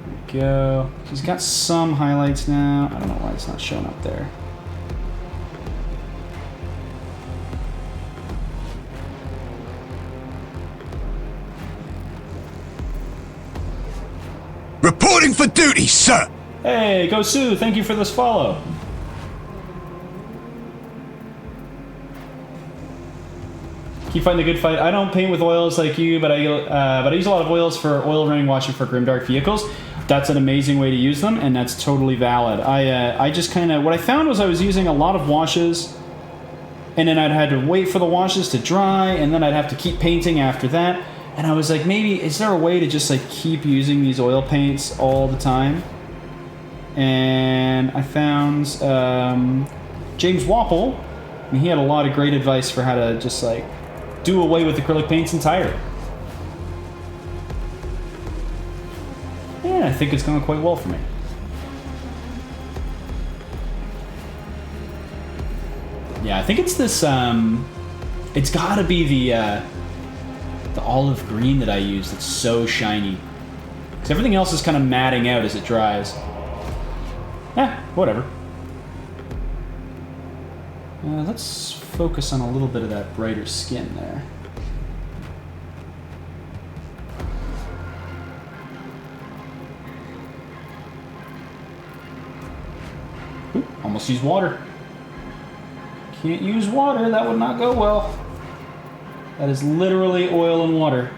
There we go. He's got some highlights now. I don't know why it's not showing up there. Reporting for duty, sir! Hey, Gosu, thank you for this follow. Keep fighting the good fight. I don't paint with oils like you, but I use a lot of oils for oil running washing for grimdark vehicles. That's an amazing way to use them, and that's totally valid. I just kind of... What I found was I was using a lot of washes, and then I'd had to wait for the washes to dry, and then I'd have to keep painting after that. And I was like, maybe, is there a way to just, like, keep using these oil paints all the time? And I found James Wapple, and he had a lot of great advice for how to just, like, do away with acrylic paints entirely. And I think it's going quite well for me. Yeah, I think it's this, it's gotta be the olive green that I use that's so shiny. Because everything else is kind of matting out as it dries. Whatever. Let's focus on a little bit of that brighter skin there. Oop, almost used water. Can't use water, that would not go well. That is literally oil and water.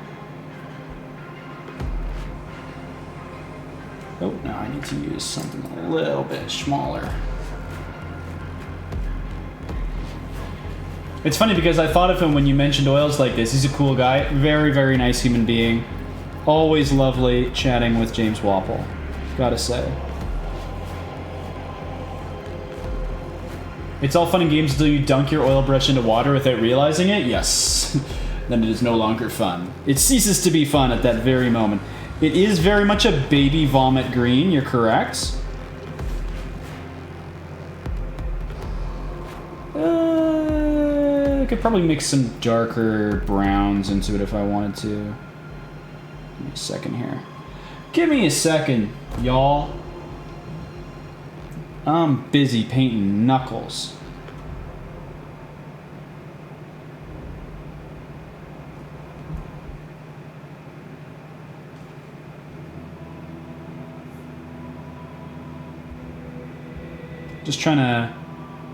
Oh, now I need to use something a little bit smaller. It's funny because I thought of him when you mentioned oils like this. He's a cool guy. Very, very nice human being. Always lovely chatting with James Wapple, gotta say. It's all fun and games until you dunk your oil brush into water without realizing it? Yes. Then it is no longer fun. It ceases to be fun at that very moment. It is very much a baby vomit green, you're correct. I could probably mix some darker browns into it if I wanted to. Give me a second here. Give me a second, y'all. I'm busy painting knuckles. Just trying to...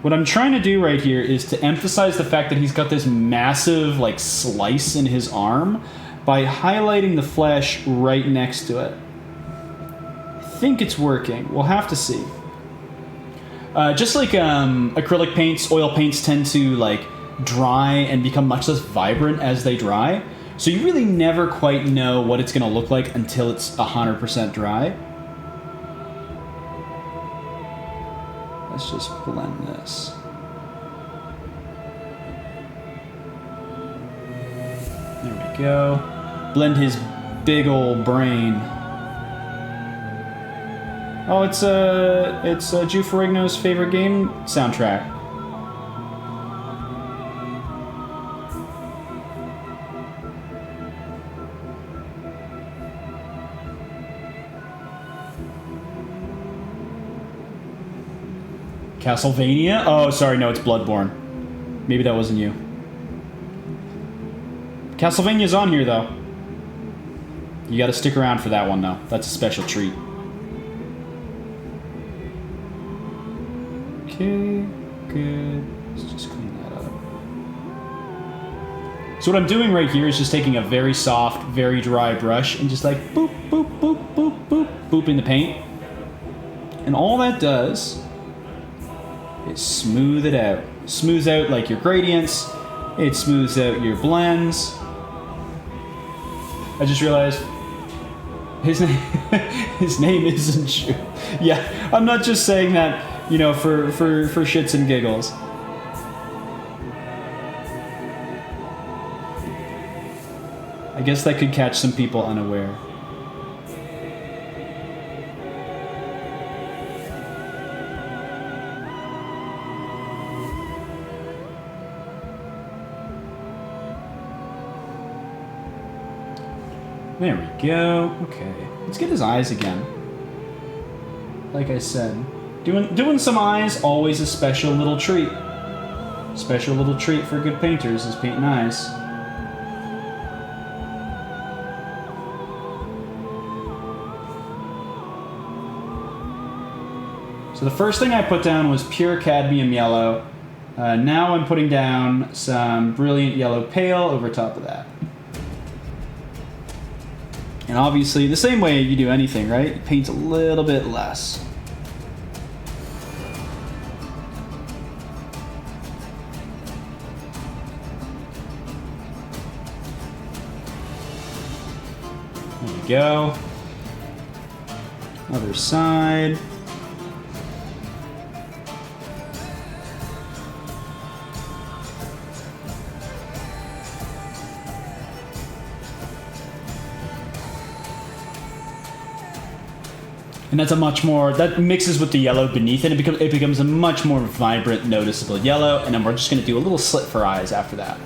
What I'm trying to do right here is to emphasize the fact that he's got this massive, like, slice in his arm by highlighting the flesh right next to it. I think it's working. We'll have to see. Just like acrylic paints, oil paints tend to, like, dry and become much less vibrant as they dry. So you really never quite know what it's going to look like until it's 100% dry. Let's just blend this. There we go. Blend his big old brain. Oh, it's Drew Ferrigno's favorite game soundtrack. Castlevania? Oh, sorry, no, it's Bloodborne. Maybe that wasn't you. Castlevania's on here, though. You gotta stick around for that one, though. That's a special treat. Okay, good. Let's just clean that up. So what I'm doing right here is just taking a very soft, very dry brush and just like boop, boop, boop, boop, boop, booping the paint. And all that does is smooth it out. Smooths out like your gradients. It smooths out your blends. I just realized his name isn't Drew. Yeah, I'm not just saying that, you know, for shits and giggles. I guess that could catch some people unaware. There we go. Okay. Let's get his eyes again. Like I said. Doing some eyes, always a special little treat. Special little treat for good painters is painting eyes. So the first thing I put down was pure cadmium yellow. Now I'm putting down some brilliant yellow pale over top of that. And obviously, the same way you do anything, right? It paints a little bit less. There we go. Other side. And that's a much more, that mixes with the yellow beneath it. It becomes a much more vibrant, noticeable yellow. And then we're just going to do a little slit for eyes after that.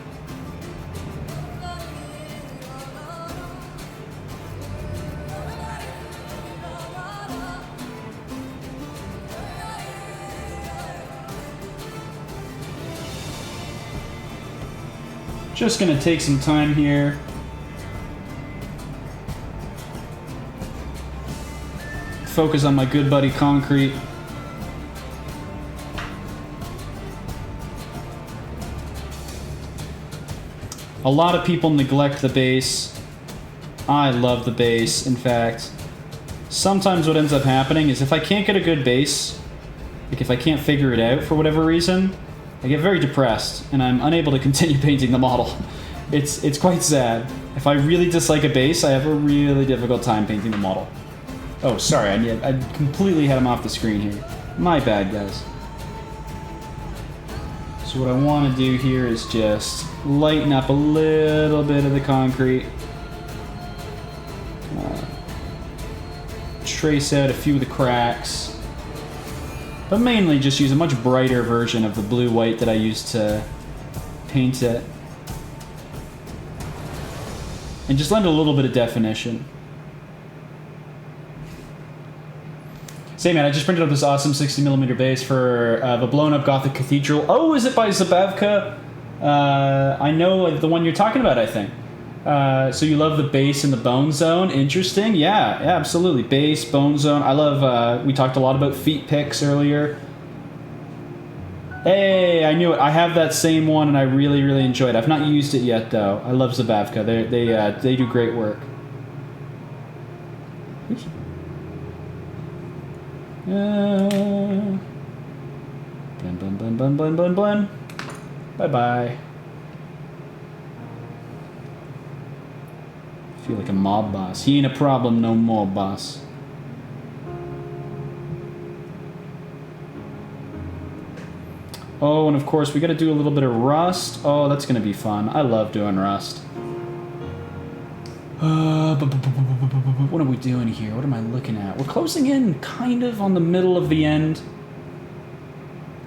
Just going to take some time here. Focus on my good buddy Concrete. A lot of people neglect the base. I love the base, in fact. Sometimes what ends up happening is if I can't get a good base, like if I can't figure it out for whatever reason, I get very depressed and I'm unable to continue painting the model. It's quite sad. If I really dislike a base, I have a really difficult time painting the model. Oh, sorry, I completely had him off the screen here. My bad, guys. So what I want to do here is just lighten up a little bit of the concrete. Trace out a few of the cracks. But mainly just use a much brighter version of the blue-white that I used to paint it. And just lend a little bit of definition. Say, man, I just printed up this awesome 60mm base for the blown-up Gothic Cathedral. Oh, is it by Zabavka? I know the one you're talking about, I think. So you love the base and the bone zone. Interesting. Yeah, absolutely. Base, bone zone. I love, we talked a lot about feet picks earlier. Hey, I knew it. I have that same one, and I really, really enjoy it. I've not used it yet, though. I love Zabavka. They do great work. Oops. Blend, blend, blend, blend, blend, blend, blend. Bye-bye. Feel like a mob boss. He ain't a problem no more, boss. Oh, and of course, we gotta do a little bit of rust. Oh, that's gonna be fun. I love doing rust. What are we doing here? What am I looking at? We're closing in kind of on the middle of the end.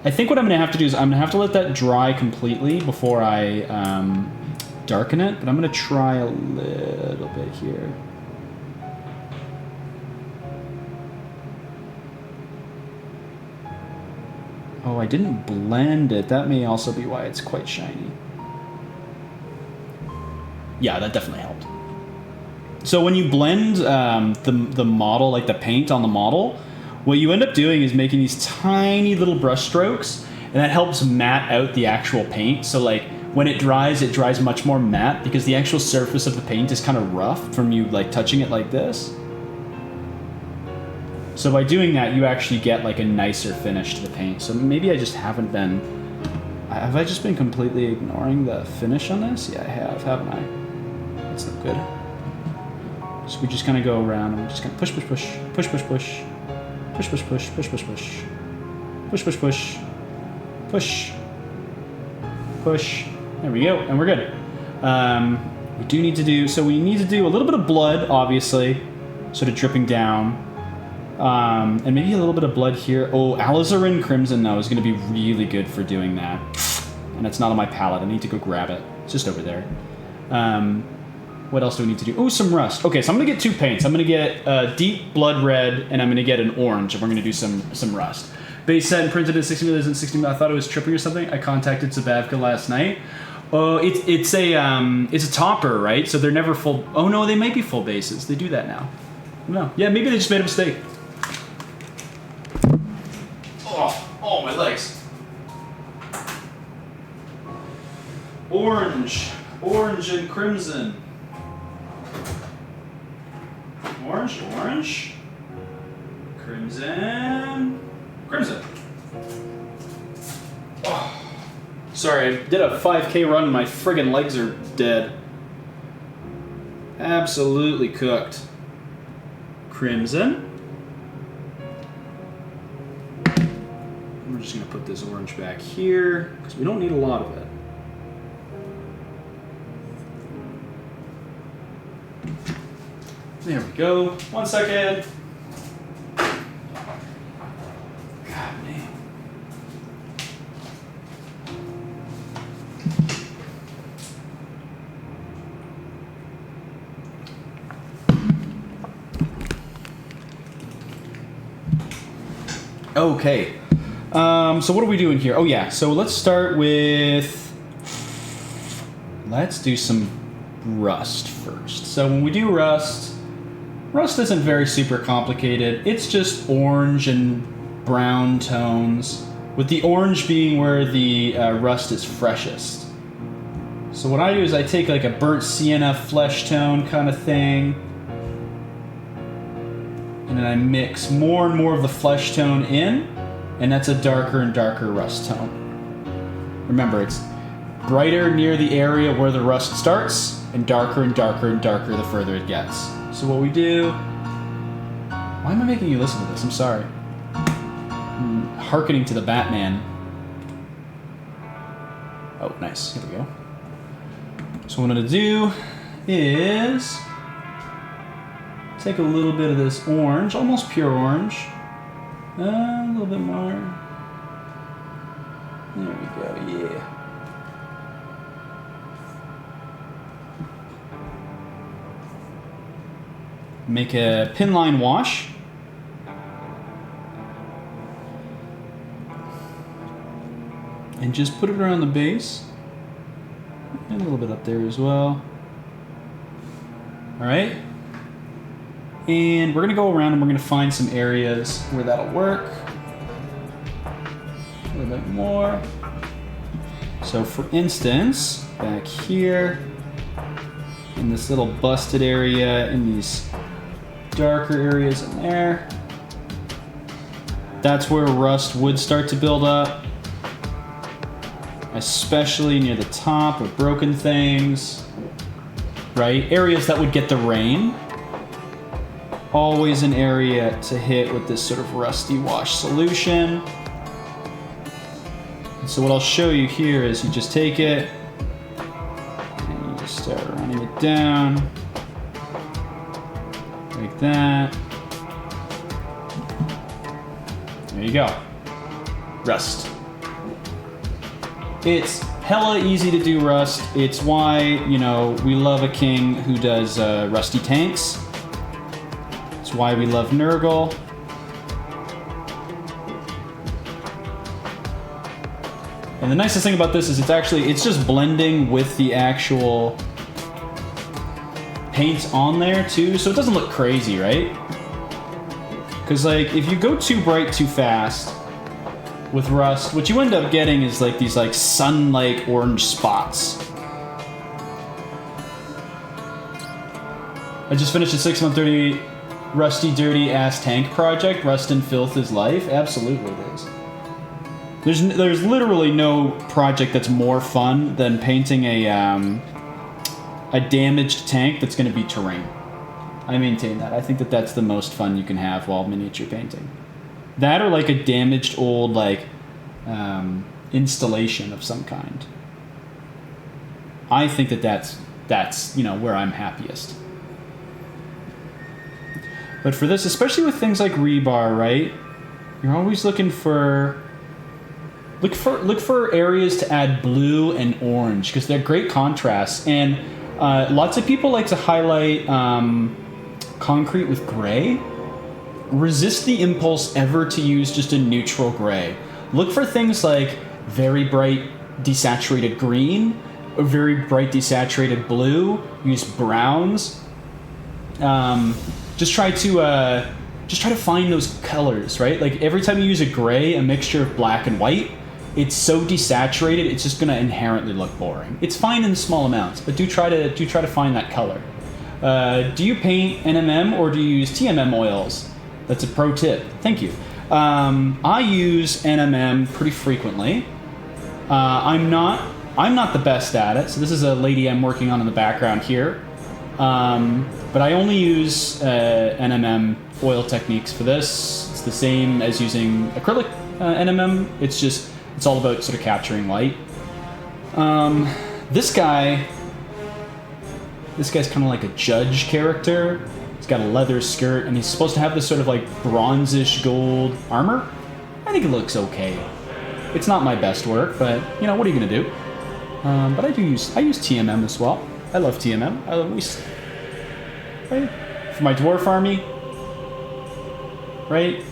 I think what I'm gonna have to do is I'm gonna have to let that dry completely before I darken it, but I'm gonna try a little bit here. Oh, I didn't blend it. That may also be why it's quite shiny. Yeah, that definitely helped. So when you blend the model, like the paint on the model, what you end up doing is making these tiny little brush strokes, and that helps matte out the actual paint. So like when it dries much more matte because the actual surface of the paint is kind of rough from you like touching it like this. So by doing that, you actually get like a nicer finish to the paint. So maybe I just haven't been... Have I just been completely ignoring the finish on this? Yeah, I have, haven't I? That's not good. So we just kind of go around and we just kind of push, push, push, push, push, push, push, push, push, push, push, push, push, push, push, push, push. There we go, and we're good. We do need to do... So we need to do a little bit of blood, obviously, sort of dripping down. And maybe a little bit of blood here. Oh, Alizarin Crimson, though, is going to be really good for doing that. And it's not on my palette. I need to go grab it. It's just over there. What else do we need to do? Oh, some rust. Okay, so I'm going to get two paints. I'm going to get deep blood red, and I'm going to get an orange, and we're going to do some rust. Base set and printed at 60mm and 60mm. I thought it was tripping or something. I contacted Zabavka last night. Oh, it's a topper, right? So they're never full... Oh, no, they might be full bases. They do that now. No. Yeah, maybe they just made a mistake. Oh, my legs. Orange and crimson. Orange. Crimson. Oh. Sorry, I did a 5K run and my friggin' legs are dead. Absolutely cooked. Crimson. We're just going to put this orange back here because we don't need a lot of it. There we go. 1 second. God, man. Okay. So what are we doing here? Oh yeah, so let's start with... Let's do some rust first. So when we do rust isn't very super complicated. It's just orange and brown tones, with the orange being where the rust is freshest. So what I do is I take like a burnt sienna flesh tone kind of thing, and then I mix more and more of the flesh tone in, and that's a darker and darker rust tone. Remember, brighter near the area where the rust starts, and darker and darker and darker the further it gets. So what we do... Why am I making you listen to this? I'm sorry. I'm hearkening to the Batman. Oh, nice. Here we go. So what I'm going to do is take a little bit of this orange, almost pure orange. A little bit more. There we go, yeah. Make a pin line wash. And just put it around the base. And a little bit up there as well. Alright. And we're going to go around and we're going to find some areas where that'll work. A little bit more. So for instance, back here, in this little busted area, in these darker areas in there, that's where rust would start to build up. Especially near the top of broken things, right? Areas that would get the rain. Always an area to hit with this sort of rusty wash solution. And so what I'll show you here is you just take it and you just start running it down like that. There you go. Rust. It's hella easy to do rust. It's why, you know, we love a king who does rusty tanks. It's why we love Nurgle. And the nicest thing about this is it's just blending with the actual paint on there too, so it doesn't look crazy, right? Because like, if you go too bright too fast with rust, what you end up getting is like these like sun-like orange spots. I just finished a 6-month rusty dirty ass tank project. Rust and filth is life. Absolutely it is. There's literally no project that's more fun than painting a damaged tank that's going to be terrain. I maintain that. I think that that's the most fun you can have while miniature painting. That or like a damaged old like installation of some kind. I think that that's you know where I'm happiest. But for this, especially with things like rebar, right? You're always looking for look for areas to add blue and orange because they're great contrasts, and lots of people like to highlight concrete with gray. Resist the impulse ever to use just a neutral gray. Look for things like very bright desaturated green or very bright desaturated blue. Use browns. Just try to find those colors, right? Like every time you use a gray, a mixture of black and white, it's so desaturated, it's just going to inherently look boring. It's fine in small amounts, but do try to find that color. Do you paint NMM or do you use TMM oils? That's a pro tip. Thank you. I use NMM pretty frequently. I'm not the best at it, so this is a lady I'm working on in the background here. But I only use NMM oil techniques for this. It's the same as using acrylic NMM. It's all about sort of capturing light. This guy's kind of like a judge character. He's got a leather skirt, and he's supposed to have this sort of like bronzish gold armor. I think it looks okay. It's not my best work, but you know, what are you gonna do? But I use TMM as well. I love TMM. Right? For my dwarf army, right?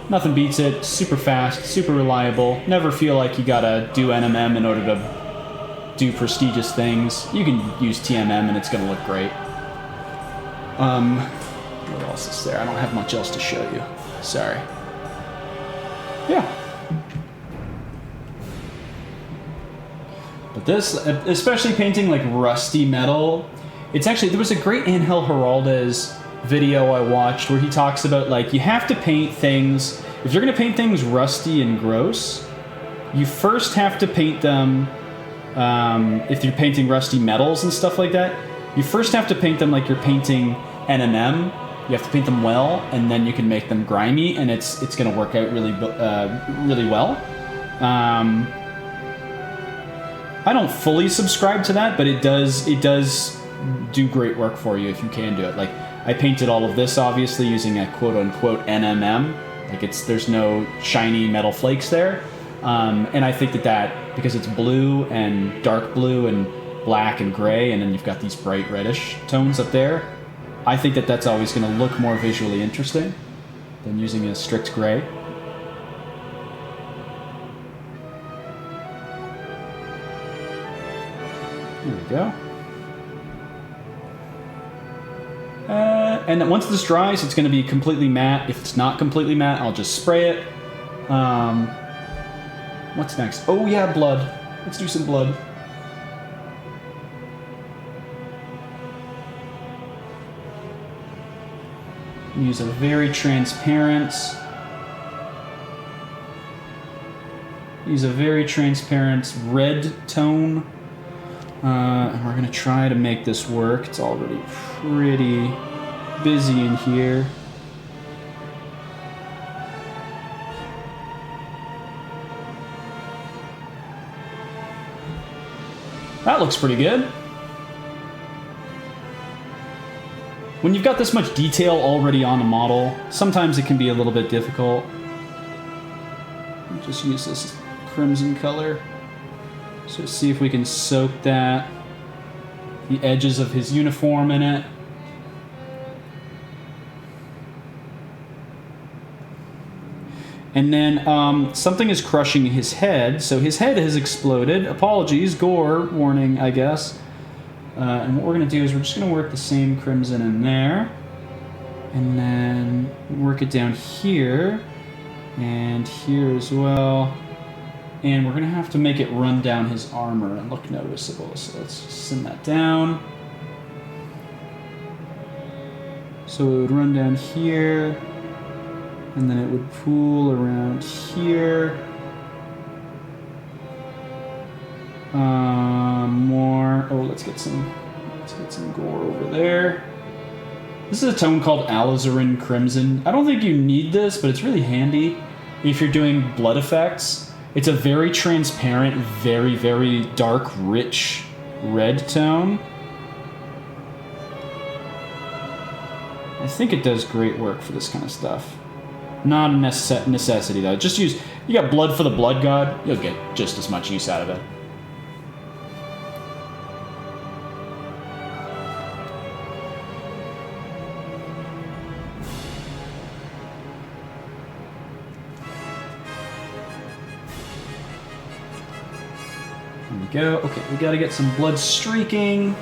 Nothing beats it. Super fast, super reliable. Never feel like you gotta do NMM in order to do prestigious things. You can use TMM and it's gonna look great. What else is there? I don't have much else to show you. Sorry. Yeah. But this, especially painting like rusty metal, it's actually, there was a great Angel Giraldez video I watched where he talks about like you have to paint things, if you're going to paint things rusty and gross, you first have to paint them, if you're painting rusty metals and stuff like that, you first have to paint them like you're painting NMM. You have to paint them well, and then you can make them grimy, and it's going to work out really well. I don't fully subscribe to that, but it does do great work for you if you can do it. Like, I painted all of this obviously using a quote-unquote NMM. Like, there's no shiny metal flakes there. And I think that because it's blue and dark blue and black and gray, and then you've got these bright reddish tones up there, I think that's always going to look more visually interesting than using a strict gray. There we go. And once this dries, it's going to be completely matte. If it's not completely matte, I'll just spray it. What's next? Oh yeah, blood. Let's do some blood. Use a very transparent red tone. And we're going to try to make this work. It's already pretty busy in here. That looks pretty good. When you've got this much detail already on a model, sometimes it can be a little bit difficult. Just use this crimson color. So see if we can soak the edges of his uniform in it. And then something is crushing his head, so his head has exploded. Apologies, gore warning, I guess. And what we're going to do is we're just going to work the same crimson in there. And then work it down here. And here as well. And we're going to have to make it run down his armor and look noticeable. So let's just send that down. So it would run down here. And then it would pool around here. More. Oh, let's get some gore over there. This is a tone called Alizarin Crimson. I don't think you need this, but it's really handy if you're doing blood effects. It's a very transparent, very, very dark, rich red tone. I think it does great work for this kind of stuff. Not a necessity, though. Just use... You got blood for the blood god, you'll get just as much use out of it. There we go. Okay, we gotta get some blood streaking.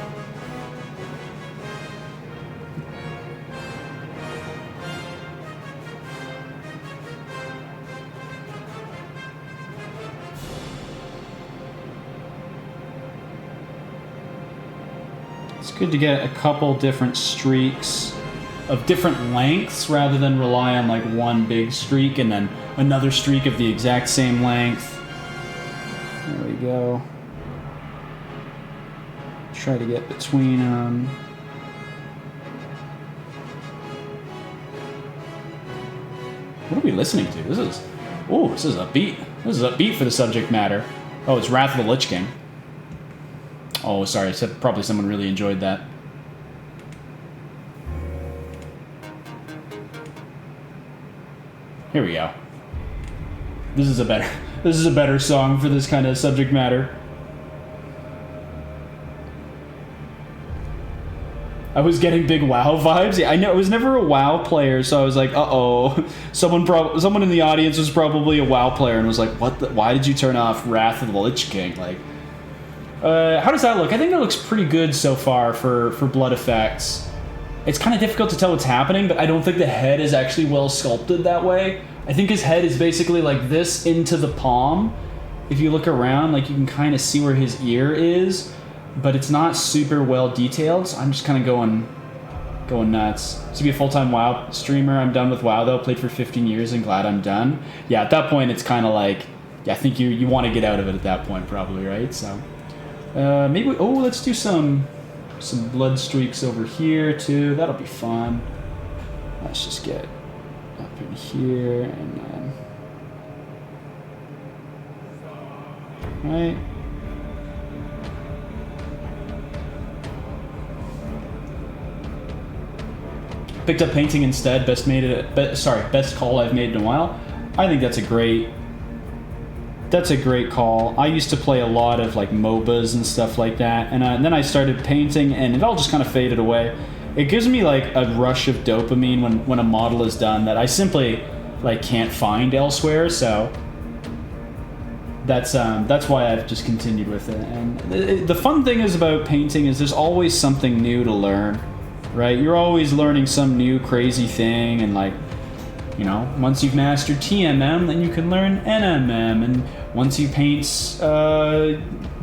It's good to get a couple different streaks of different lengths rather than rely on like one big streak and then another streak of the exact same length. There we go. Try to get between them. What are we listening to? This is upbeat. This is upbeat for the subject matter. Oh, it's Wrath of the Lich King. Oh, sorry. Probably someone really enjoyed that. Here we go. This is a better song for this kind of subject matter. I was getting big WoW vibes. Yeah, I know I was never a WoW player, so I was like, "Uh-oh." Someone in the audience was probably a WoW player and was like, "What? Why did you turn off Wrath of the Lich King?" Like, how does that look? I think that looks pretty good so far for blood effects. It's kind of difficult to tell what's happening, but I don't think the head is actually well sculpted that way. I think his head is basically like this into the palm. If you look around, like you can kind of see where his ear is, but it's not super well detailed. So I'm just kind of going nuts. To be a full-time WoW streamer, I'm done with WoW though. Played for 15 years and glad I'm done. Yeah, at that point it's kind of like yeah, I think you want to get out of it at that point, probably, right? So maybe let's do some blood streaks over here too. That'll be fun. Let's just get up in here and then right. Picked up painting instead. Best call I've made in a while. I think that's a great call. I used to play a lot of like MOBAs and stuff like that, and then I started painting, and it all just kind of faded away. It gives me like a rush of dopamine when a model is done that I simply like can't find elsewhere. So that's why I've just continued with it. And the fun thing is about painting is there's always something new to learn, right? You're always learning some new crazy thing, and like, you know, once you've mastered TMM, then you can learn NMM, and once you paint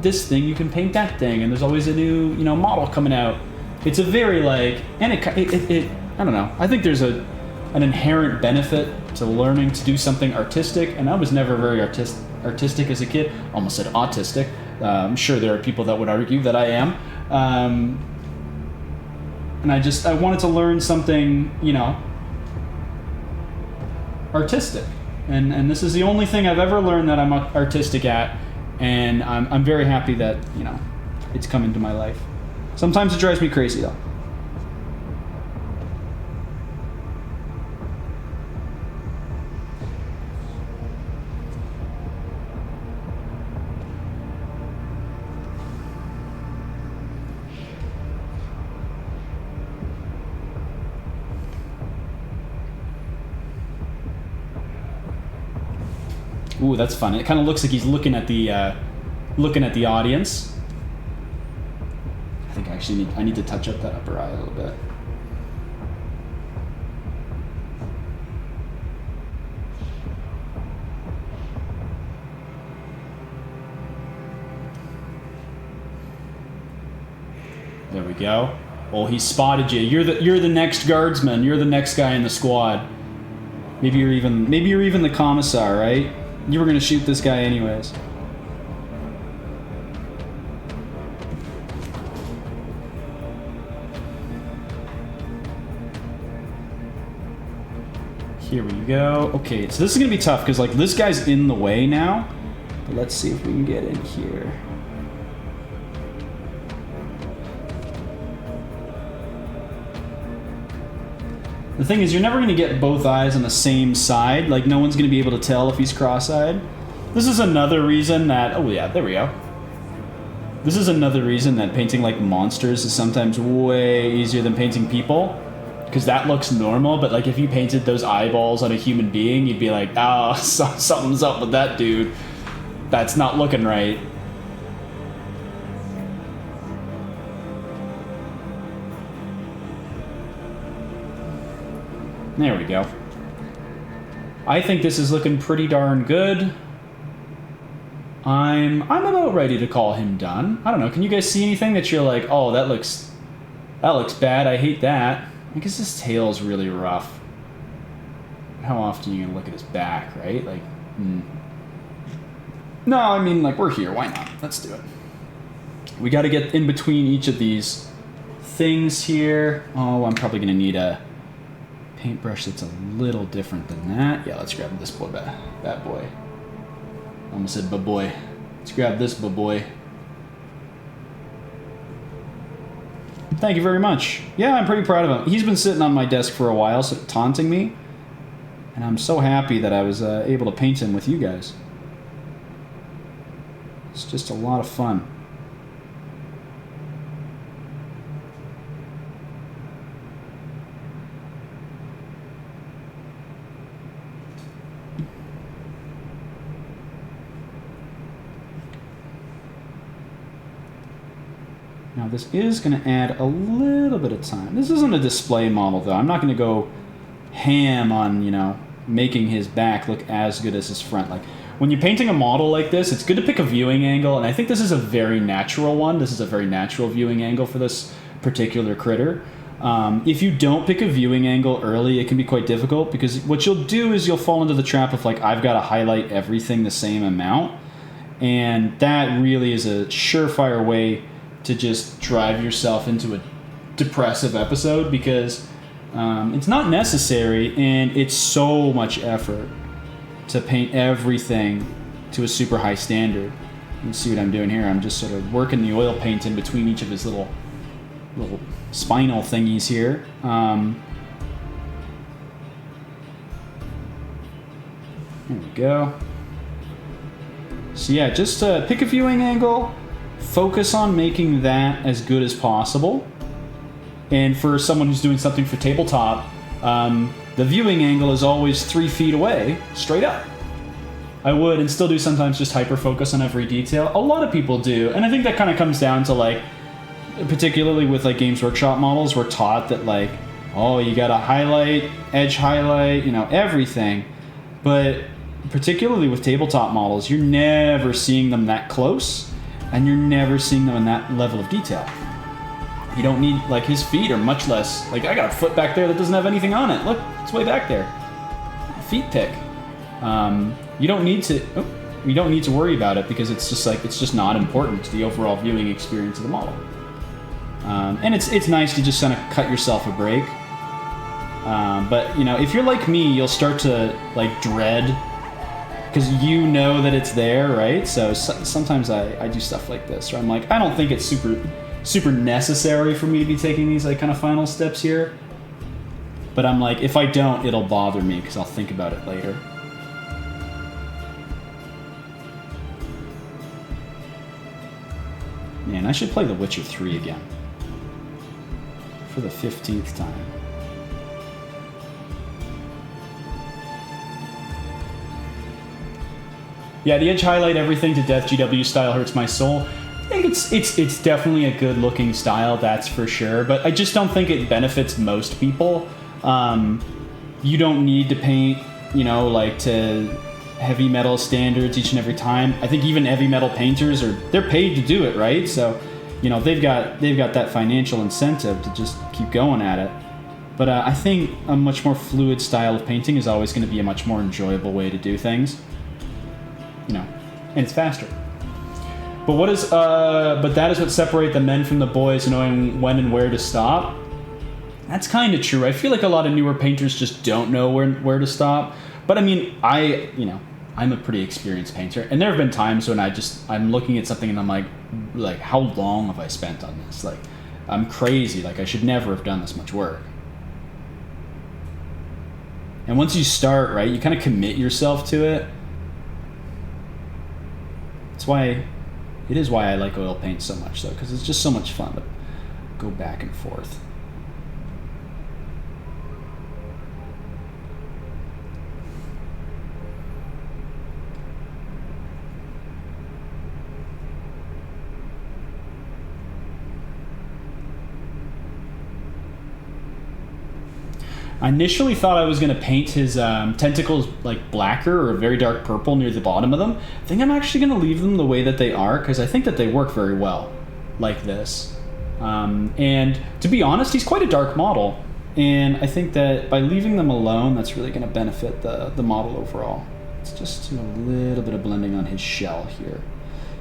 this thing, you can paint that thing, and there's always a new, you know, model coming out. It's a very like, and it I don't know. I think there's an inherent benefit to learning to do something artistic, and I was never very artistic as a kid. Almost said autistic. I'm sure there are people that would argue that I am. And I wanted to learn something, you know, artistic, and this is the only thing I've ever learned that I'm artistic at, and I'm very happy that, you know, it's come into my life. Sometimes it drives me crazy though. Ooh, that's fun. It kind of looks like he's looking at the audience. I think I need to touch up that upper eye a little bit. There we go. Oh, he spotted you. You're the next guardsman. You're the next guy in the squad. Maybe you're even the commissar, right? You were gonna shoot this guy anyways. Here we go. Okay, so this is gonna be tough because like this guy's in the way now. But let's see if we can get in here. The thing is, you're never going to get both eyes on the same side. Like, no one's going to be able to tell if he's cross-eyed. This is another reason that... Oh, yeah, there we go. This is another reason that painting, like, monsters is sometimes way easier than painting people. Because that looks normal, but, like, if you painted those eyeballs on a human being, you'd be like, oh, something's up with that dude. That's not looking right. There we go. I think this is looking pretty darn good. I'm about ready to call him done. I don't know. Can you guys see anything that you're like, oh, that looks bad. I hate that. I guess his tail's really rough. How often are you gonna look at his back, right? Like, No, I mean, like, we're here. Why not? Let's do it. We got to get in between each of these things here. Oh, I'm probably gonna need a paintbrush that's a little different than that. Yeah, let's grab this boy, that boy. Almost said ba-boy. Let's grab this ba-boy. Thank you very much. Yeah, I'm pretty proud of him. He's been sitting on my desk for a while, so taunting me. And I'm so happy that I was able to paint him with you guys. It's just a lot of fun. Now this is going to add a little bit of time. This isn't a display model though. I'm not going to go ham on, you know, making his back look as good as his front. Like, when you're painting a model like this, it's good to pick a viewing angle, and I think this is a very natural one. This is a very natural viewing angle for this particular critter. If you don't pick a viewing angle early, it can be quite difficult, because what you'll do is you'll fall into the trap of like, I've got to highlight everything the same amount. And that really is a surefire way to just drive yourself into a depressive episode, because it's not necessary, and it's so much effort to paint everything to a super high standard. You see what I'm doing here? I'm just sort of working the oil paint in between each of his little spinal thingies here. There we go. So yeah, just pick a viewing angle, focus on making that as good as possible. And for someone who's doing something for tabletop, the viewing angle is always 3 feet away, straight up. I would, and still do sometimes, just hyper-focus on every detail. A lot of people do, and I think that kind of comes down to, like, particularly with, like, Games Workshop models, we're taught that, like, oh, you gotta highlight, edge highlight, you know, everything. But particularly with tabletop models, you're never seeing them that close, and you're never seeing them in that level of detail. You don't need, like, his feet are much less, like, I got a foot back there that doesn't have anything on it. Look, it's way back there. Feet pick. You don't need to worry about it, because it's just like, it's just not important to the overall viewing experience of the model. And it's nice to just kind of cut yourself a break. But, you know, if you're like me, you'll start to, like, dread, because you know that it's there, right? So sometimes I do stuff like this, where I'm like, I don't think it's super necessary for me to be taking these, like, kind of final steps here. But I'm like, if I don't, it'll bother me, because I'll think about it later. Man, I should play The Witcher 3 again. For the 15th time. Yeah, the edge highlight everything to death GW style hurts my soul. I think it's definitely a good looking style, that's for sure, but I just don't think it benefits most people. You don't need to paint, you know, like, to heavy metal standards each and every time. I think even heavy metal painters they're paid to do it, right? So, you know, they've got that financial incentive to just keep going at it. But I think a much more fluid style of painting is always going to be a much more enjoyable way to do things. You know, and it's faster. But that is what separates the men from the boys, knowing when and where to stop. That's kind of true. I feel like a lot of newer painters just don't know where to stop. But I mean, I'm a pretty experienced painter, and there have been times when I'm looking at something and I'm like, how long have I spent on this? Like, I'm crazy. Like, I should never have done this much work. And once you start, right, you kind of commit yourself to it. It is why I like oil paint so much, though, because it's just so much fun to go back and forth. I initially thought I was going to paint his tentacles like blacker or a very dark purple near the bottom of them. I think I'm actually going to leave them the way that they are, because I think that they work very well like this. And to be honest, he's quite a dark model. And I think that by leaving them alone, that's really going to benefit the model overall. It's just a little bit of blending on his shell here.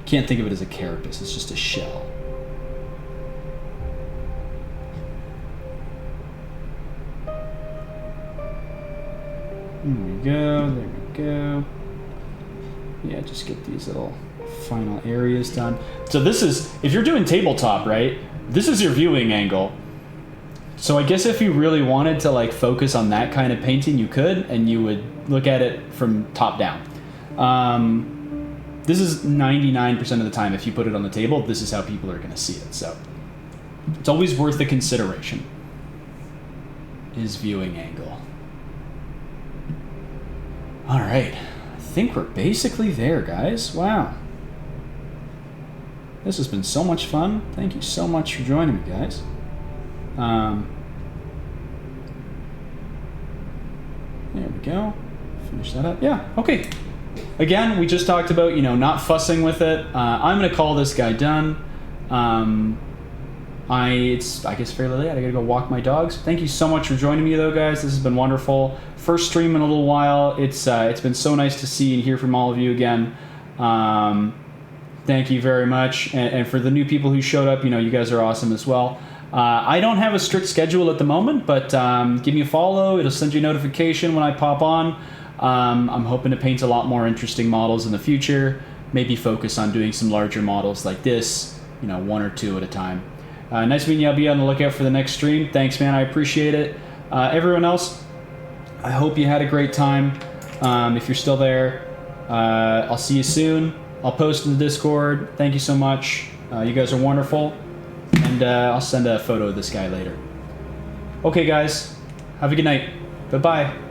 Can't think of it as a carapace, it's just a shell. There we go. Yeah, just get these little final areas done. So this is, if you're doing tabletop, right, this is your viewing angle. So I guess if you really wanted to, like, focus on that kind of painting, you could, and you would look at it from top down. This is 99% of the time, if you put it on the table, this is how people are going to see it. So it's always worth the consideration, is viewing angle. All right, I think we're basically there, guys. Wow. This has been so much fun. Thank you so much for joining me, guys. There we go. Finish that up. Yeah, okay. Again, we just talked about, not fussing with it. I'm going to call this guy done. It's, I guess, fairly late. I gotta go walk my dogs. Thank you so much for joining me, though, guys. This has been wonderful. First stream in a little while. It's been so nice to see and hear from all of you again. Thank you very much. And for the new people who showed up, you guys are awesome as well. I don't have a strict schedule at the moment, but give me a follow. It'll send you a notification when I pop on. I'm hoping to paint a lot more interesting models in the future. Maybe focus on doing some larger models like this, 1 or 2 at a time. Nice meeting you. I'll be on the lookout for the next stream. Thanks, man. I appreciate it. Everyone else, I hope you had a great time. If you're still there, I'll see you soon. I'll post in the Discord. Thank you so much. You guys are wonderful. And I'll send a photo of this guy later. Okay, guys. Have a good night. Bye-bye.